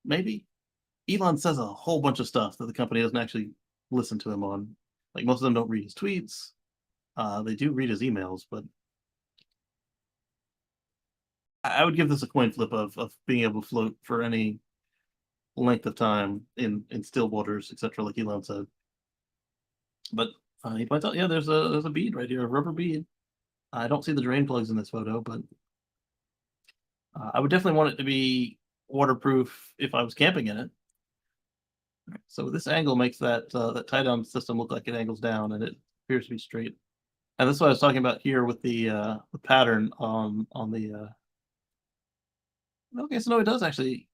Maybe. Elon says a whole bunch of stuff that the company doesn't actually listen to him on. Like most of them don't read his tweets. They do read his emails, but I would give this a coin flip of being able to float for any length of time in still waters, etc., like Elon said. But he points out, yeah, there's a bead right here, a rubber bead. I don't see the drain plugs in this photo, but I would definitely want it to be waterproof if I was camping in it. So this angle makes that that tie down system look like it angles down, and it appears to be straight. And this is what I was talking about here with the pattern on the. Okay, so no, it does actually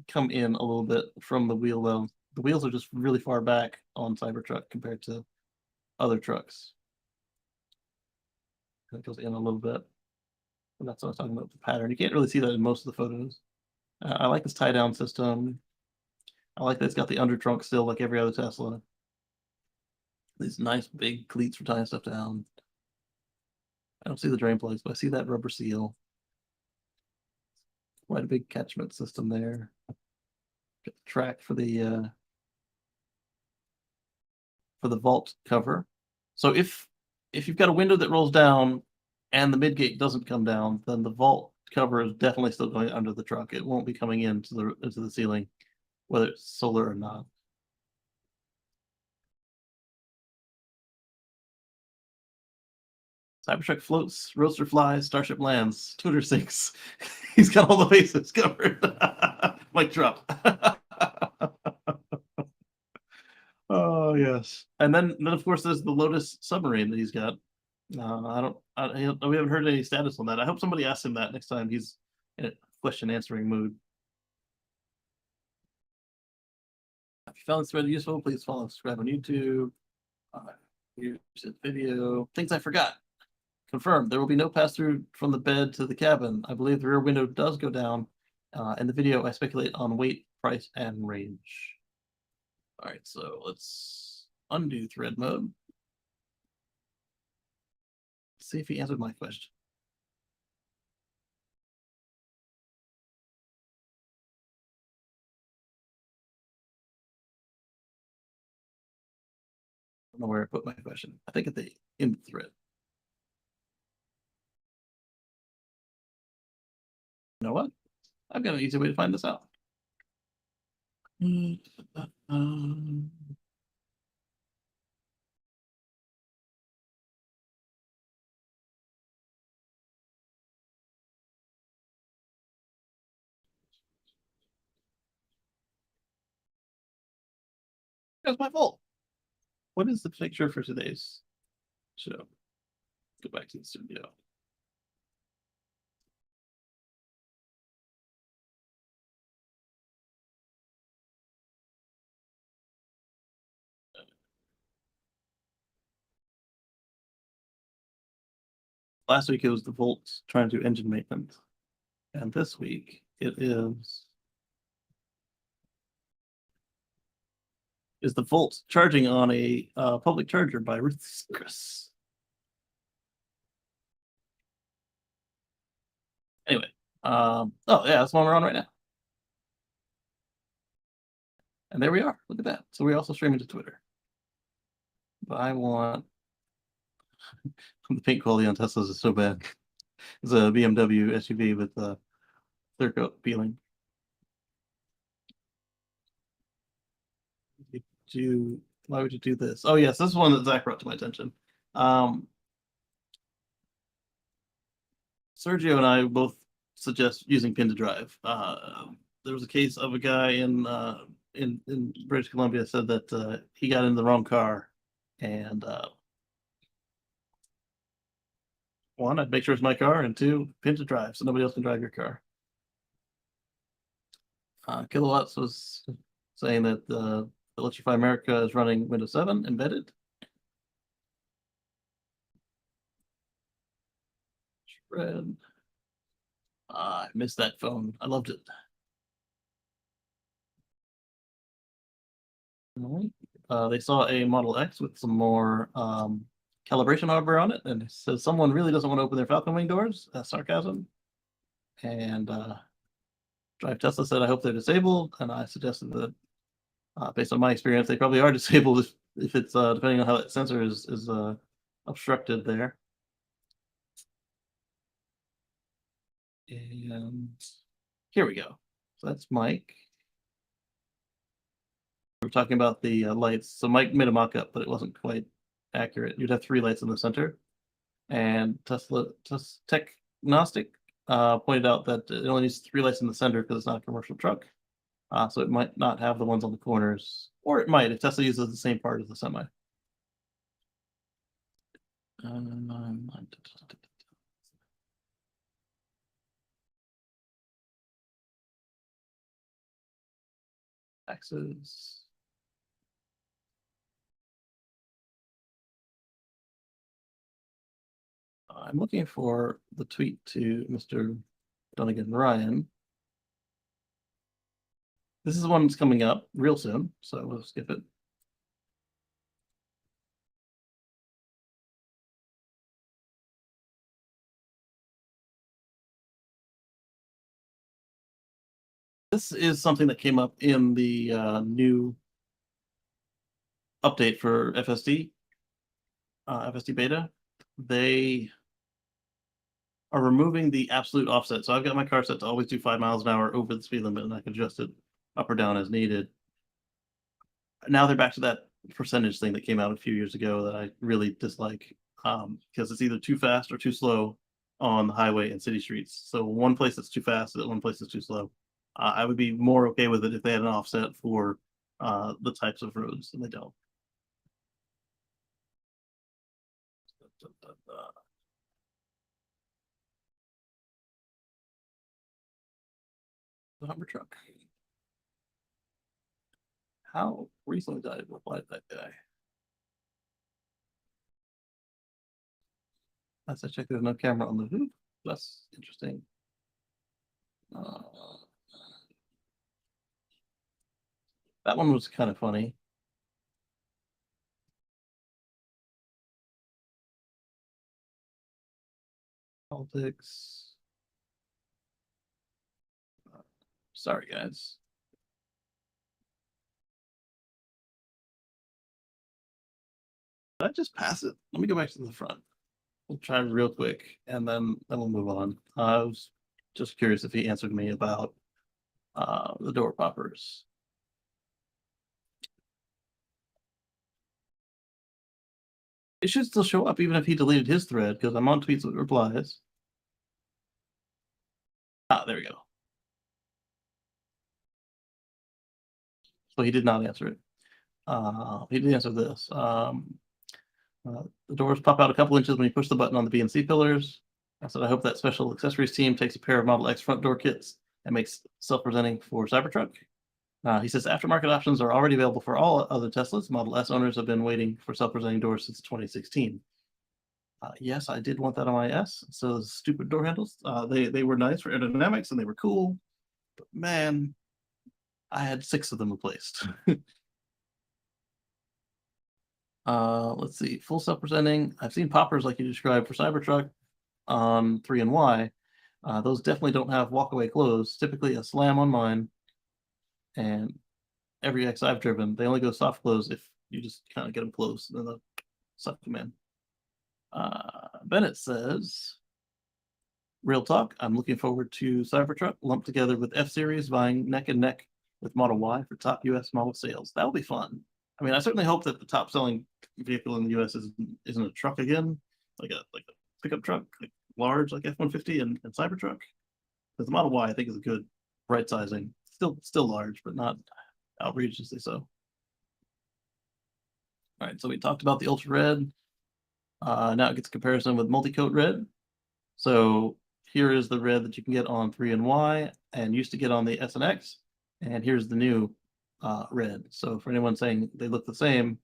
come in a little bit from the wheel though. The wheels are just really far back on Cybertruck compared to other trucks. It goes in a little bit. And that's what I was talking about, the pattern. You can't really see that in most of the photos. I like this tie down system. I like that it's got the under trunk still like every other Tesla. These nice big cleats for tying stuff down. I don't see the drain plugs, but I see that rubber seal. Quite a big catchment system there. Got the track for the vault cover. So if you've got a window that rolls down and the midgate doesn't come down, then the vault cover is definitely still going under the truck. It won't be coming into the ceiling, whether it's solar or not. Cybertruck floats, roadster flies, Starship lands, Twitter sinks. He's got all the bases covered. Mic drop. Oh yes, and then of course there's the Lotus submarine that he's got. We haven't heard any status on that. I hope somebody asks him that next time he's in a question answering mood. If you found this thread useful, please follow and subscribe on YouTube. Here's the video. Things I forgot. Confirmed. There will be no pass through from the bed to the cabin. I believe the rear window does go down. In the video, I speculate on weight, price, and range. All right, so let's undo thread mode. See if he answered my question. I don't know where I put my question. I think at the end of the thread. You know what? I've got an easy way to find this out. That's my fault. What is the picture for today's show? Go back to the studio. Last week it was the Volt trying to do engine maintenance. And this week it is the Volt charging on a public charger by Ruth's Chris. Anyway, oh yeah, that's the one we're on right now. And there we are. Look at that. So we're also streaming to Twitter. But I want the paint quality on Teslas is so bad. It's a BMW SUV with clear coat peeling. Why would you do this? Oh yes, this is one that Zach brought to my attention. Sergio and I both suggest using pin to drive. There was a case of a guy in British Columbia said that he got in the wrong car, and one, I'd make sure it's my car, and two, pin to drive so nobody else can drive your car. Kilowatts was saying that Electrify America is running Windows 7 embedded. Shred. I missed that phone. I loved it. They saw a Model X with some more calibration hardware on it, and it says someone really doesn't want to open their Falcon Wing doors. That's sarcasm. And Drive Tesla said, I hope they're disabled. And I suggested that, based on my experience, they probably are disabled if it's depending on how that sensor is obstructed there. And here we go. So that's Mike. We're talking about the lights. So Mike made a mock-up, but it wasn't quite accurate. You'd have 3 lights in the center. And Technostic pointed out that it only needs 3 lights in the center because it's not a commercial truck. So it might not have the ones on the corners, or it might if Tesla uses the same part as the semi. Taxes. I'm looking for the tweet to Mr. Dunnigan Ryan. This is the one that's coming up real soon, so we'll skip it. This is something that came up in the new update for FSD beta. They are removing the absolute offset. So I've got my car set to always do 5 miles an hour over the speed limit, and I can adjust it up or down as needed. Now they're back to that percentage thing that came out a few years ago that I really dislike, because it's either too fast or too slow on the highway and city streets. So one place that's too fast, and one place that's too slow. I would be more okay with it if they had an offset for the types of roads, and they don't. The Hummer truck. How recently did I reply to that guy? As I check, there's no camera on the hoop. That's interesting. That one was kind of funny. Politics. Sorry, guys. Did I just pass it? Let me go back to the front. We'll try real quick, and then we'll move on. I was just curious if he answered me about the door poppers. It should still show up even if he deleted his thread, because I'm on tweets with replies. Ah, there we go. So he did not answer it. He did answer this. The doors pop out a couple inches when you push the button on the BNC pillars. I said, I hope that special accessories team takes a pair of Model X front door kits and makes self-presenting for Cybertruck. He says aftermarket options are already available for all other Teslas. Model S owners have been waiting for self-presenting doors since 2016. Yes, I did want that on my S. So those stupid door handles, they were nice for aerodynamics and they were cool. But man, I had 6 of them replaced. Let's see, full self-presenting. I've seen poppers like you described for Cybertruck on 3 and Y. Those definitely don't have walkaway close. Typically a slam on mine, and every X I've driven, they only go soft close if you just kind of get them close, and then they'll suck them in. Bennett says, real talk, I'm looking forward to Cybertruck lumped together with F-Series vying neck and neck with Model Y for top US model sales. That'll be fun. I mean, I certainly hope that the top selling vehicle in the US isn't a truck again, like a pickup truck, like large, like F-150 and Cybertruck. Because the Model Y, I think, is a good right sizing. Still large, but not outrageously so. All right, so we talked about the Ultra Red. Now it gets a comparison with multi-coat red. So here is the red that you can get on 3 and Y and used to get on the S and X. And here's the new red. So for anyone saying they look the same,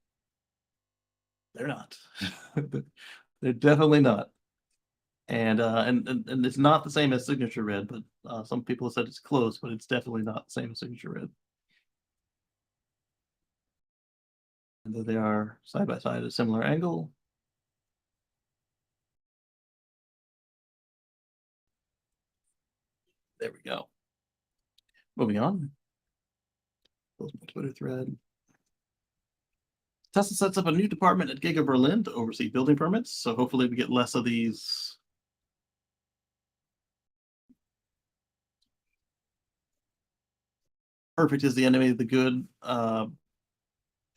they're not. They're definitely not. And it's not the same as signature red, but some people have said it's close, but it's definitely not the same as signature red. And they are side by side at a similar angle. There we go. Moving on. Close my Twitter thread. Tesla sets up a new department at Giga Berlin to oversee building permits. So hopefully we get less of these perfect is the enemy of the good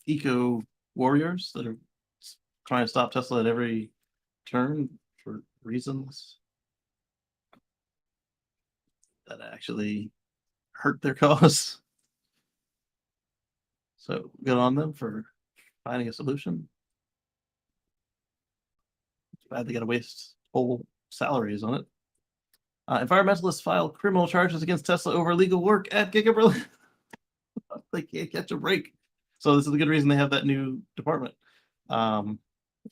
eco warriors that are trying to stop Tesla at every turn for reasons that actually hurt their cause. So good on them for finding a solution. It's bad they got to waste whole salaries on it. Environmentalists file criminal charges against Tesla over illegal work at Giga Berlin. They can't catch a break. So this is a good reason they have that new department. A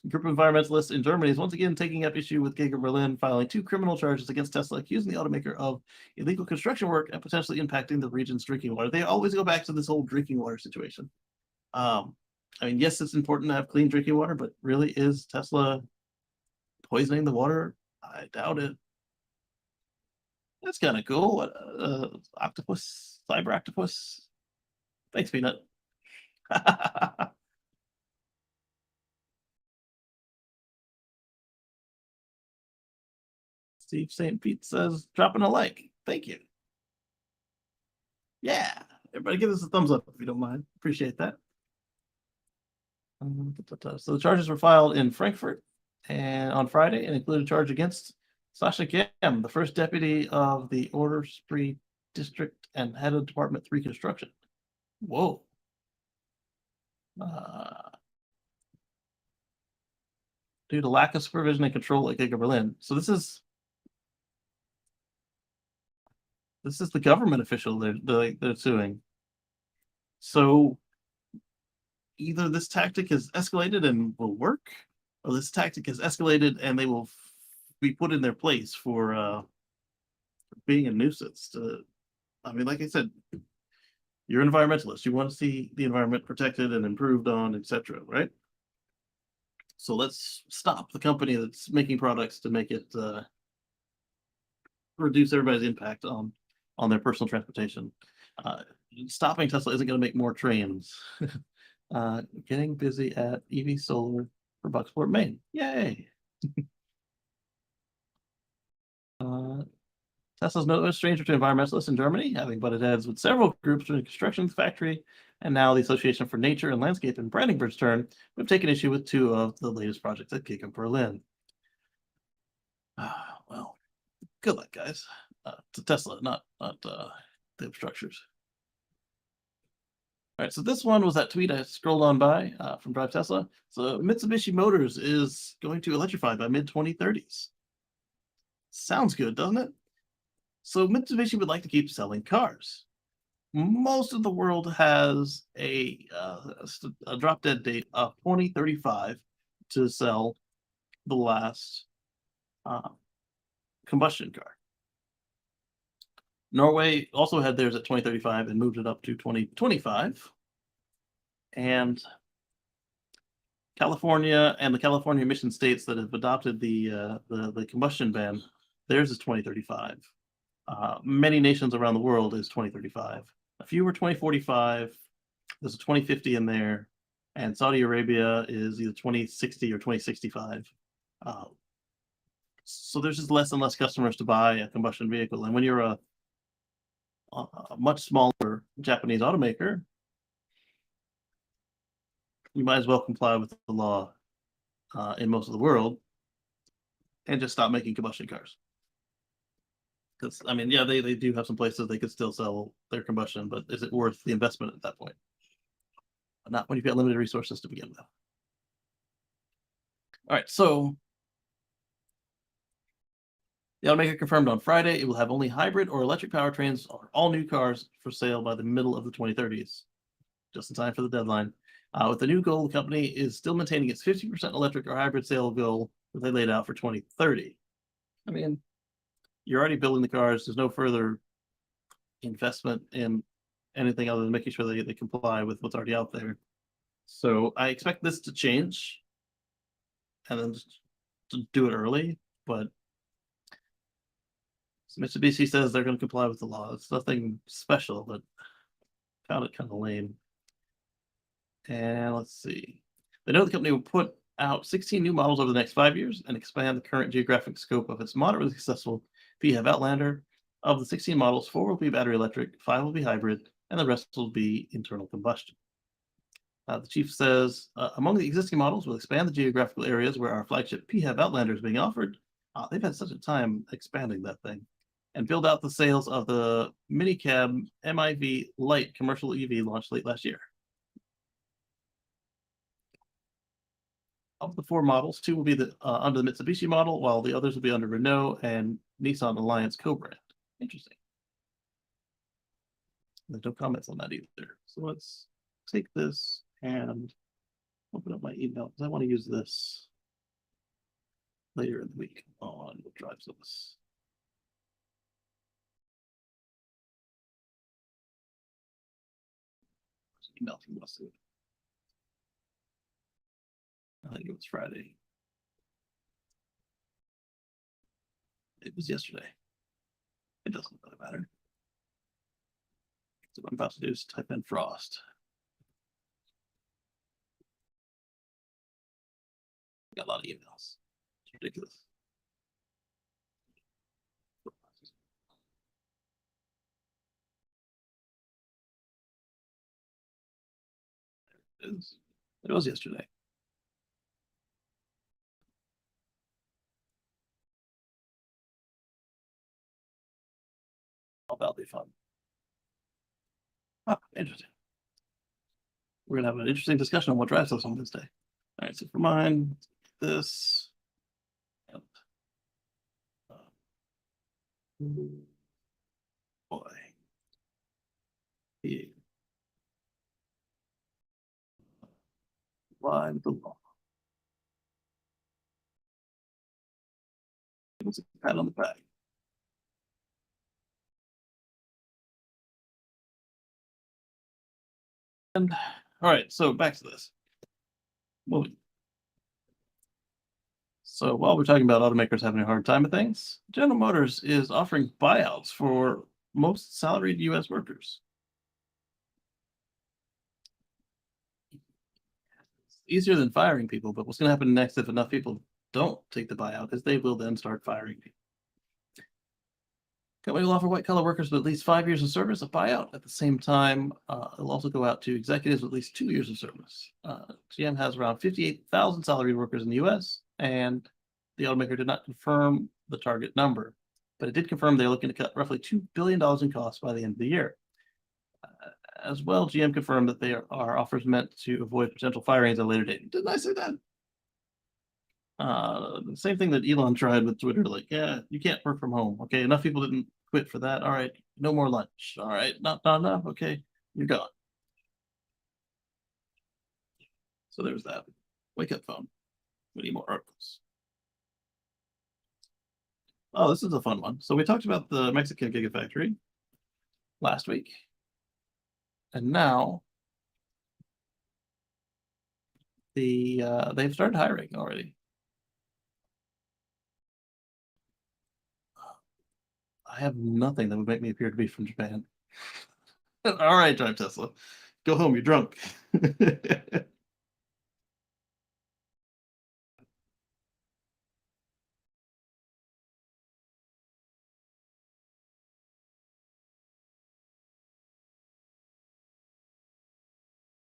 group of environmentalists in Germany is once again taking up issue with Giga Berlin, filing 2 criminal charges against Tesla, accusing the automaker of illegal construction work and potentially impacting the region's drinking water. They always go back to this whole drinking water situation. I mean, yes, it's important to have clean drinking water, but really, is Tesla poisoning the water? I doubt it. That's kind of cool. Octopus, cyber octopus. Thanks, Peanut. Steve St. Pete says, dropping a like. Thank you. Yeah. Everybody give us a thumbs up if you don't mind. Appreciate that. So the charges were filed in Frankfurt and on Friday and include a charge against Sasha Gam, the first deputy of the Order-Spree District and head of Department 3 Construction. Whoa. Due to lack of supervision and control at Giga Berlin. So this is the government official they're suing. So either this tactic has escalated and will work, or this tactic has escalated and they will be put in their place for being a nuisance. I mean, like I said, you're an environmentalist. You want to see the environment protected and improved on, etc., right? So let's stop the company that's making products to make it reduce everybody's impact on their personal transportation. Stopping Tesla isn't going to make more trains. Getting busy at EV Solar for Bucksport, Maine. Yay! Tesla's no stranger to environmentalists in Germany, having butted heads with several groups during construction of the factory, and now the Association for Nature and Landscape in Brandenburg's turn have taken issue with two of the latest projects at Giga Berlin. Well, good luck, guys. To Tesla, not the structures. All right, so this one was that tweet I scrolled on by from Drive Tesla. So Mitsubishi Motors is going to electrify by mid-2030s. Sounds good, doesn't it? So Mitsubishi would like to keep selling cars. Most of the world has a drop dead date of 2035 to sell the last combustion car. Norway also had theirs at 2035 and moved it up to 2025. And California and the California emission states that have adopted the combustion ban, theirs is 2035. Many nations around the world is 2035. A few were 2045. There's a 2050 in there, and Saudi Arabia is either 2060 or 2065. So there's just less and less customers to buy a combustion vehicle. And when you're a much smaller Japanese automaker, you might as well comply with the law in most of the world and just stop making combustion cars. Because, I mean, yeah, they do have some places they could still sell their combustion, but is it worth the investment at that point? Not when you've got limited resources to begin with. All right, so the automaker confirmed on Friday it will have only hybrid or electric powertrains on all new cars for sale by the middle of the 2030s, just in time for the deadline. With the new goal, the company is still maintaining its 50% electric or hybrid sale goal that they laid out for 2030. I mean, you're already building the cars. There's no further investment in anything other than making sure they comply with what's already out there. So I expect this to change and then just to do it early, but Mitsubishi says they're going to comply with the law. It's nothing special, but found it kind of lame. And let's see. They know the company will put out 16 new models over the next 5 years and expand the current geographic scope of its moderately successful PHEV Outlander. Of the 16 models, 4 will be battery electric, 5 will be hybrid, and the rest will be internal combustion. The chief says, among the existing models, we'll expand the geographical areas where our flagship PHEV Outlander is being offered. They've had such a time expanding that thing. And build out the sales of the minicab MIV Light commercial EV launched late last year. Of the 4 models, 2 will be under the Mitsubishi model, while the others will be under Renault and Nissan Alliance co-brand. Interesting. There's no comments on that either. So let's take this and open up my email because I want to use this later in the week on what drives us. Email from us. I think it was Friday. It was yesterday. It doesn't really matter. So what I'm about to do is type in Frost. Got a lot of emails. It's ridiculous. It was yesterday. That'll be fun. Interesting. We're gonna have an interesting discussion on what drives us on Wednesday. All right, so for mine, this. Yep. Boy. Yeah. Why with the law? It's a pat on the back. And all right, so back to this. Moving. So while we're talking about automakers having a hard time with things, General Motors is offering buyouts for most salaried U.S. workers. It's easier than firing people, but what's going to happen next if enough people don't take the buyout is they will then start firing people. Company will offer white-collar workers with at least 5 years of service a buyout. At the same time, it'll also go out to executives with at least 2 years of service. GM has around 58,000 salaried workers in the U.S., and the automaker did not confirm the target number, but it did confirm they're looking to cut roughly $2 billion in costs by the end of the year. As well, GM confirmed that they are offers meant to avoid potential firings at a later date. Didn't I say that? The same thing that Elon tried with Twitter, like, yeah, you can't work from home. Okay, enough people didn't quit for that. All right, no more lunch. All right, not enough. Okay, you're gone. So there's that. Wake up phone. We need more articles. Oh, this is a fun one. So we talked about the Mexican Gigafactory last week. And now they've started hiring already. I have nothing that would make me appear to be from Japan. All right, Drive Tesla. Go home, you're drunk.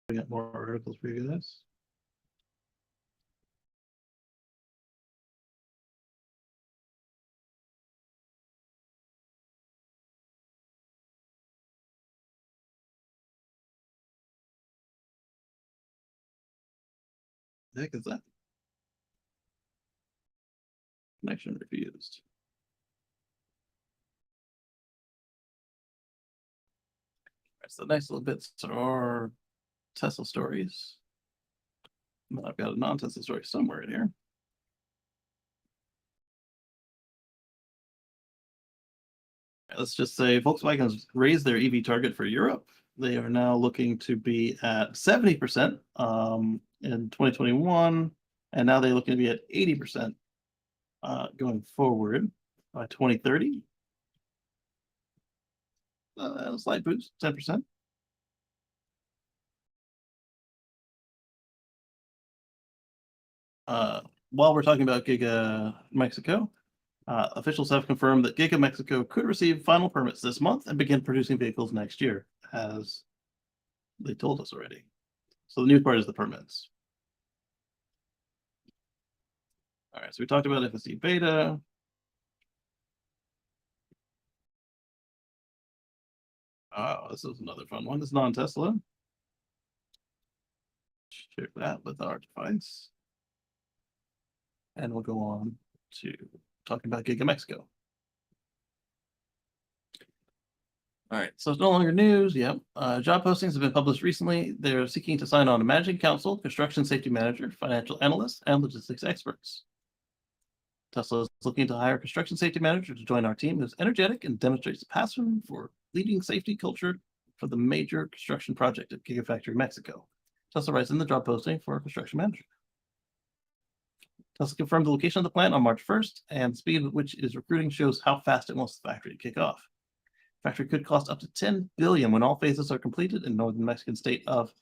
We got more articles for you guys. The heck is that? Connection refused. Right, so nice little bits are Tesla stories. I've got a non-Tesla story somewhere in here. Let's just say Volkswagen has raised their EV target for Europe. They are now looking to be at 70% in 2021, and now they're looking to be at 80% going forward by 2030. A slight boost, 10%. While we're talking about Giga Mexico, officials have confirmed that Giga Mexico could receive final permits this month and begin producing vehicles next year, as they told us already. So the new part is the permits. All right, so we talked about FSD beta. Oh, this is another fun one. This is non-Tesla. Share that with our device. And we'll go on to talking about Giga Mexico. All right, so it's no longer news. Yep. Job postings have been published recently. They're seeking to sign on a managing counsel, construction safety manager, financial analyst, and logistics experts. Tesla is looking to hire a construction safety manager to join our team who's energetic and demonstrates a passion for leading safety culture for the major construction project at Gigafactory Mexico. Tesla writes in the job posting for a construction manager. Tesla confirmed the location of the plant on March 1st, and the speed at which it is recruiting shows how fast it wants the factory to kick off. The factory could cost up to $10 billion when all phases are completed in northern Mexican state of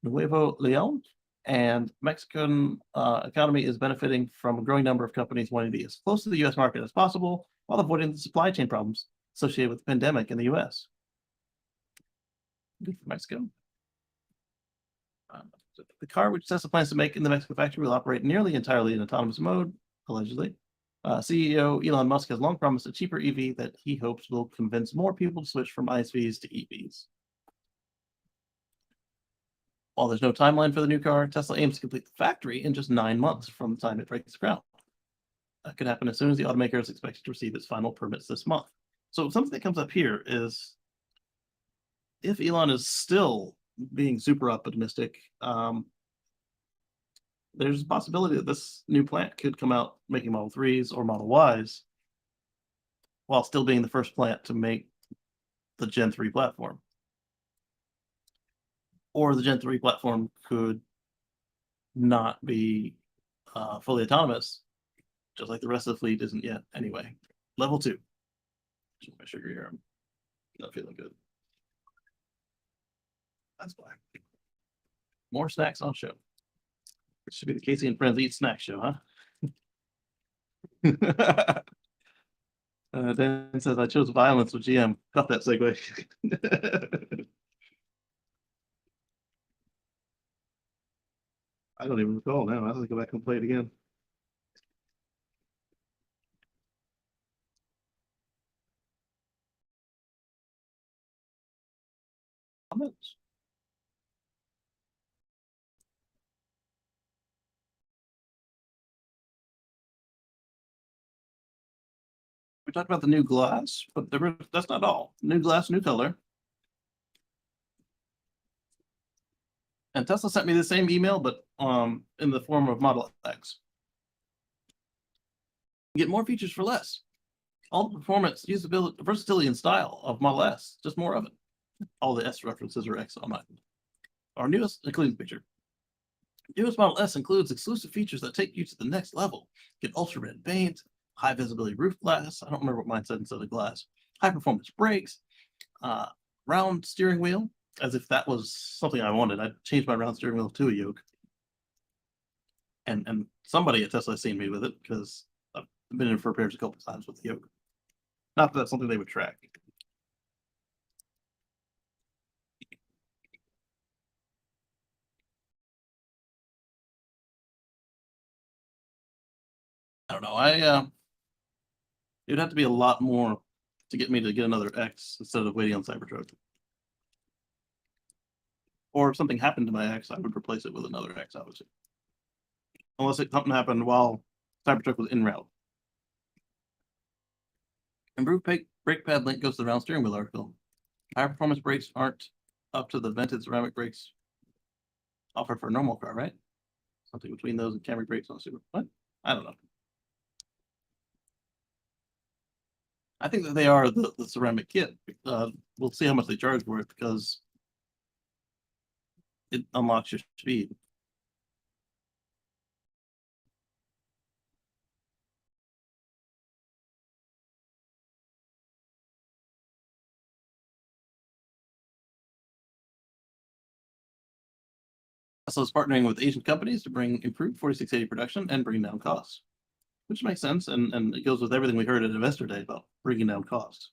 Nuevo León, and Mexican economy is benefiting from a growing number of companies wanting to be as close to the U.S. market as possible while avoiding the supply chain problems associated with the pandemic in the U.S. Good for Mexico. The car which Tesla plans to make in the Mexico factory will operate nearly entirely in autonomous mode, allegedly. CEO Elon Musk has long promised a cheaper EV that he hopes will convince more people to switch from ICEs to EVs. While there's no timeline for the new car, Tesla aims to complete the factory in just 9 months from the time it breaks ground. That could happen as soon as the automaker is expected to receive its final permits this month. So something that comes up here is if Elon is still being super optimistic, there's a possibility that this new plant could come out making Model 3s or Model Ys while still being the first plant to make the Gen 3 platform. Or the Gen 3 platform could not be fully autonomous, just like the rest of the fleet isn't yet anyway. Level 2. Just my sugar here. I'm not feeling good. That's why. More snacks on show. It should be the Kacey and Friends Eat Snack Show, huh? Dan says I chose violence with GM. Got that segue. I don't even recall now. I have to go back and play it again. Comments? We talked about the new glass, but that's not all. New glass, new color. And Tesla sent me the same email, but in the form of Model X. Get more features for less. All the performance, usability, versatility, and style of Model S, just more of it. All the S references are X on it. Our newest, including picture. Newest Model S includes exclusive features that take you to the next level. Get ultra red paint, high visibility roof glass. I don't remember what mine said instead of glass. High performance brakes, round steering wheel, as if that was something I wanted. I changed my round steering wheel to a yoke. And somebody at Tesla has seen me with it because I've been in for repairs a couple of times with the yoke. Not that that's something they would track. I don't know. It'd have to be a lot more to get me to get another X instead of waiting on Cybertruck. Or if something happened to my X, I would replace it with another X, obviously. Unless something happened while Cybertruck was en route. Improved brake pad link goes to the round steering wheel article. Higher performance brakes aren't up to the vented ceramic brakes offered for a normal car, right? Something between those and Camry brakes on a super. What? I don't know. I think that they are the ceramic kit. We'll see how much they charge for it because it unlocks your speed. Tesla is partnering with Asian companies to bring improved 4680 production and bring down costs, which makes sense. And it goes with everything we heard at Investor Day about bringing down costs.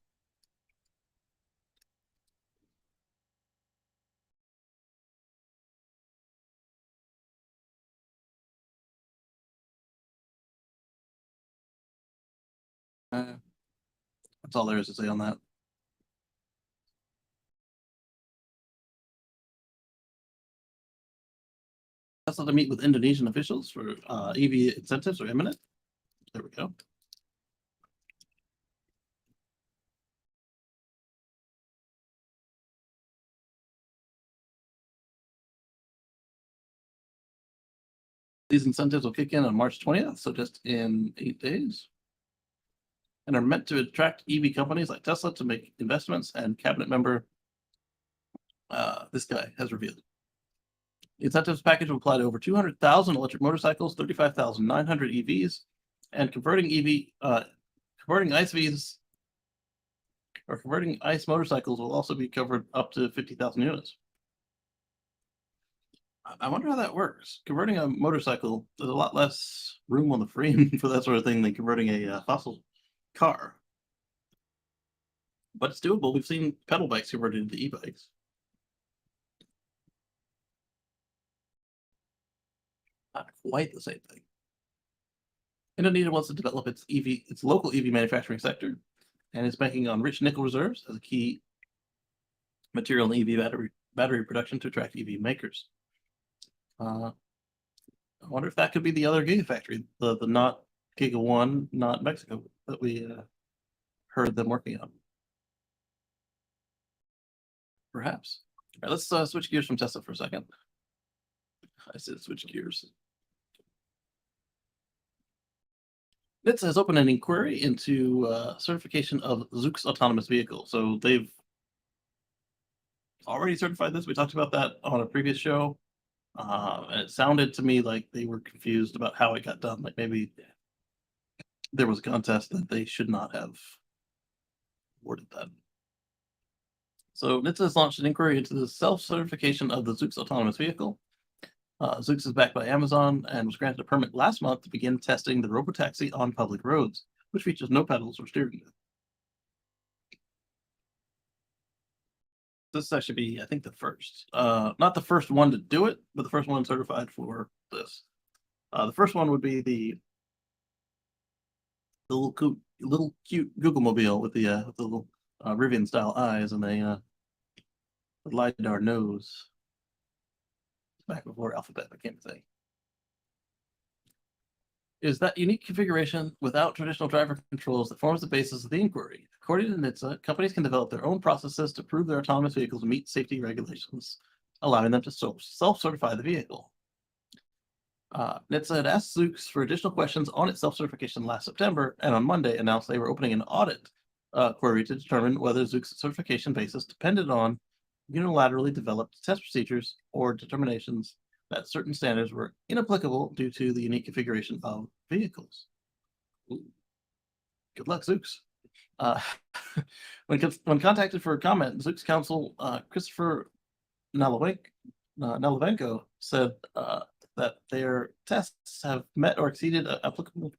That's all there is to say on that. Tesla to meet with Indonesian officials for EV incentives are imminent. There we go. These incentives will kick in on March 20th, so just in 8 days, and are meant to attract EV companies like Tesla to make investments, and cabinet member this guy has revealed. The incentives package will apply to over 200,000 electric motorcycles, 35,900 EVs, and converting ICE motorcycles will also be covered up to 50,000 units. I wonder how that works. Converting a motorcycle, there's a lot less room on the frame for that sort of thing than converting a fossil car. But it's doable. We've seen pedal bikes converted into e-bikes. Not quite the same thing. Indonesia wants to develop its local EV manufacturing sector, and is banking on rich nickel reserves as a key material in EV battery production to attract EV makers. I wonder if that could be the other gigafactory, the not Giga 1, not Mexico, that we heard them working on. Perhaps. All right, let's switch gears from Tesla for a second. I said switch gears. NHTSA has opened an inquiry into certification of Zoox autonomous vehicle. So they've already certified this. We talked about that on a previous show. And it sounded to me like they were confused about how it got done. Like maybe there was a contest that they should not have awarded that. So NHTSA has launched an inquiry into the self-certification of the Zoox autonomous vehicle. Zoox is backed by Amazon and was granted a permit last month to begin testing the robotaxi on public roads, which features no pedals or steering wheel. This actually be, I think, the first. Not the first one to do it, but the first one certified for this. The first one would be the little cute Google Mobile with the little Rivian style eyes and a LiDAR nose. Back before Alphabet became a thing. Is that unique configuration without traditional driver controls that forms the basis of the inquiry. According to NHTSA, companies can develop their own processes to prove their autonomous vehicles meet safety regulations, allowing them to self-certify the vehicle. NHTSA had asked Zoox for additional questions on its self-certification last September, and on Monday announced they were opening an audit query to determine whether Zoox's certification basis depended on unilaterally developed test procedures or determinations that certain standards were inapplicable due to the unique configuration of vehicles. Ooh. Good luck, Zoox. When contacted for a comment, Zoox counsel Christopher Nalavenko said that their tests have met or exceeded applicable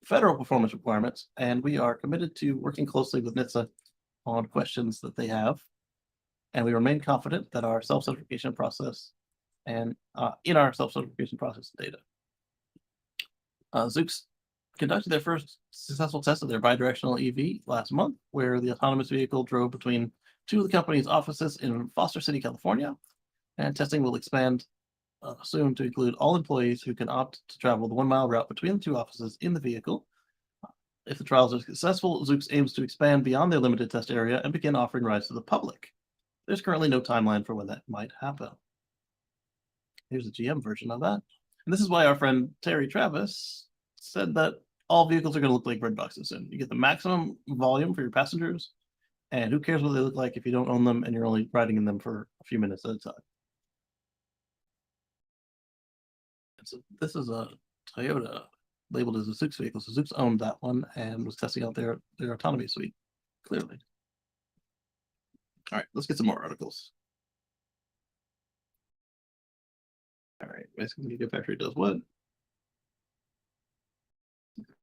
federal performance requirements, and we are committed to working closely with NHTSA on questions that they have, and we remain confident that our self-certification process and in our self-certification process data. Zoox conducted their first successful test of their bidirectional EV last month, where the autonomous vehicle drove between two of the company's offices in Foster City, California, and testing will expand soon to include all employees who can opt to travel the 1 mile route between the two offices in the vehicle. If the trials are successful, Zoox aims to expand beyond their limited test area and begin offering rides to the public. There's currently no timeline for when that might happen. Here's a GM version of that. And this is why our friend Terry Travis said that all vehicles are going to look like bread boxes soon. You get the maximum volume for your passengers, and who cares what they look like if you don't own them and you're only riding in them for a few minutes at a time. And so this is a Toyota labeled as a Zoox vehicle. So Zoox owned that one and was testing out their autonomy suite, clearly. All right, let's get some more articles. All right, basically, Gigafactory does what?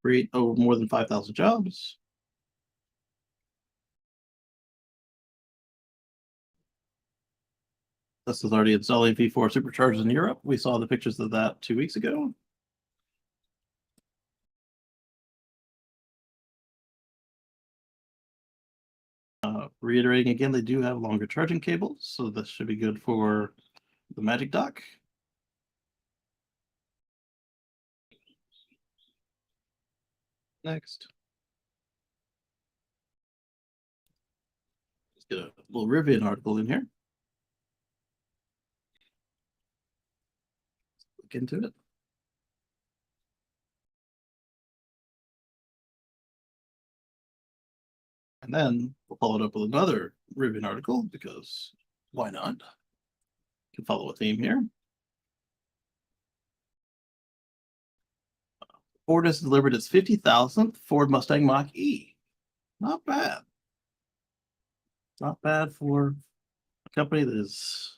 Create over more than 5,000 jobs. Tesla's already installing V4 superchargers in Europe. We saw the pictures of that 2 weeks ago. Reiterating again, they do have longer charging cables, so this should be good for the Magic Dock. Next. Let's get a little Rivian article in here. Look into it. And then we'll follow it up with another Rivian article because why not? You can follow a theme here. Ford has delivered its 50,000th Ford Mustang Mach-E. Not bad. Not bad for a company that is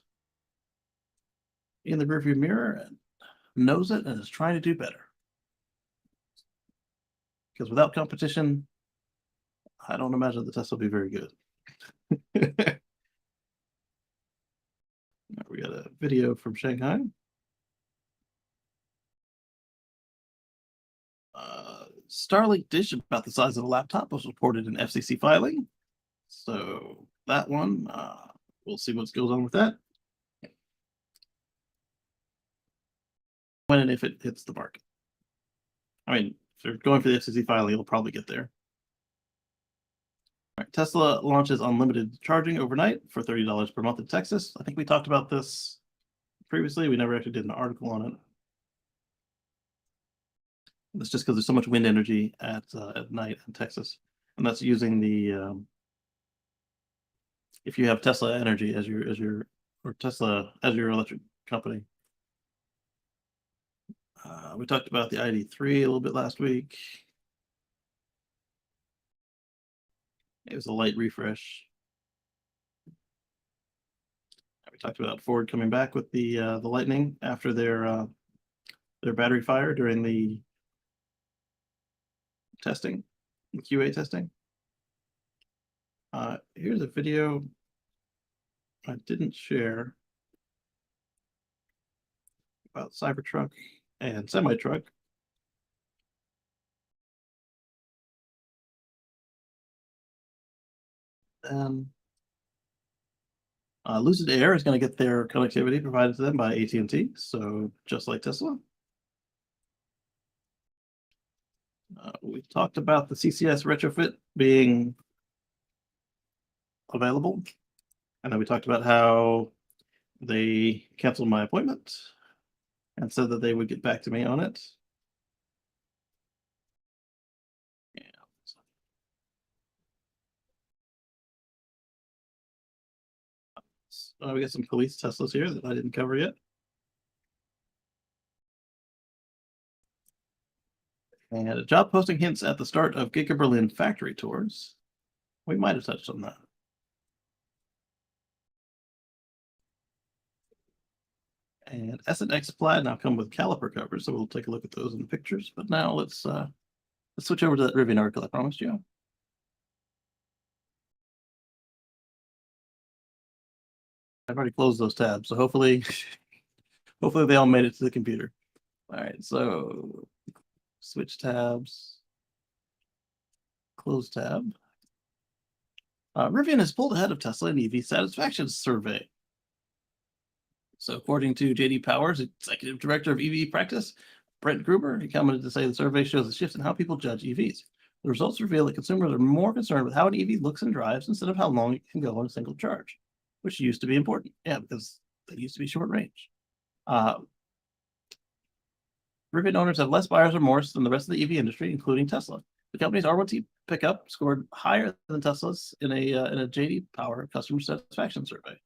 in the rearview mirror and knows it and is trying to do better. Because without competition, I don't imagine the test will be very good. We got a video from Shanghai. Starlink dish about the size of a laptop was reported in FCC filing. So that one, we'll see what goes on with that. When and if it hits the market. I mean, if you're going for the FCC filing, it'll probably get there. All right, Tesla launches unlimited charging overnight for $30 per month in Texas. I think we talked about this previously. We never actually did an article on it. That's just because there's so much wind energy at night in Texas, and that's using the if you have Tesla Energy as your or Tesla as your electric company. We talked about the ID.3 a little bit last week. It was a light refresh. We talked about Ford coming back with the Lightning after their battery fire during the testing, the QA testing. Here's a video I didn't share about Cybertruck and semi-truck. Lucid Air is going to get their connectivity provided to them by AT&T, so just like Tesla. We talked about the CCS retrofit being available. And then we talked about how they canceled my appointment and said that they would get back to me on it. Yeah. We got some police Teslas here that I didn't cover yet. And a job posting hints at the start of Giga Berlin factory tours. We might have touched on that. And S&X Plaid now come with caliper covers, so we'll take a look at those in the pictures. But now let's switch over to that Rivian article I promised you. I've already closed those tabs, so hopefully they all made it to the computer. All right, so switch tabs, close tab. Rivian has pulled ahead of Tesla in EV satisfaction survey. So according to JD Powers, executive director of EV practice, Brent Gruber, he commented to say the survey shows a shift in how people judge EVs. The results reveal that consumers are more concerned with how an EV looks and drives instead of how long it can go on a single charge, which used to be important. Yeah, because they used to be short range. Rivian owners have less buyer's remorse than the rest of the EV industry, including Tesla. The company's R1T pickup scored higher than Tesla's in a JD Power customer satisfaction survey.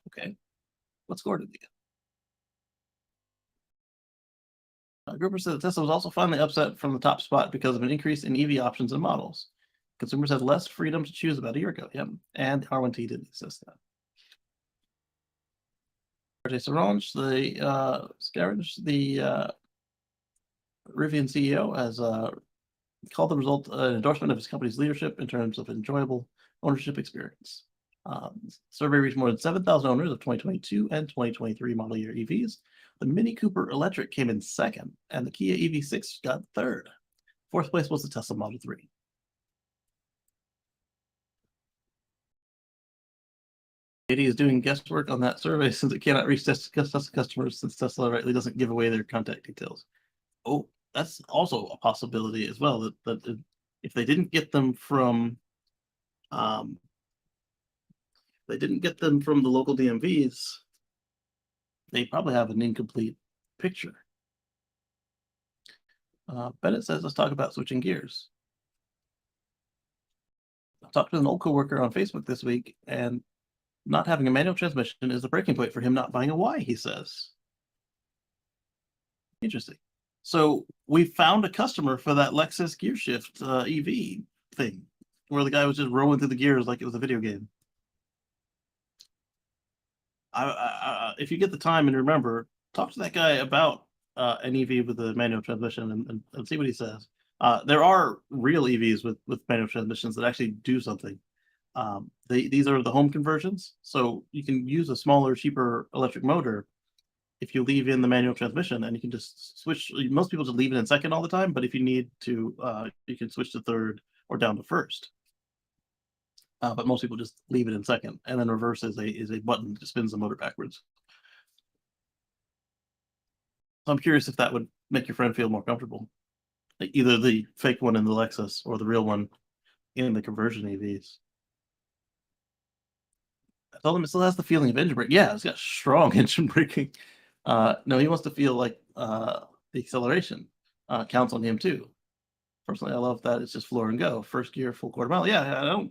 Okay, what score did they get? Gruber said that Tesla was also finally upset from the top spot because of an increase in EV options and models. Consumers had less freedom to choose about a year ago. Yep, and R1T didn't exist then. Sarange, the Rivian CEO, has called the result an endorsement of his company's leadership in terms of enjoyable ownership experience. Survey reached more than 7,000 owners of 2022 and 2023 model year EVs. The Mini Cooper Electric came in second, and the Kia EV6 got third. Fourth place was the Tesla Model 3. JD is doing guesswork on that survey since it cannot reach Tesla customers since Tesla rightly doesn't give away their contact details. Oh, that's also a possibility as well, that if they didn't get them from the local DMVs, they probably have an incomplete picture. Bennett says, let's talk about switching gears. I talked to an old coworker on Facebook this week, and not having a manual transmission is the breaking point for him not buying a Y, he says. Interesting. So we found a customer for that Lexus gear shift EV thing, where the guy was just rolling through the gears like it was a video game. If you get the time and remember, talk to that guy about an EV with a manual transmission and see what he says. There are real EVs with manual transmissions that actually do something. These are the home conversions, so you can use a smaller, cheaper electric motor if you leave in the manual transmission, and you can just switch. Most people just leave it in second all the time, but if you need to, you can switch to third or down to first. But most people just leave it in second, and then reverse is a button that spins the motor backwards. So I'm curious if that would make your friend feel more comfortable. Like either the fake one in the Lexus or the real one in the conversion EVs. I told him it still has the feeling of engine braking. Yeah, it's got strong engine braking. No, he wants to feel like the acceleration counts on him too. Personally, I love that it's just floor and go. First gear, full quarter mile. Yeah,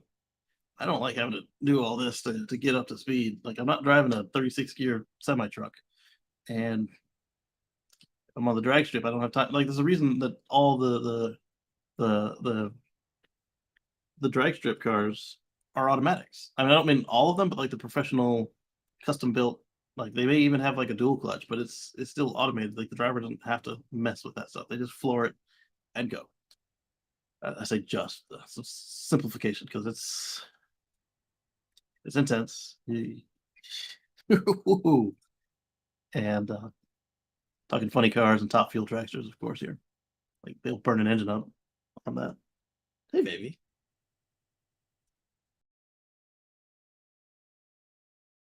I don't like having to do all this to get up to speed. Like I'm not driving a 36 gear semi truck, and I'm on the drag strip. I don't have time. Like there's a reason that all the drag strip cars are automatics. I mean, I don't mean all of them, but like the professional custom built, like they may even have like a dual clutch, but it's still automated. Like the driver doesn't have to mess with that stuff. They just floor it and go. I say just that's a simplification because It's intense. And talking funny cars and top fuel tractors, of course, here. Like they'll burn an engine up on that. Hey, baby.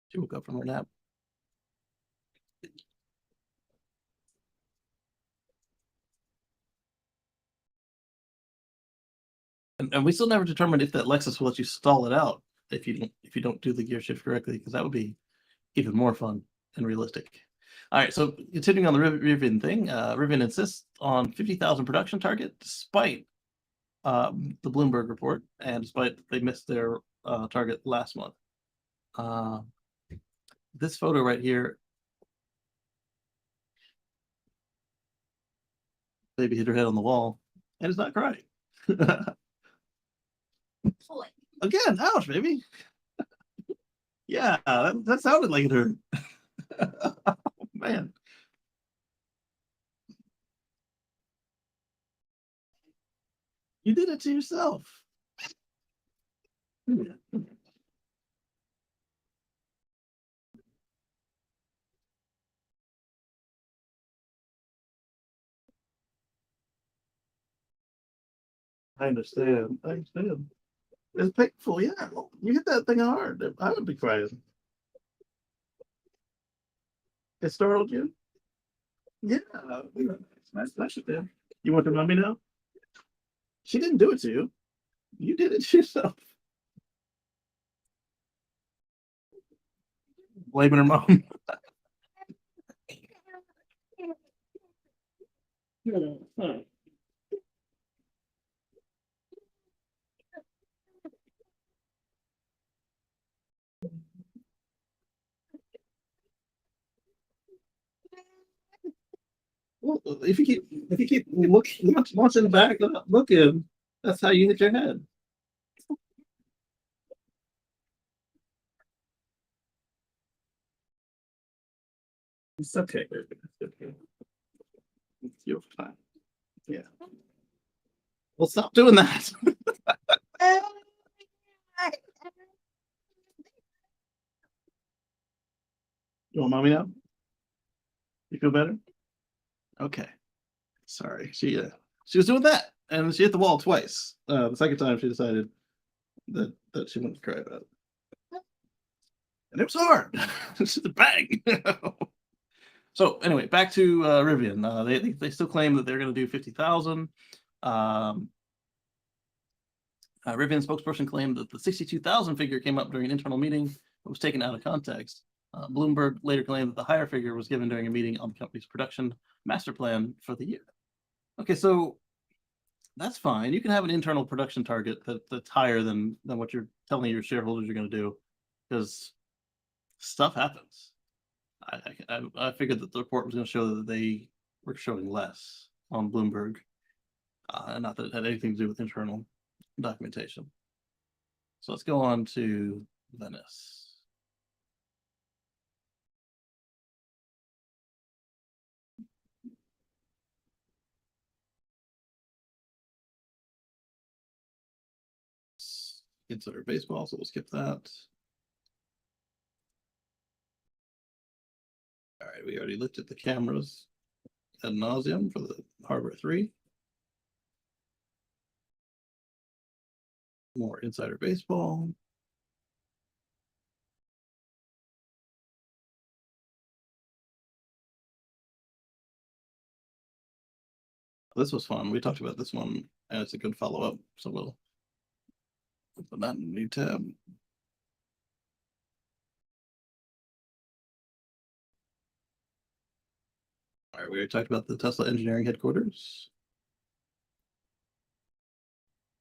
She woke up from her nap. And we still never determined if that Lexus will let you stall it out if you don't do the gear shift correctly, because that would be even more fun and realistic. All right, so continuing on the Rivian thing, Rivian insists on 50,000 production target despite the Bloomberg report and despite they missed their target last month. This photo right here, baby hit her head on the wall and is not crying. Again, ouch, baby. Yeah, that sounded like it hurt. Oh, man. You did it to yourself. I understand. I understand. It's painful, yeah. You hit that thing hard. I would be crying. It startled you? Yeah. That's it then. You want to mommy now? She didn't do it to you. You did it to yourself. Blaming her mom. Well, if you keep watching back, looking, that's how you hit your head. It's okay. It's okay. You're fine. Yeah. Well, stop doing that. You want mommy now? You feel better? Okay. Sorry. She was doing that, and she hit the wall twice. The second time, she decided that she wanted to cry about it, and it was hard. It's just a bang. So anyway, back to Rivian. They still claim that they're going to do 50,000. Rivian spokesperson claimed that the 62,000 figure came up during an internal meeting but was taken out of context. Bloomberg later claimed that the higher figure was given during a meeting on the company's production master plan for the year. Okay, so that's fine. You can have an internal production target that's higher than what you're telling your shareholders you're going to do, because stuff happens. I figured that the report was going to show that they were showing less on Bloomberg, and not that it had anything to do with internal documentation. So let's go on to Venice. Consider baseball, so we'll skip that. All right, we already looked at the cameras ad nauseum for the Harbor 3. More insider baseball. This was fun. We talked about this one, and it's a good follow-up, so we'll put that in a new tab. All right, we already talked about the Tesla engineering headquarters.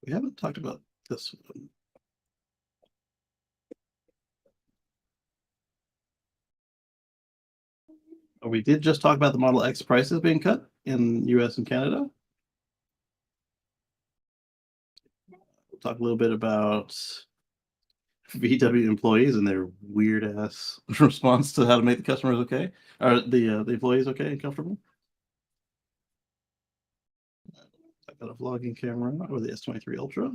We haven't talked about this one. We did just talk about the Model X prices being cut in US and Canada. We'll talk a little bit about VW employees and their weird ass response to how to make the customers okay, or the employees okay and comfortable. I've got a vlogging camera or the S23 Ultra.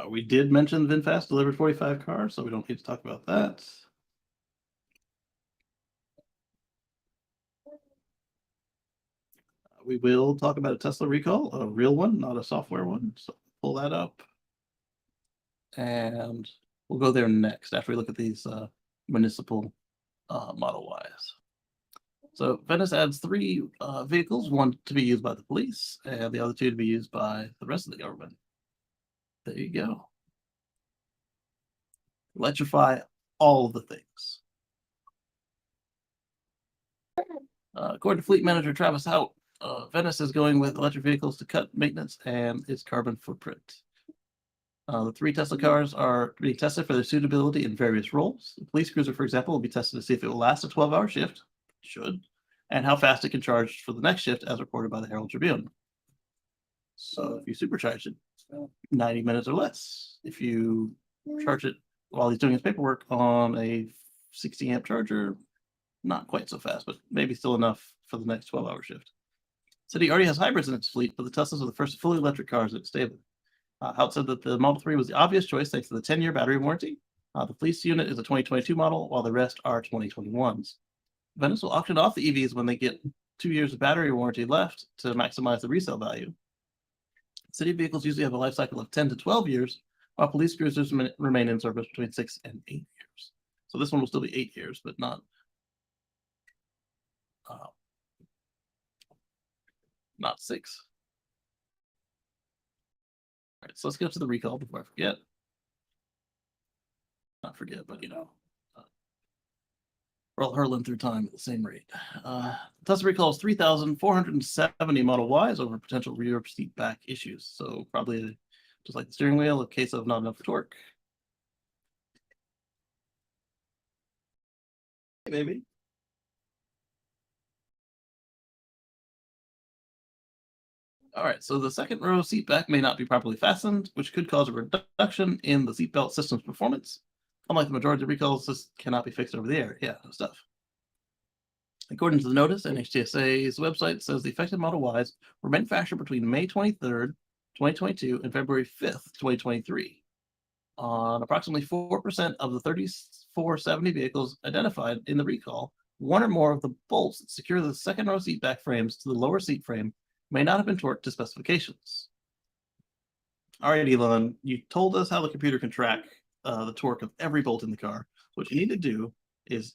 We did mention VinFast delivered 45 cars, so we don't need to talk about that. We will talk about a Tesla recall, a real one, not a software one. So pull that up. And we'll go there next after we look at these municipal Model Ys. So Venice adds 3 vehicles, one to be used by the police and the other 2 to be used by the rest of the government. There you go. Electrify all of the things. According to fleet manager Travis Hout, Venice is going with electric vehicles to cut maintenance and its carbon footprint. The 3 Tesla cars are being tested for their suitability in various roles. The police cruiser, for example, will be tested to see if it will last a 12-hour shift, should, and how fast it can charge for the next shift, as reported by the Herald Tribune. So if you supercharge it, 90 minutes or less. If you charge it while he's doing his paperwork on a 60 amp charger, not quite so fast, but maybe still enough for the next 12-hour shift. City already has hybrids in its fleet, but the Teslas are the first fully electric cars in its stable. Hout said that the Model 3 was the obvious choice thanks to the 10-year battery warranty. The police unit is a 2022 model, while the rest are 2021s. Venice will auction off the EVs when they get 2 years of battery warranty left to maximize the resale value. City vehicles usually have a life cycle of 10 to 12 years, while police cruisers remain in service between 6 and 8 years. So this one will still be 8 years, but not 6. All right, so let's get to the recall before I forget. Not forget, but we're all hurling through time at the same rate. Tesla recalls 3,470 Model Ys over potential rear seat back issues. So probably just like the steering wheel, a case of not enough torque. Maybe. All right, so the second row seat back may not be properly fastened, which could cause a reduction in the seatbelt system's performance. Unlike the majority of recalls, this cannot be fixed over the air. Yeah, no stuff. According to the notice, NHTSA's website says the affected Model Ys were manufactured between May 23rd, 2022 and February 5th, 2023. On approximately 4% of the 3,470 vehicles identified in the recall, one or more of the bolts that secure the second row seat back frames to the lower seat frame may not have been torqued to specifications. All right, Elon, you told us how the computer can track the torque of every bolt in the car. What you need to do is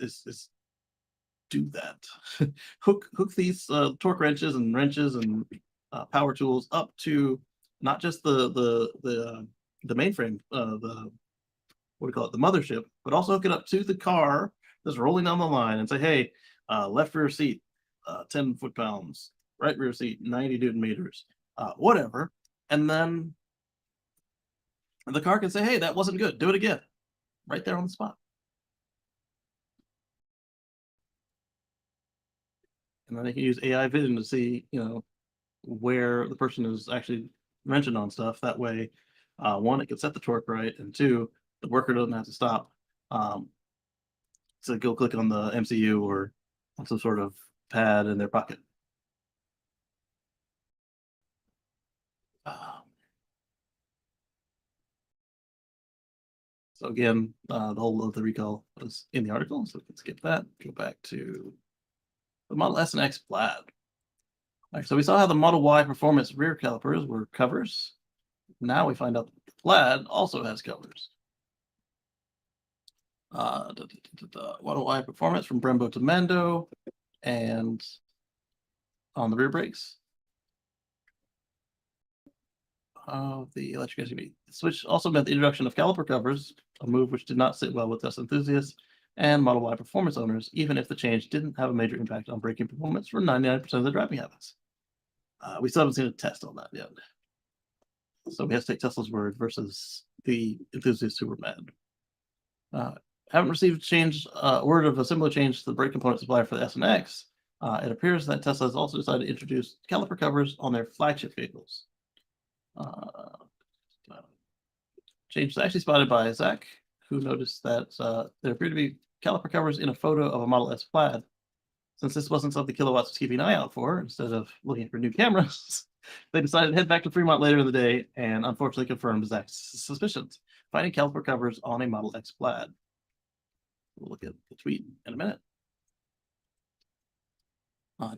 do that. hook these torque wrenches and power tools up to not just the mainframe, the what do you call it, the mothership, but also hook it up to the car that's rolling down the line and say, hey, left rear seat, 10 foot-pounds. Right rear seat, 90 Newton meters, whatever. And then the car can say, hey, that wasn't good. Do it again. Right there on the spot. And then they can use AI vision to see, where the person is actually mentioned on stuff. That way, 1, it can set the torque right, and 2, the worker doesn't have to stop to go click on the MCU or on some sort of pad in their pocket. So again, the whole of the recall was in the article, so we can skip that. Go back to the Model S and X Plaid. All right, so we saw how the Model Y performance rear calipers were covers. Now we find out that the Plaid also has covers. Model Y performance from Brembo to Mando, and on the rear brakes. The electric SUV. The switch also meant the introduction of caliper covers, a move which did not sit well with Tesla enthusiasts and Model Y performance owners, even if the change didn't have a major impact on braking performance for 99% of their driving habits. We still haven't seen a test on that yet. So we have to take Tesla's word versus the enthusiasts who were mad. Haven't received word of a similar change to the brake component supplier for the S and X. It appears that Tesla has also decided to introduce caliper covers on their flagship vehicles. Change was actually spotted by Zach, who noticed that there appeared to be caliper covers in a photo of a Model S Plaid. Since this wasn't something Kilowatts was keeping an eye out for, instead of looking for new cameras, They decided to head back to Fremont later in the day and unfortunately confirmed Zach's suspicions, finding caliper covers on a Model X Plaid. We'll look at the tweet in a minute.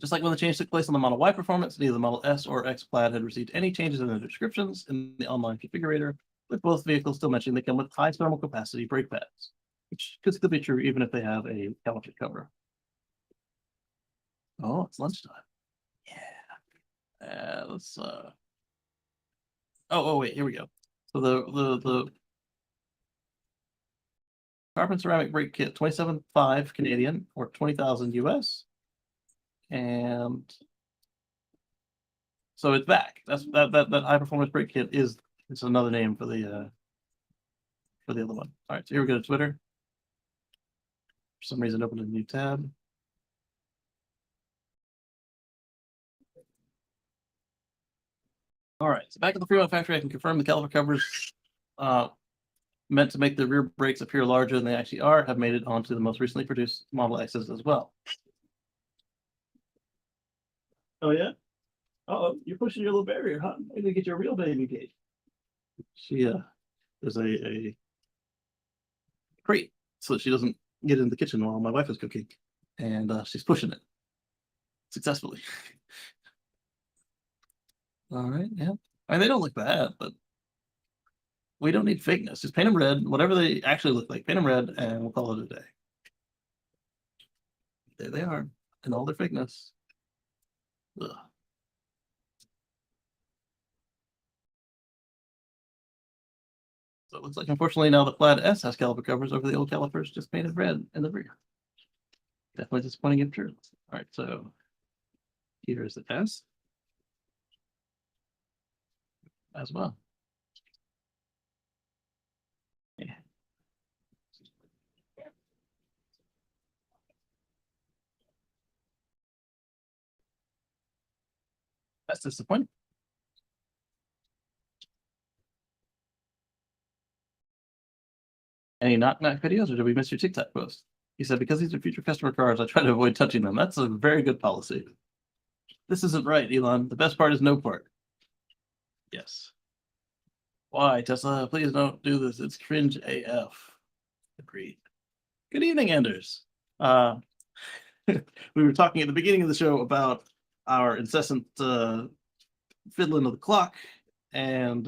Just like when the change took place on the Model Y performance, neither the Model S or X Plaid had received any changes in the descriptions in the online configurator, with both vehicles still mentioning they come with high thermal capacity brake pads, which could still be true even if they have a caliper cover. Oh, it's lunchtime. Yeah. Let's oh wait, here we go. So the carbon ceramic brake kit, 27.5 Canadian or 20,000 US. And so it's back. That high performance brake kit is it's another name for the other one. All right, so here we go to Twitter. For some reason, opened a new tab. All right, so back at the Fremont factory, I can confirm the caliper covers meant to make the rear brakes appear larger than they actually are have made it onto the most recently produced Model X's as well. Oh yeah? Oh, you're pushing your little barrier, huh? You're gonna get your real baby gate. She there's a crate so that she doesn't get in the kitchen while my wife is cooking, and she's pushing it successfully. All right, yeah. I mean, they don't look bad, but we don't need fakeness. Just paint them red, whatever they actually look like. Paint them red, and we'll call it a day. There they are, in all their fakeness. Ugh. So it looks like, unfortunately, now the Plaid S has caliper covers over the old calipers, just painted red in the rear. Definitely disappointing if true. All right, so here's the S as well. Yeah. That's disappointing. Any knock-knock videos, or did we miss your TikTok post? He said, because these are future customer cars, I try to avoid touching them. That's a very good policy. This isn't right, Elon. The best part is no part. Yes. Why, Tesla? Please don't do this. It's cringe AF. Agreed. Good evening, Anders. We were talking at the beginning of the show about our incessant fiddling of the clock, and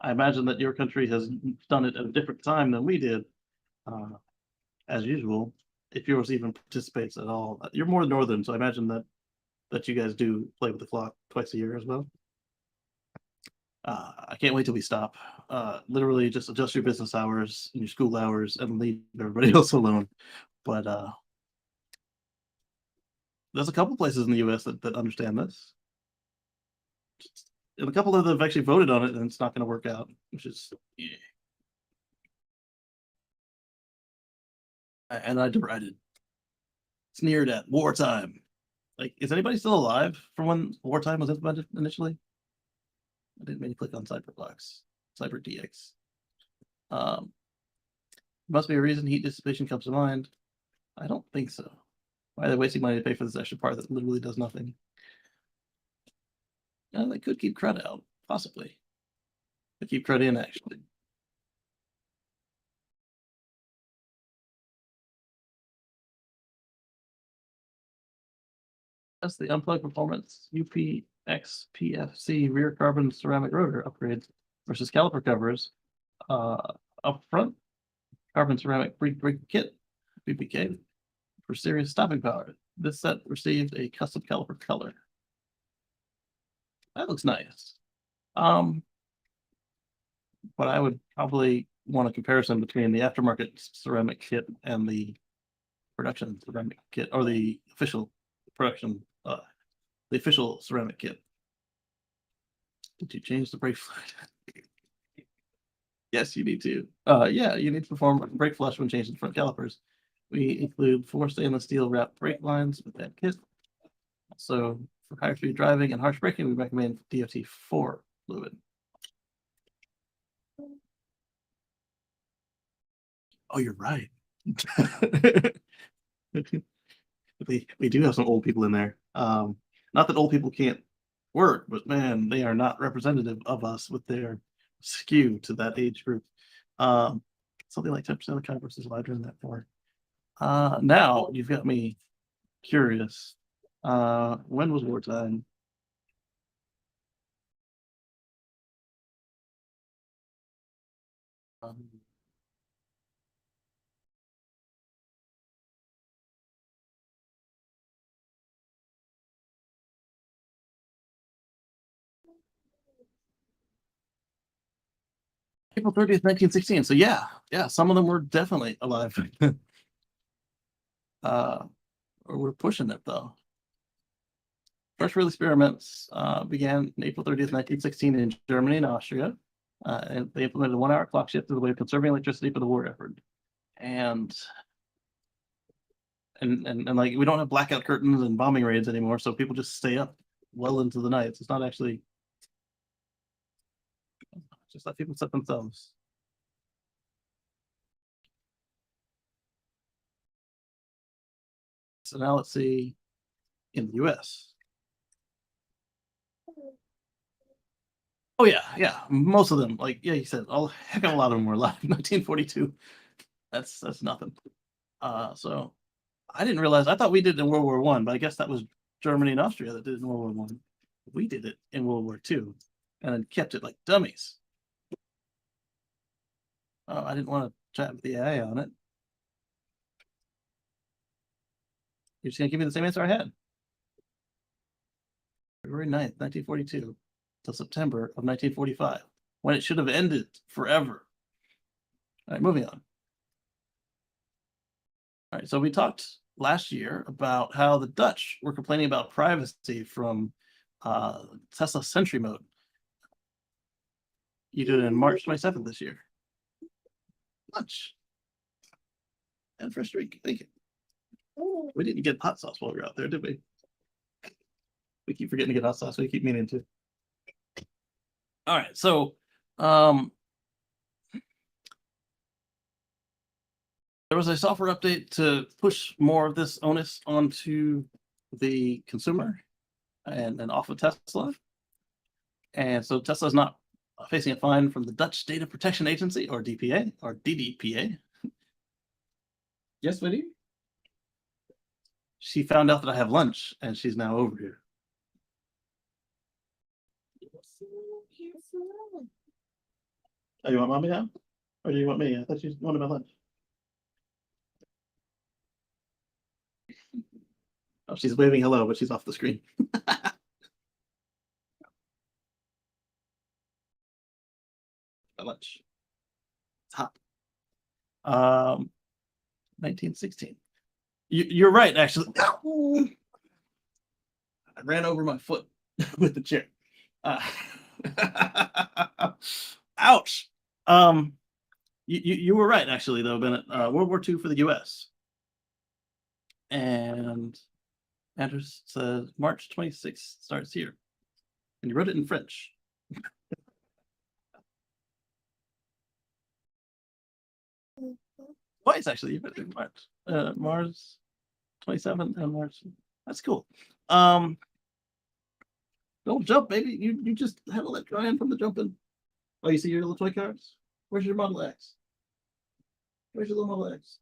I imagine that your country has done it at a different time than we did, as usual. If yours even participates at all, you're more northern, so I imagine that you guys do play with the clock twice a year as well. I can't wait till we stop. Literally, just adjust your business hours and your school hours and leave everybody else alone. But there's a couple places in the U.S. that understand this. And a couple of them have actually voted on it, and it's not going to work out, which is yeah. And I derided. Sneered at wartime. Like, is anybody still alive from when wartime was implemented initially? I didn't mean to click on Cyberblocks. Cyber DX. Must be a reason heat dissipation comes to mind. I don't think so. Why are they wasting money to pay for this extra part that literally does nothing? They could keep CRUD out, possibly. They keep CRUD in, actually. That's the unplugged performance UPXPFC rear carbon ceramic rotor upgrades versus caliper covers. Up front, carbon ceramic brake kit, BPK, for serious stopping power. This set received a custom caliper color. That looks nice. But I would probably want a comparison between the aftermarket ceramic kit and the production ceramic kit, or the official production, the official ceramic kit. Did you change the brake fluid? Yes, you need to. Yeah, you need to perform brake flush when changing front calipers. We include 4 stainless steel wrapped brake lines with that kit. So for higher speed driving and harsh braking, we recommend DOT4 fluid. Oh, you're right. We do have some old people in there. Not that old people can't work, but man, they are not representative of us with their skew to that age group. Um, Something like 10% of the Congress is larger than that for. Now you've got me curious. When was wartime? Um, April 30th, 1916. So yeah, some of them were definitely alive. uh, we're pushing it though. First real experiments began April 30th, 1916 in Germany and Austria. And they implemented a 1-hour clock shift as a way of conserving electricity for the war effort. And like we don't have blackout curtains and bombing raids anymore, so people just stay up well into the night. It's not actually just let people set themselves. So now let's see in the US. Oh yeah. Most of them, like you said, heck of a lot of them were alive in 1942. That's nothing. So I didn't realize. I thought we did it in World War One, but I guess that was Germany and Austria that did it in World War One. We did it in World War Two, and then kept it like dummies. Oh, I didn't want to chat with the AI on it. You're just gonna give me the same answer I had. February 9th, 1942 to September of 1945, when it should have ended forever. All right, moving on. All right, so we talked last year about how the Dutch were complaining about privacy from Tesla Sentry Mode. You did it in March 27th this year. Lunch. And fresh drink. Thank you. We didn't get hot sauce while we were out there, did we? We keep forgetting to get hot sauce. We keep meaning to. All right, so there was a software update to push more of this onus onto the consumer and off of Tesla. And so Tesla's not facing a fine from the Dutch Data Protection Agency, or DPA, or DDPA. Yes, Winnie? She found out that I have lunch, and she's now over here. Oh, you want mommy now? Or do you want me? I thought you wanted my lunch. Oh, she's waving hello, but she's off the screen. My lunch. It's hot. 1916. You're right, actually. I ran over my foot with the chair. Ouch. You were right, actually, though, Bennett. World War II for the US. And Anders says March 26th starts here. And you wrote it in French. Twice, actually. You wrote it in March. Mars 27th and March. That's cool. Don't jump, baby. You just had to let dry in from the jumping. Oh, you see your little toy cars? Where's your Model X? Where's your little Model X?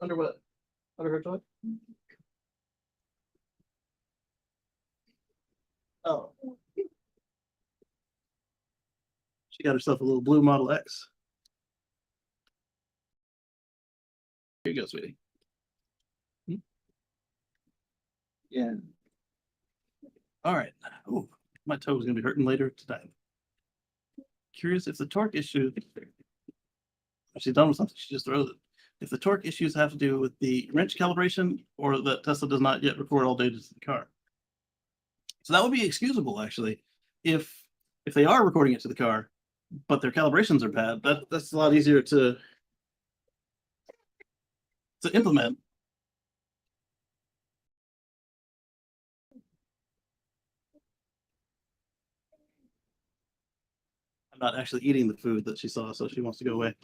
Under what? Under her toy? Oh. She got herself a little blue Model X. Here you go, sweetie. Yeah. All right. Ooh, my toe is going to be hurting later tonight. Curious if the torque issue, if she's done with something, she just throws it. If the torque issues have to do with the wrench calibration, or that Tesla does not yet record all data to the car. So that would be excusable, actually, if they are recording it to the car, but their calibrations are bad. That's a lot easier to implement. I'm not actually eating the food that she saw, so she wants to go away.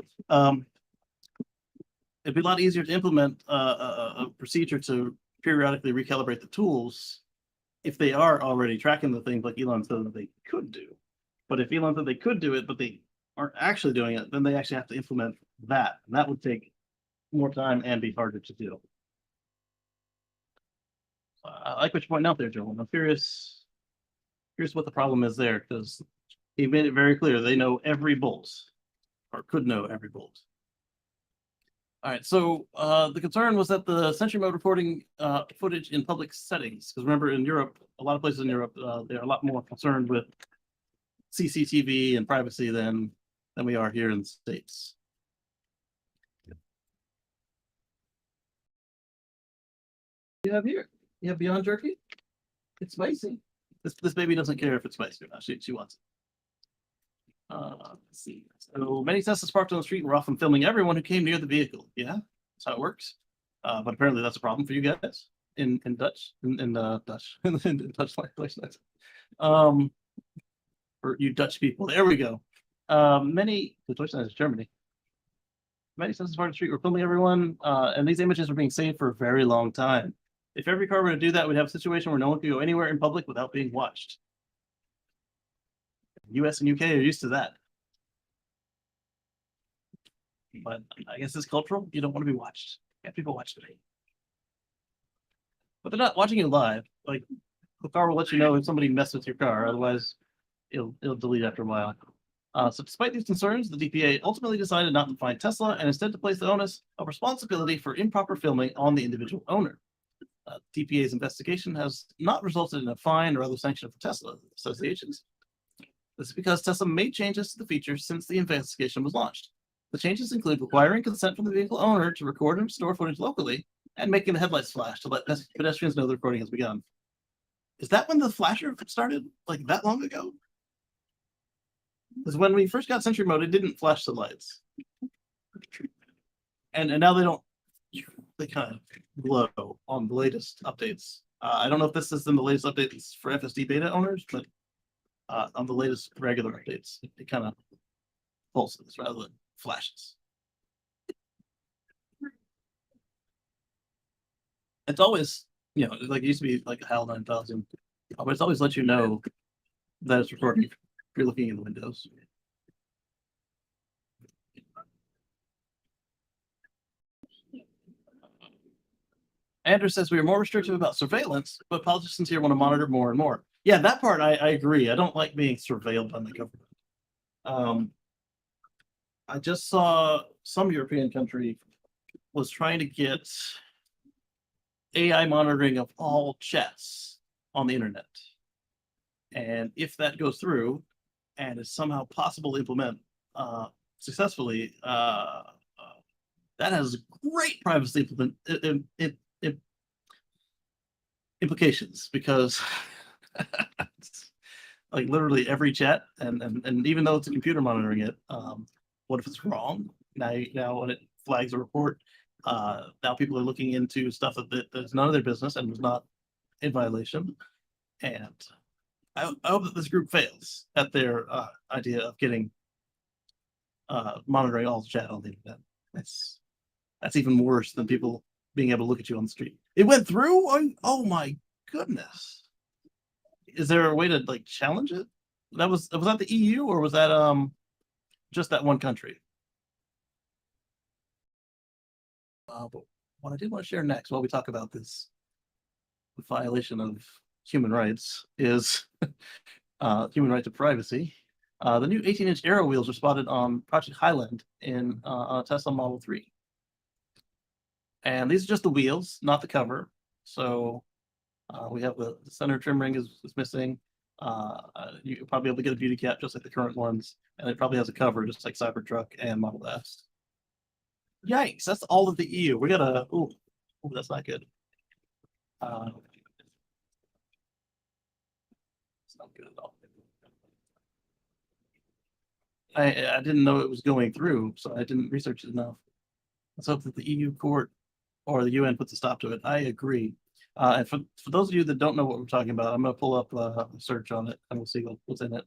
It'd be a lot easier to implement a procedure to periodically recalibrate the tools if they are already tracking the things like Elon said that they could do. But if Elon said they could do it, but they aren't actually doing it, then they actually have to implement that. And that would take more time and be harder to do. I like what you're pointing out there, Joel. I'm curious what the problem is there, because he made it very clear they know every bolt, or could know every bolt. All right, so the concern was that the Sentry mode recording footage in public settings, because remember in Europe, a lot of places in Europe, they're a lot more concerned with CCTV and privacy than we are here in the States. You have here, you have Beyond Jerky. It's spicy. This baby doesn't care if it's spicy or not. She wants it. Let's see. So many Teslas parked on the street were often filming everyone who came near the vehicle. Yeah, that's how it works. But apparently that's a problem for you guys in Dutch, in Dutch, in Dutch language. For you Dutch people. There we go. Many, the Deutschland is Germany. Many Teslas parked on the street were filming everyone, and these images were being saved for a very long time. If every car were to do that, we'd have a situation where no one could go anywhere in public without being watched. US and UK are used to that. But I guess it's cultural. You don't want to be watched. Yeah, people watch today. But they're not watching you live. Like the car will let you know if somebody messed with your car. Otherwise, it'll delete after a while. So despite these concerns, the DPA ultimately decided not to fine Tesla and instead to place the onus of responsibility for improper filming on the individual owner. DPA's investigation has not resulted in a fine or other sanction for Tesla associations. This is because Tesla made changes to the features since the investigation was launched. The changes include requiring consent from the vehicle owner to record and store footage locally and making the headlights flash to let pedestrians know the recording has begun. Is that when the flasher started, like that long ago? Because when we first got Sentry mode, it didn't flash the lights. And now they don't, they kind of glow on the latest updates. I don't know if this is in the latest updates for FSD beta owners, but on the latest regular updates, it kind of pulses rather than flashes. It's always, like it used to be like a HAL 9000, but it's always let you know that it's recording if you're looking in the windows. Andrew says we are more restrictive about surveillance, but politicians here want to monitor more and more. Yeah, that part I agree. I don't like being surveilled by the government. I just saw some European country was trying to get AI monitoring of all chats on the internet. And if that goes through and is somehow possible to implement successfully, that has great privacy implications, because like literally every chat, and even though it's a computer monitoring it, what if it's wrong? Now when it flags a report, now people are looking into stuff that's none of their business and was not in violation. And I hope that this group fails at their idea of getting monitoring all the chat on the internet. That's even worse than people being able to look at you on the street. It went through? Oh my goodness. Is there a way to like challenge it? Was that the EU, or was that just that one country? But what I did want to share next while we talk about this violation of human rights is human right to privacy. The new 18-inch aero wheels are spotted on Project Highland in Tesla Model 3. And these are just the wheels, not the cover. So we have the center trim ring is missing. You'll probably be able to get a beauty cap just like the current ones. And it probably has a cover just like Cybertruck and Model S. Yikes, that's all of the EU. We gotta, ooh, that's not good. It's not good at all. I didn't know it was going through, so I didn't research it enough. Let's hope that the EU court or the UN puts a stop to it. I agree. And for those of you that don't know what we're talking about, I'm going to pull up a search on it and we'll see what's in it.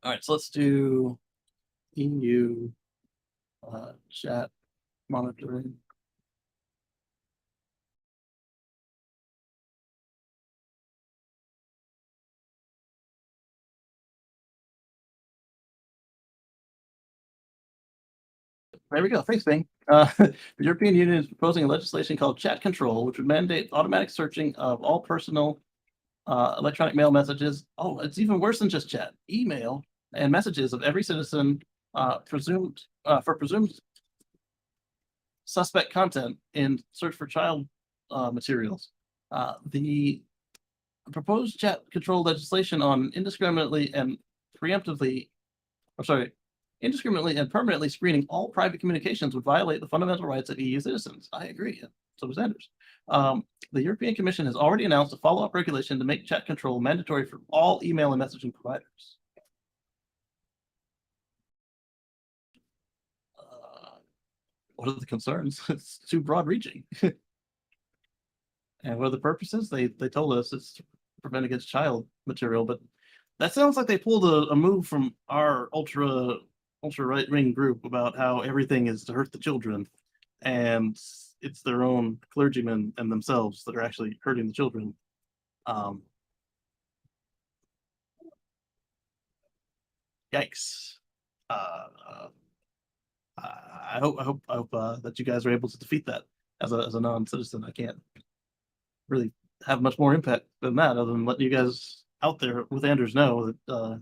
All right, so let's do EU chat monitoring. There we go. Thanks, Bing. The European Union is proposing a legislation called Chat Control, which would mandate automatic searching of all personal electronic mail messages. Oh, it's even worse than just chat. Email and messages of every citizen presumed for presumed suspect content in search for child materials. The proposed chat control legislation on indiscriminately and permanently screening all private communications would violate the fundamental rights of EU citizens. I agree. So does Anders. The European Commission has already announced a follow-up regulation to make chat control mandatory for all email and messaging providers. What are the concerns? It's too broad-reaching. And what are the purposes? They told us it's to prevent against child material, but that sounds like they pulled a move from our ultra right wing group about how everything is to hurt the children, and it's their own clergymen and themselves that are actually hurting the children. Yikes! I hope that you guys are able to defeat that as a non-citizen. I can't really have much more impact than that, other than letting you guys out there with Anders know that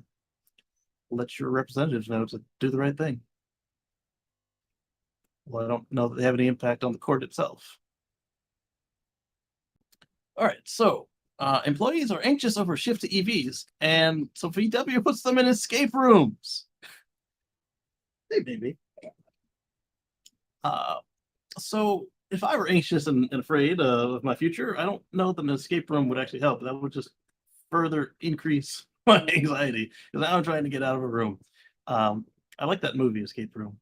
let your representatives know to do the right thing. Well, I don't know that they have any impact on the court itself. All right, so employees are anxious over shift to EVs, and so VW puts them in escape rooms. Maybe. So if I were anxious and afraid of my future, I don't know that an escape room would actually help. That would just further increase my anxiety because now I'm trying to get out of a room. I like that movie Escape Room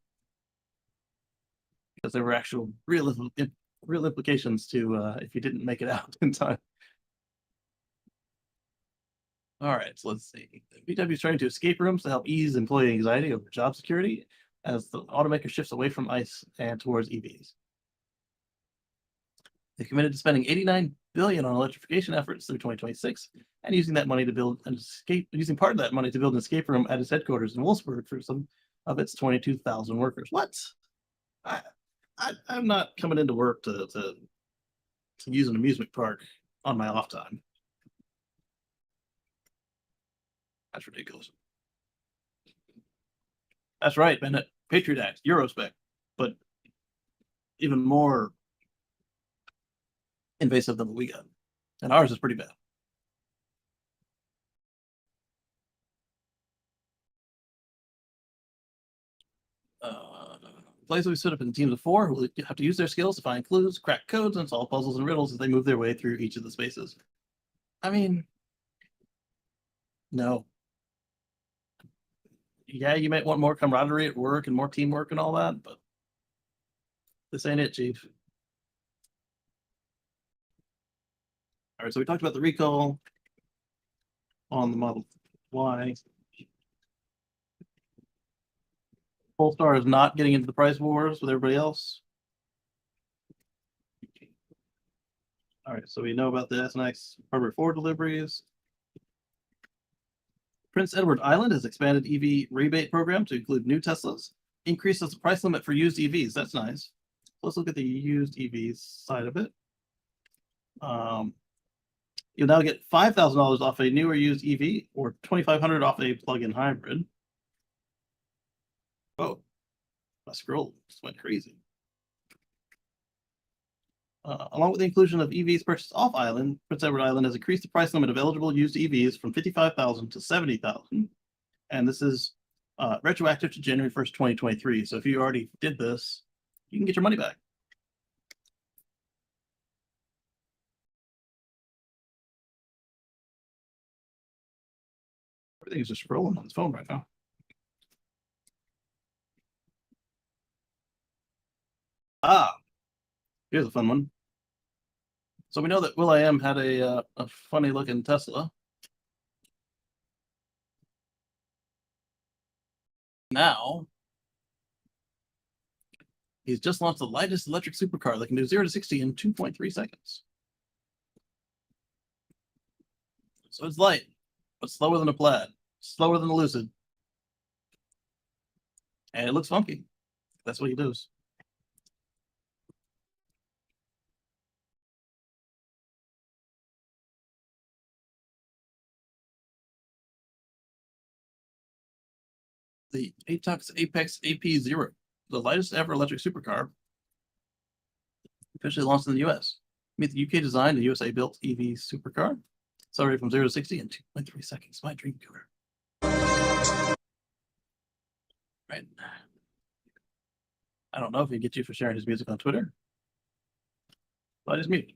because there were actual real implications to if you didn't make it out in time. All right, so let's see. VW is trying to escape rooms to help ease employee anxiety over job security as the automaker shifts away from ICE and towards EVs. They committed to spending $89 billion on electrification efforts through 2026, and using that money to build an using part of that money to build an escape room at its headquarters in Wolfsburg for some of its 22,000 workers. What? I'm not coming into work to use an amusement park on my off time. That's ridiculous. That's right, Bennett. Patriot Act, Eurospec, but even more invasive than what we got. And ours is pretty bad. Players will be split up in teams of 4 who will have to use their skills to find clues, crack codes, and solve puzzles and riddles as they move their way through each of the spaces. I mean, no. Yeah, you might want more camaraderie at work and more teamwork and all that, but this ain't it, Chief. All right, so we talked about the recall on the Model Y. Polestar is not getting into the price wars with everybody else. All right, so we know about the S and X Hardware 4 deliveries. Prince Edward Island has expanded EV rebate program to include new Teslas, increases the price limit for used EVs. That's nice. Let's look at the used EVs side of it. You'll now get $5,000 off a new or used EV or $2,500 off a plug-in hybrid. Oh, my scroll just went crazy. Along with the inclusion of EVs purchased off island, Prince Edward Island has increased the price limit of eligible used EVs from $55,000 to $70,000. And this is retroactive to January 1st, 2023. So if you already did this, you can get your money back. Everything is just scrolling on his phone right now. Here's a fun one. So we know that will.i.am had a funny looking Tesla. Now, he's just launched the lightest electric supercar that can do 0 to 60 in 2.3 seconds. So it's light, but slower than a Plaid, slower than a Lucid. And it looks funky. That's what he does. The ATOX Apex AP0, the lightest ever electric supercar, officially launched in the US. Meet the UK designed and USA built EV supercar. Accelerated from 0 to 60 in 2.3 seconds. My dream killer. Right. I don't know if he get you for sharing his music on Twitter. But I just muted.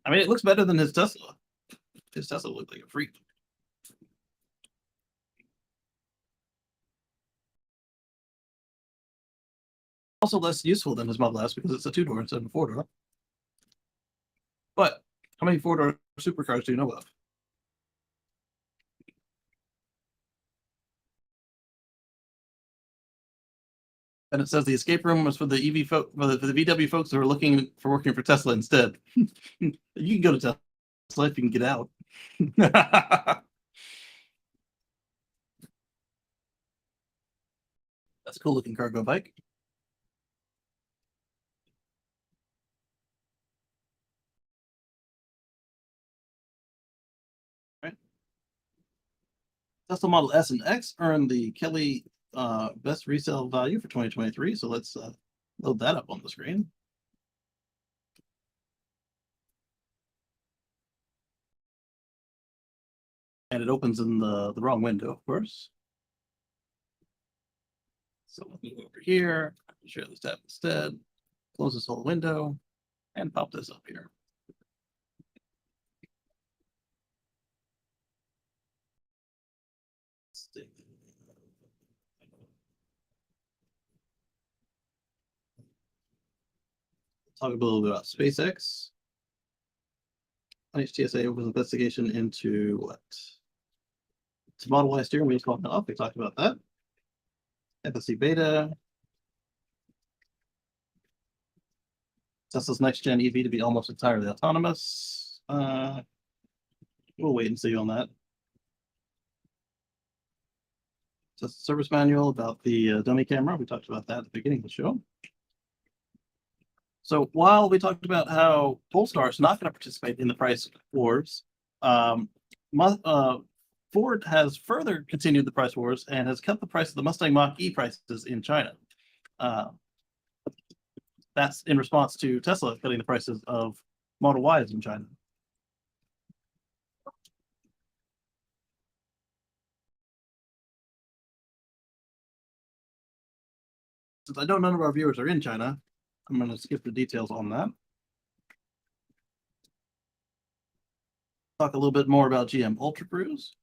I mean, it looks better than his Tesla. His Tesla looked like a freak. Also less useful than his Model S because it's a 2-door instead of a 4-door. But how many 4-door supercars do you know of? And it says the escape room was for the EV folk, for the VW folks who are looking for working for Tesla instead. You can go to Tesla if you can get out. That's a cool looking cargo bike. Right. Tesla Model S and X earned the Kelly best resale value for 2023. So let's load that up on the screen. And it opens in the wrong window, of course. So let's move over here, share this tab instead, close this whole window, and pop this up here. Talk a little bit about SpaceX. NHTSA opens investigation into what? It's Model Y steering wheel falling off. We talked about that. FSC beta. Tesla's next gen EV to be almost entirely autonomous. We'll wait and see on that. Just a service manual about the dummy camera. We talked about that at the beginning of the show. So while we talked about how Polestar is not going to participate in the price wars, Ford has further continued the price wars and has cut the price of the Mustang Mach-E prices in China. That's in response to Tesla cutting the prices of Model Ys in China. Since I know none of our viewers are in China, I'm going to skip the details on that. Talk a little bit more about GM Ultra Cruise.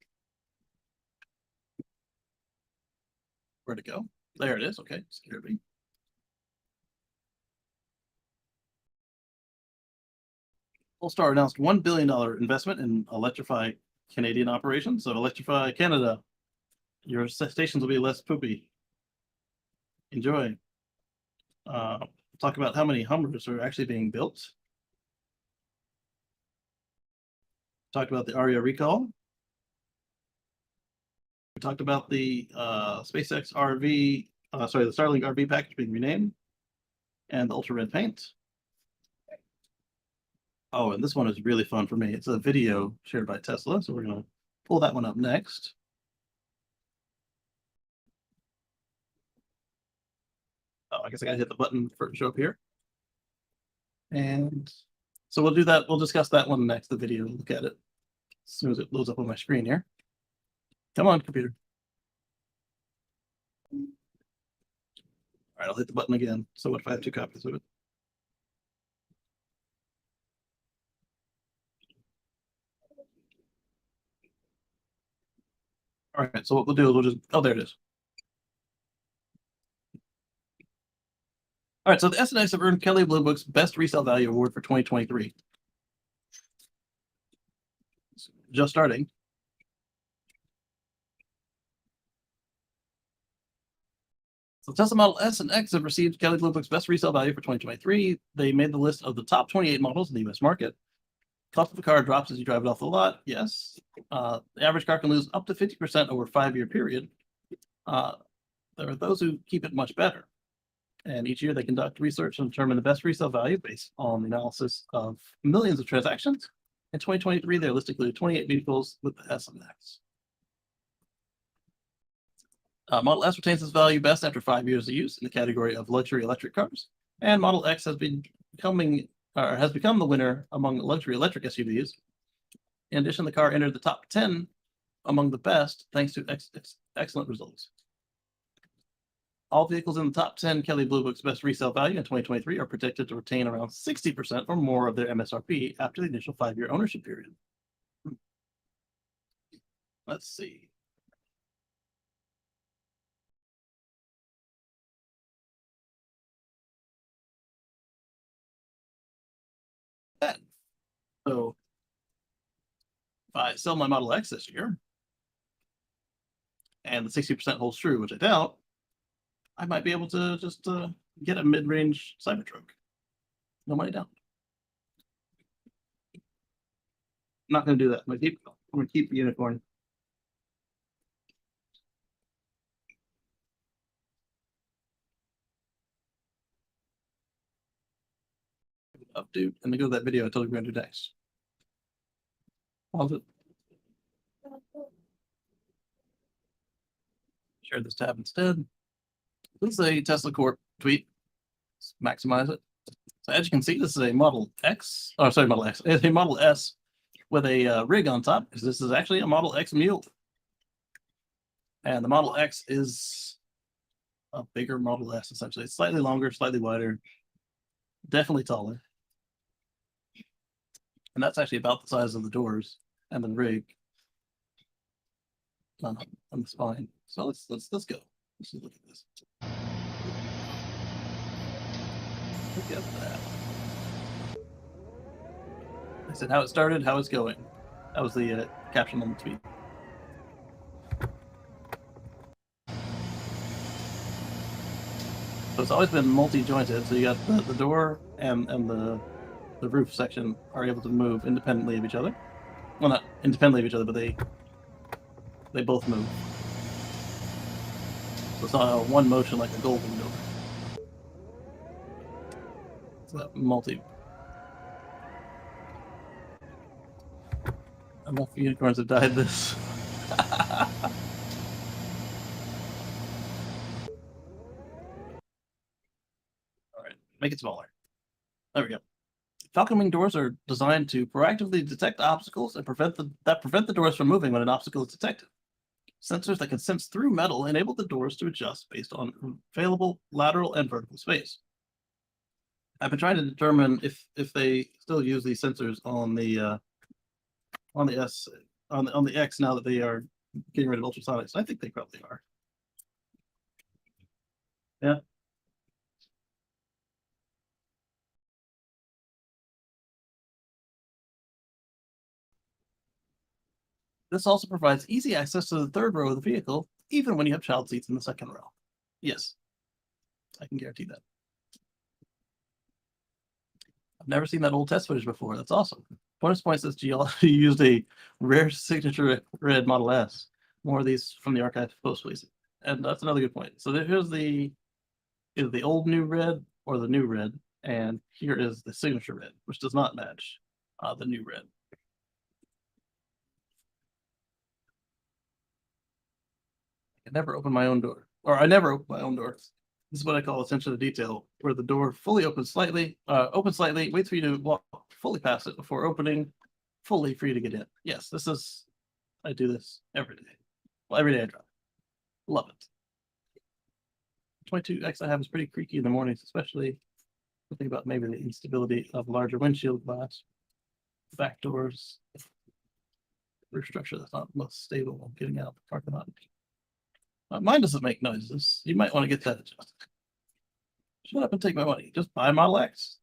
Where'd it go? There it is. Okay, scared me. Polestar announced $1 billion investment in Electrify Canadian operations. So Electrify Canada, your stations will be less poopy. Enjoy. Talk about how many Hummers are actually being built. Talked about the Aria recall. We talked about the SpaceX RV, the Starlink RV package being renamed, and the ultra red paint. Oh, and this one is really fun for me. It's a video shared by Tesla, so we're going to pull that one up next. Oh, I guess I got to hit the button for it to show up here. And so we'll do that. We'll discuss that one next, the video. Look at it as soon as it loads up on my screen here. Come on, computer. All right, I'll hit the button again. So what if I have 2 copies of it? All right, so what we'll do is we'll just, oh, there it is. All right, so the S&X have earned Kelley Blue Book's Best Resale Value Award for 2023. Just starting. So Tesla Model S and X have received Kelley Blue Book's Best Resale Value for 2023. They made the list of the top 28 models in the US market. Cost of the car drops as you drive it off the lot. Yes. The average car can lose up to 50% over a 5-year period. There are those who keep it much better. And each year they conduct research and determine the best resale value based on the analysis of millions of transactions. In 2023, their list included 28 vehicles with the S and X. Model S retains its value best after 5 years of use in the category of luxury electric cars, and Model X has become the winner among luxury electric SUVs. In addition, the car entered the top 10 among the best thanks to excellent results. All vehicles in the top 10 Kelley Blue Book's best resale value in 2023 are predicted to retain around 60% or more of their MSRP after the initial 5-year ownership period. Let's see. That. So if I sell my Model X this year, and the 60% holds true, which I doubt, I might be able to just get a mid-range Cybertruck. No money down. I'm not going to do that. I'm going to keep the unicorn. Up, dude. And then go to that video I told you we're going to do next. Pause it. Share this tab instead. This is a Tesla Corp tweet. Let's maximize it. So as you can see, this is a Model X. Oh, sorry, Model X. It's a Model S with a rig on top, because this is actually a Model X mule. And the Model X is a bigger Model S, essentially. It's slightly longer, slightly wider, definitely taller. And that's actually about the size of the doors and the rig on the spine. So let's go. Let's look at this. Look at that. I said how it started, how it's going. That was the caption on the tweet. So it's always been multi-jointed. So you got the door and the roof section are able to move independently of each other. Well, not independently of each other, but they both move. So it's not a one motion like a golden door. It's that multi. Enough unicorns have died this. All right, make it smaller. There we go. Falcon wing doors are designed to proactively detect obstacles and prevent the doors from moving when an obstacle is detected. Sensors that can sense through metal enable the doors to adjust based on available lateral and vertical space. I've been trying to determine if they still use these sensors on the X now that they are getting rid of ultrasonics. I think they probably are. Yeah. This also provides easy access to the third row of the vehicle, even when you have child seats in the second row. Yes, I can guarantee that. I've never seen that old test footage before. That's awesome. Bonus points says GL used a rare signature red Model S. More of these from the archive post, please. And that's another good point. So here's either the old new red or the new red, and here is the signature red, which does not match the new red. I never open my own door, or I never open my own door. This is what I call attention to detail, where the door fully opens slightly, waits for you to walk fully past it before opening, fully for you to get in. Yes, I do this every day. Well, every day I drive. Love it. 22X I have is pretty creaky in the mornings, especially thinking about maybe the instability of larger windshield glass, back doors, roof structure that's not most stable while getting out of the parking lot. Mine doesn't make noises. You might want to get that adjusted. Shut up and take my money. Just buy Model X.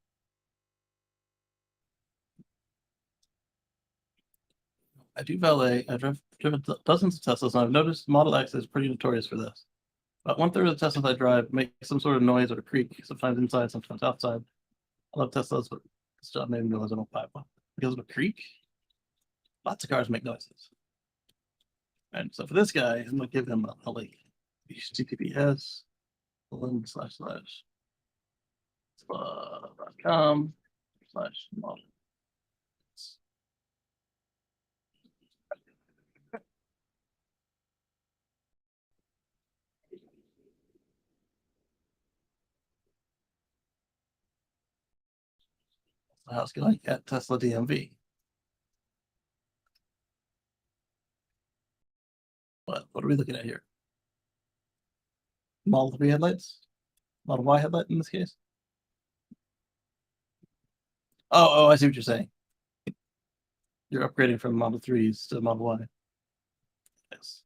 I do valet. I've driven dozens of Teslas, and I've noticed Model X is pretty notorious for this. About 1/3 of the Teslas I drive make some sort of noise or creak, sometimes inside, sometimes outside. I love Teslas, but this job made me realize I don't buy one because of a creak. Lots of cars make noises. And so for this guy, I'm gonna give him a link. HTTPS:// Tesla.com/model. How's it going at Tesla DMV? What are we looking at here? Model 3 headlights? Model Y headlight in this case? Oh, I see what you're saying. You're upgrading from Model 3s to Model Y. Yes.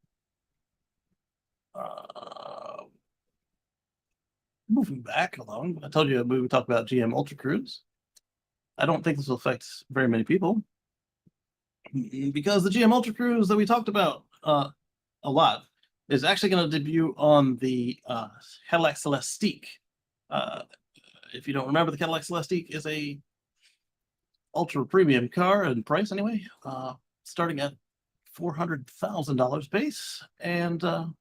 Moving back along, I told you we would talk about GM Ultra Cruise. I don't think this will affect very many people because the GM Ultra Cruise that we talked about a lot is actually going to debut on the Cadillac Celestiq. If you don't remember, the Cadillac Celestiq is a ultra premium car in price anyway, starting at $400,000 base. And the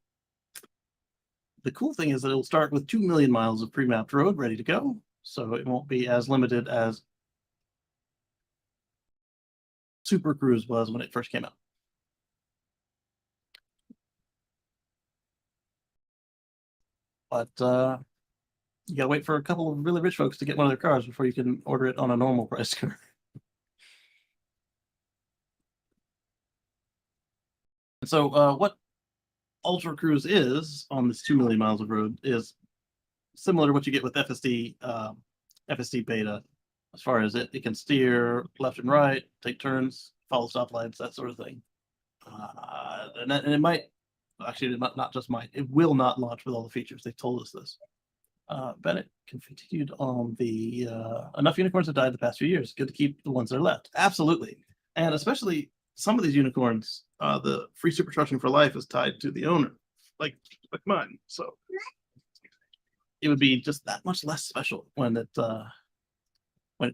cool thing is that it'll start with 2 million miles of pre-mapped road ready to go. So it won't be as limited as Super Cruise was when it first came out. But you gotta wait for a couple of really rich folks to get one of their cars before you can order it on a normal price car. So what Ultra Cruise is on this 2 million miles of road is similar to what you get with FSD beta, as far as it can steer left and right, take turns, follow stoplights, that sort of thing. And it might, actually, not just might, it will not launch with all the features. They told us this. Bennett continued on the enough unicorns have died the past few years. Good to keep the ones that are left. Absolutely. And especially some of these unicorns, the free supercharging for life is tied to the owner, like mine. So it would be just that much less special when it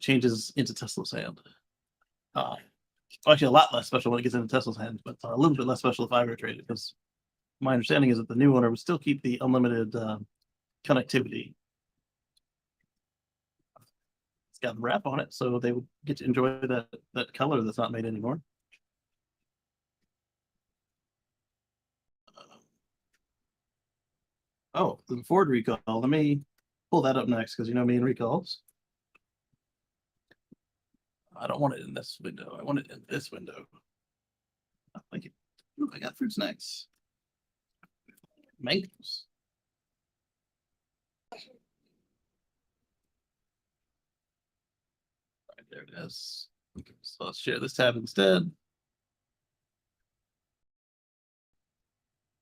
changes into Tesla's hand. Actually, a lot less special when it gets into Tesla's hand, but a little bit less special if I were traded, because my understanding is that the new owner would still keep the unlimited connectivity. It's got the wrap on it, so they would get to enjoy that color that's not made anymore. Oh, the Ford recall. Let me pull that up next because you know me and recalls. I don't want it in this window. I want it in this window. I like it. Ooh, I got fruit snacks. Mangoes. Right, there it is. Okay, so let's share this tab instead.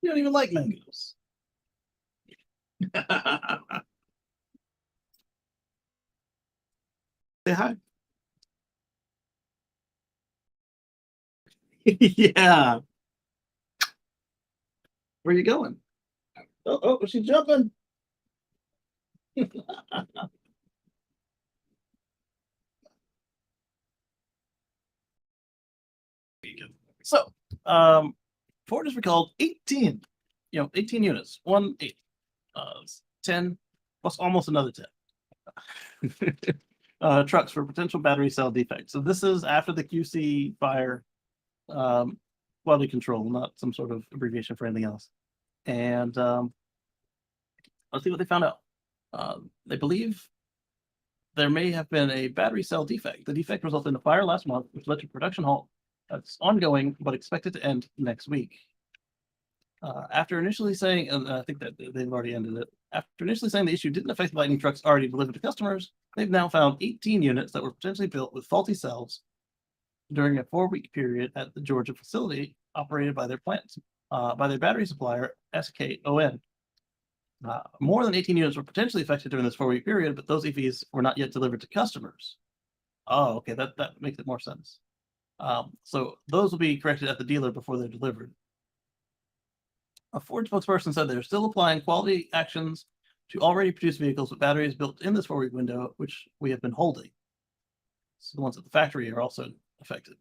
You don't even like mangoes. Say hi. Yeah. Where are you going? Oh, she's jumping. So, Ford has recalled 18, 18 units, 10 plus almost another 10 trucks for potential battery cell defects. So this is after the QC fire, quality control, not some sort of abbreviation for anything else. And let's see what they found out. They believe there may have been a battery cell defect. The defect resulted in a fire last month, which led to production halt that's ongoing, but expected to end next week. After initially saying, and I think that they've already ended it, after initially saying the issue didn't affect Lightning trucks already delivered to customers, they've now found 18 units that were potentially built with faulty cells during a 4-week period at the Georgia facility operated by their plants, by their battery supplier, SKON. More than 18 units were potentially affected during this 4-week period, but those EVs were not yet delivered to customers. Oh, okay, that makes it more sense. So those will be corrected at the dealer before they're delivered. A Ford spokesperson said they're still applying quality actions to already produced vehicles with batteries built in this 4-week window, which we have been holding. So the ones at the factory are also affected.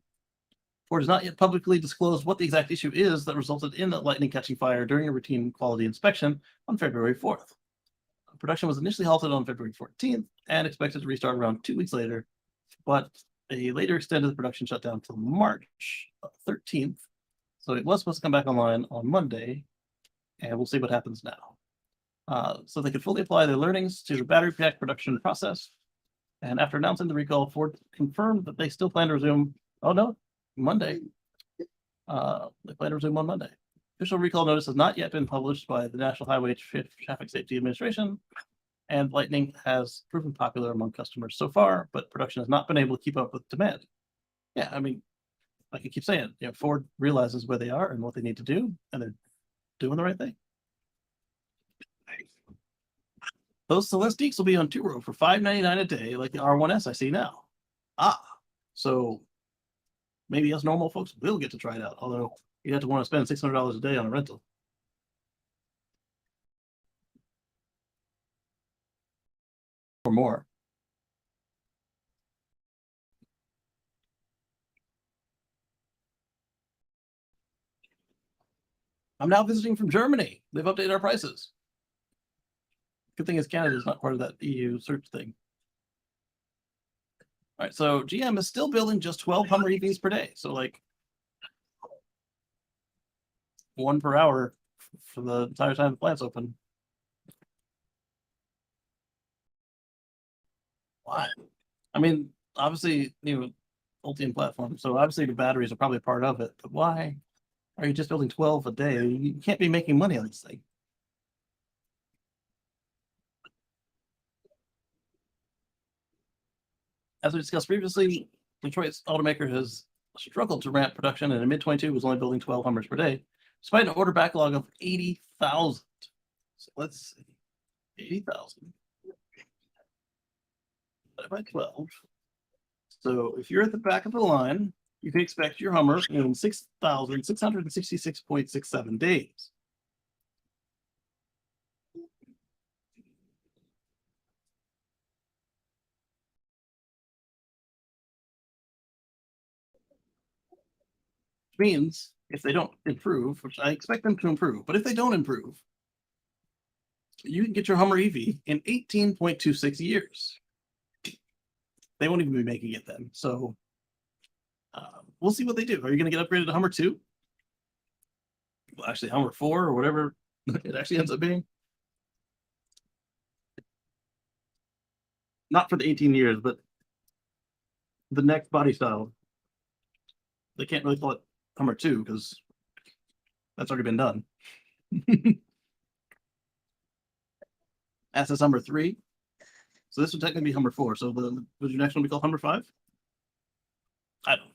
Ford has not yet publicly disclosed what the exact issue is that resulted in the lightning catching fire during a routine quality inspection on February 4th. Production was initially halted on February 14th and expected to restart around 2 weeks later, but they later extended the production shutdown until March 13th. So it was supposed to come back online on Monday, and we'll see what happens now. So they could fully apply their learnings to the battery pack production process. And after announcing the recall, Ford confirmed that they still plan to resume. Oh no, Monday. They plan to resume on Monday. Official recall notice has not yet been published by the National Highway Traffic Safety Administration, and Lightning has proven popular among customers so far, but production has not been able to keep up with demand. Yeah, I mean, like I keep saying, Ford realizes where they are and what they need to do, and they're doing the right thing. Those Celestiques will be on two-row for $5.99 a day, like the R1S I see now. So maybe us normal folks will get to try it out, although you'd have to want to spend $600 a day on a rental. Or more. I'm now visiting from Germany. They've updated our prices. Good thing is Canada is not part of that EU search thing. All right, so GM is still building just 12 Hummer EVs per day. So like 1 per hour for the entire time the plant's open. Why? I mean, obviously, Ultium platform. So obviously the batteries are probably a part of it, but why are you just building 12 a day? You can't be making money on this thing. As we discussed previously, Detroit's automaker has struggled to ramp production, and in mid-22 was only building 12 Hummers per day, despite an order backlog of 80,000. So let's see, 80,000 by 12. So if you're at the back of the line, you can expect your Hummer in 6,666.67 days. Which means if they don't improve, which I expect them to improve, but if they don't improve, you can get your Hummer EV in 18.26 years. They won't even be making it then. So we'll see what they do. Are you going to get upgraded to Hummer 2? Well, actually, Hummer 4 or whatever it actually ends up being. Not for the 18 years, but the next body style. They can't really call it Hummer 2 because that's already been done. That's this Hummer 3. So this would technically be Hummer 4. So would your next one be called Hummer 5? I don't know.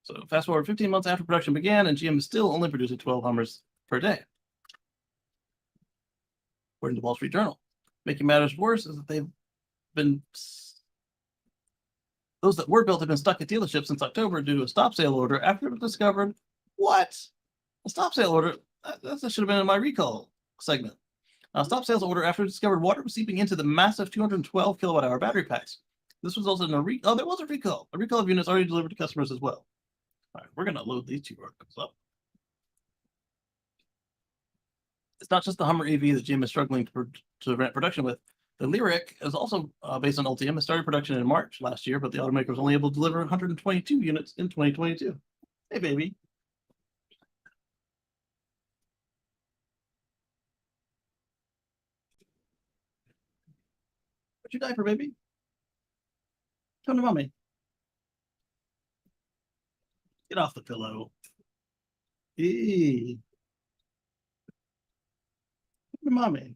So fast forward 15 months after production began, and GM is still only producing 12 Hummers per day, according to the Wall Street Journal. Making matters worse is that those that were built have been stuck at dealerships since October due to a stop sale order after it was discovered. What? A stop sale order? That should have been in my recall segment. A stop sales order after it discovered water was seeping into the massive 212 kilowatt hour battery packs. This resulted in there was a recall. A recall of units already delivered to customers as well. All right, we're going to load these two articles up. It's not just the Hummer EV that GM is struggling to ramp production with. The Lyric is also based on Ultium. It started production in March last year, but the automaker was only able to deliver 122 units in 2022. Hey, baby. What's your diaper, baby? Come to mommy. Get off the pillow. Hey. Come to mommy.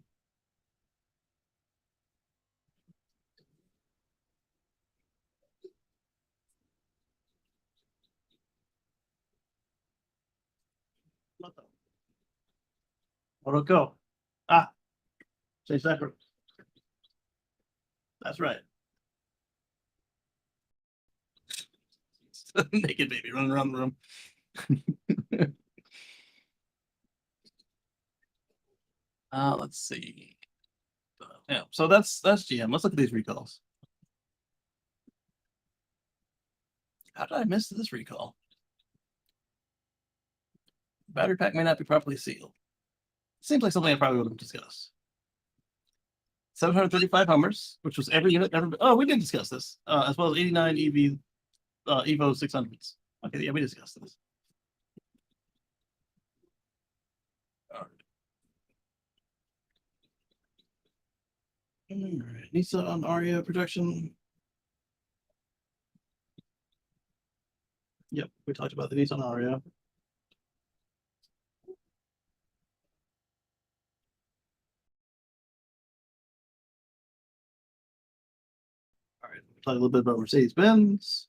Where'd it go? Say separate. That's right. Naked baby running around the room. Let's see. Yeah, so that's GM. Let's look at these recalls. How did I miss this recall? Battery pack may not be properly sealed. Seems like something I probably would have discussed. 735 Hummers, which was every unit ever. Oh, we did discuss this, as well as 89 EV Evo 600s. Okay, yeah, we discussed this. All right, Nissan Aria production. Yep, we talked about the Nissan Aria. All right, talk a little bit about Mercedes-Benz.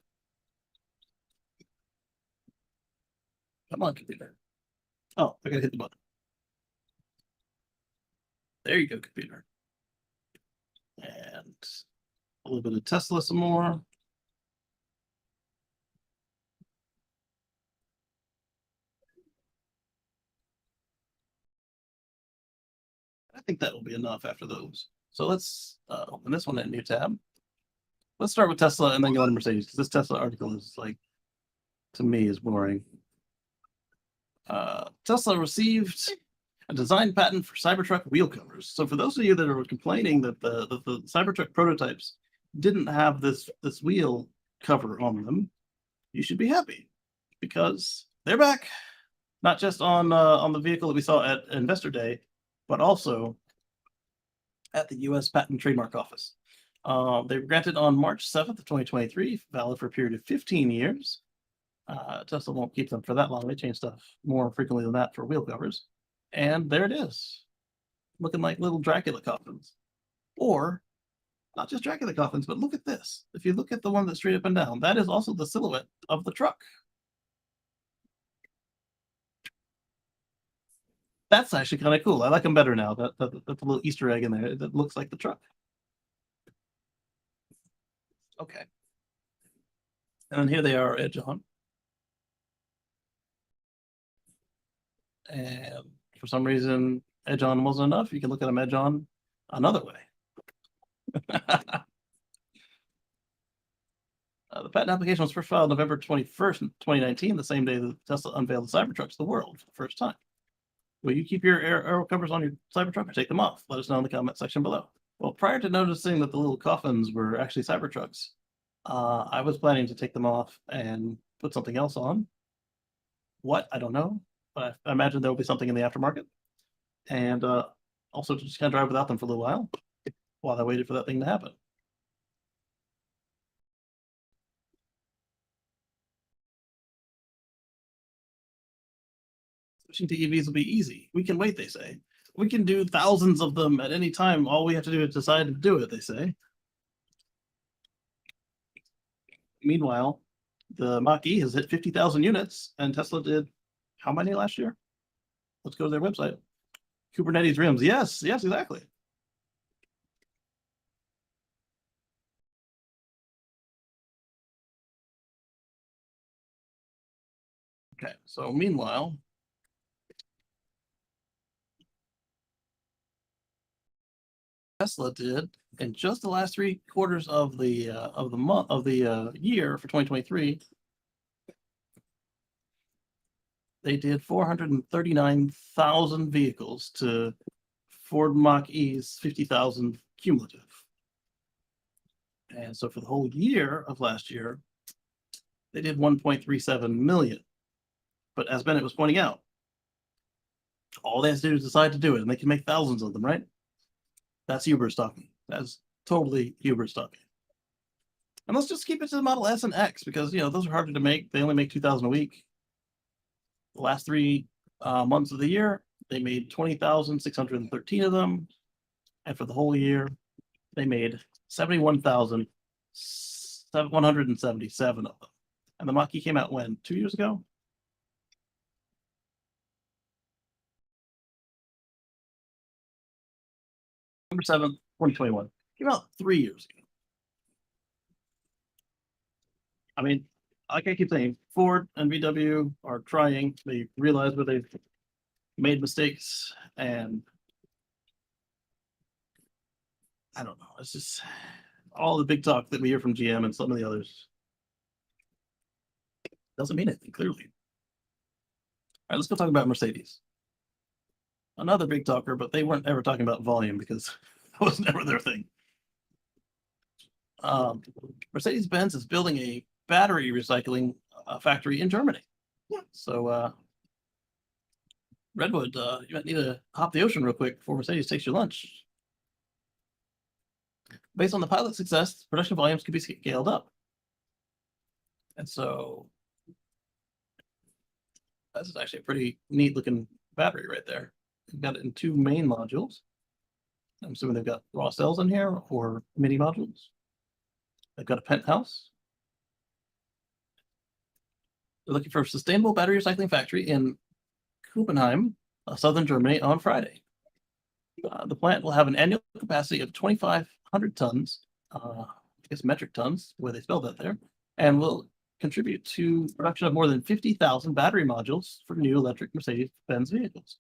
Come on, computer. Oh, I gotta hit the button. There you go, computer. And a little bit of Tesla some more. I think that will be enough after those. So let's open this one in a new tab. Let's start with Tesla and then go on to Mercedes, because this Tesla article is like, to me, is boring. Tesla received a design patent for Cybertruck wheel covers. So for those of you that are complaining that the Cybertruck prototypes didn't have this wheel cover on them, you should be happy, because they're back. Not just on the vehicle that we saw at Investor Day, but also at the U.S. Patent and Trademark Office. They were granted on March 7th of 2023, valid for a period of 15 years. Tesla won't keep them for that long. They change stuff more frequently than that for wheel covers. And there it is, looking like little Dracula coffins. Or not just Dracula coffins, but look at this. If you look at the one that's straight up and down, that is also the silhouette of the truck. That's actually kind of cool. I like them better now. That's a little Easter egg in there that looks like the truck. Okay. And then here they are edge on. And for some reason, edge on wasn't enough. You can look at them edge on another way. The patent application was first filed November 21st, 2019, the same day that Tesla unveiled the Cybertruck to the world for the first time. Will you keep your aero covers on your Cybertruck or take them off? Let us know in the comment section below. Well, prior to noticing that the little coffins were actually Cybertrucks, I was planning to take them off and put something else on. What? I don't know. But I imagine there will be something in the aftermarket. And also just kind of drive without them for a little while I waited for that thing to happen. Switching to EVs will be easy. We can wait, they say. We can do thousands of them at any time. All we have to do is decide to do it, they say. Meanwhile, the Mach-E has hit 50,000 units, and Tesla did how many last year? Let's go to their website. Kubernetes rims. Yes, exactly. Okay, so meanwhile, Tesla did in just the last 3 quarters of the year for 2023. They did 439,000 vehicles to Ford Mach-E's 50,000 cumulative. And so for the whole year of last year, they did 1.37 million. But as Bennett was pointing out, all they have to do is decide to do it, and they can make thousands of them, right? That's hubris talking. That's totally hubris talking. And let's just keep it to the Model S and X, because those are harder to make. They only make 2,000 a week. The last 3 months of the year, they made 20,613 of them, and for the whole year, they made 71,177 of them. And the Mach-E came out when? 2 years ago? November 7th, 2021. Came out 3 years ago. I mean, like I keep saying, Ford and VW are trying. They realize where they've made mistakes, and I don't know. It's just all the big talk that we hear from GM and some of the others doesn't mean anything, clearly. All right, let's go talk about Mercedes. Another big talker, but they weren't ever talking about volume because That was never their thing. Mercedes-Benz is building a battery recycling factory in Germany. So Redwood, you might need to hop the ocean real quick before Mercedes takes your lunch. Based on the pilot success, production volumes could be scaled up. And so this is actually a pretty neat looking battery right there. They've got it in 2 main modules. I'm assuming they've got raw cells in here or mini modules. They've got a penthouse. They're looking for a sustainable battery recycling factory in Kuppenheim, southern Germany, on Friday. The plant will have an annual capacity of 2,500 tons, I guess metric tons, the way they spelled that there, and will contribute to production of more than 50,000 battery modules for new electric Mercedes-Benz vehicles.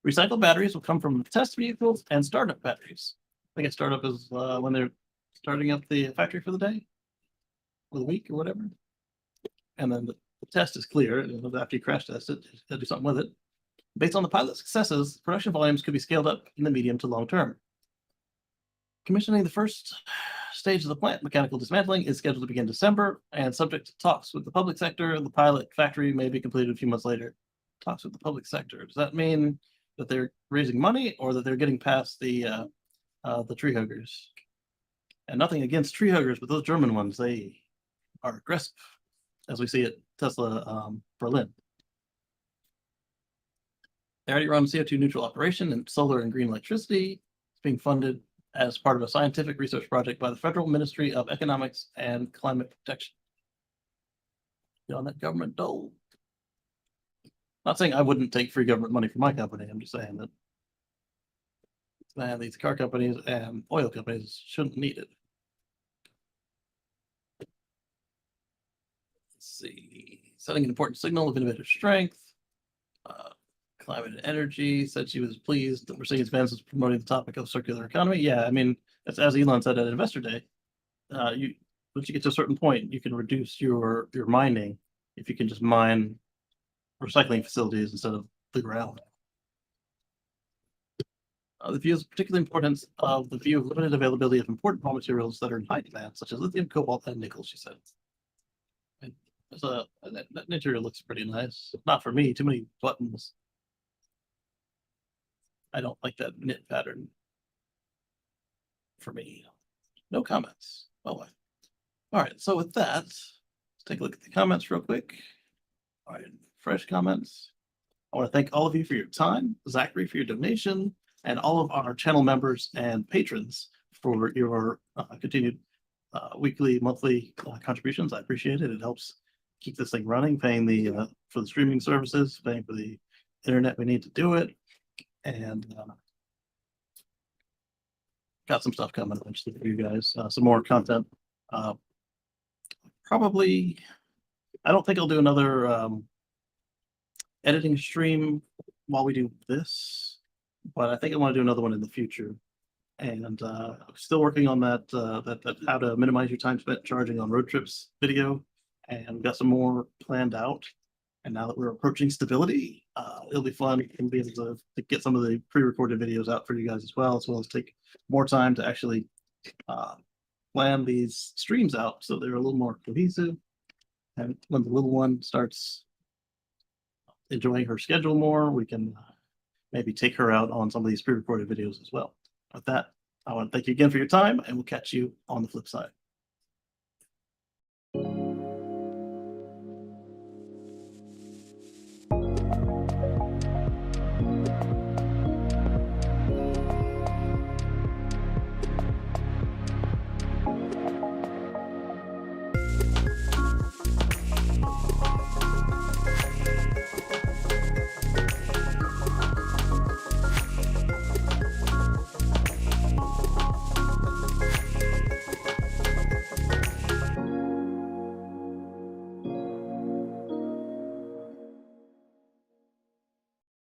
Recycled batteries will come from test vehicles and startup batteries. I guess startup is when they're starting up the factory for the day, or the week, or whatever. And then the test is clear, and after you crash test it, you gotta do something with it. Based on the pilot successes, production volumes could be scaled up in the medium to long term. Commissioning the first stage of the plant mechanical dismantling is scheduled to begin December, and subject to talks with the public sector, the pilot factory may be completed a few months later. Talks with the public sector. Does that mean that they're raising money or that they're getting past the tree huggers? And nothing against tree huggers, but those German ones, they are aggressive, as we see at Tesla Berlin. They already run CO2 neutral operation and solar and green electricity. It's being funded as part of a scientific research project by the Federal Ministry of Economics and Climate Protection. On that government dole. Not saying I wouldn't take free government money from my company. I'm just saying that these car companies and oil companies shouldn't need it. Let's see. Setting an important signal of innovative strength. Climate and energy said she was pleased that Mercedes-Benz was promoting the topic of circular economy. Yeah, I mean, that's as Elon said at Investor Day. Once you get to a certain point, you can reduce your mining if you can just mine recycling facilities instead of the ground. The view is particularly importance of the view of limited availability of important raw materials that are in high demand, such as lithium, cobalt, and nickel, she said. And that material looks pretty nice. Not for me, too many buttons. I don't like that knit pattern. For me, no comments. Oh, all right. So with that, let's take a look at the comments real quick. All right, fresh comments. I want to thank all of you for your time, Zachary for your donation, and all of our channel members and patrons for your continued weekly, monthly contributions. I appreciate it. It helps keep this thing running, paying for the streaming services, paying for the internet we need to do it. And got some stuff coming eventually for you guys. Some more content. Probably, I don't think I'll do another editing stream while we do this, but I think I want to do another one in the future. And I'm still working on that how to minimize your time spent charging on road trips video, and got some more planned out. And now that we're approaching stability, it'll be fun. We'll be able to get some of the pre-recorded videos out for you guys as well as take more time to actually plan these streams out so they're a little more cohesive. And when the little one starts enjoying her schedule more, we can maybe take her out on some of these pre-recorded videos as well. With that, I want to thank you again for your time, and we'll catch you on the flip side.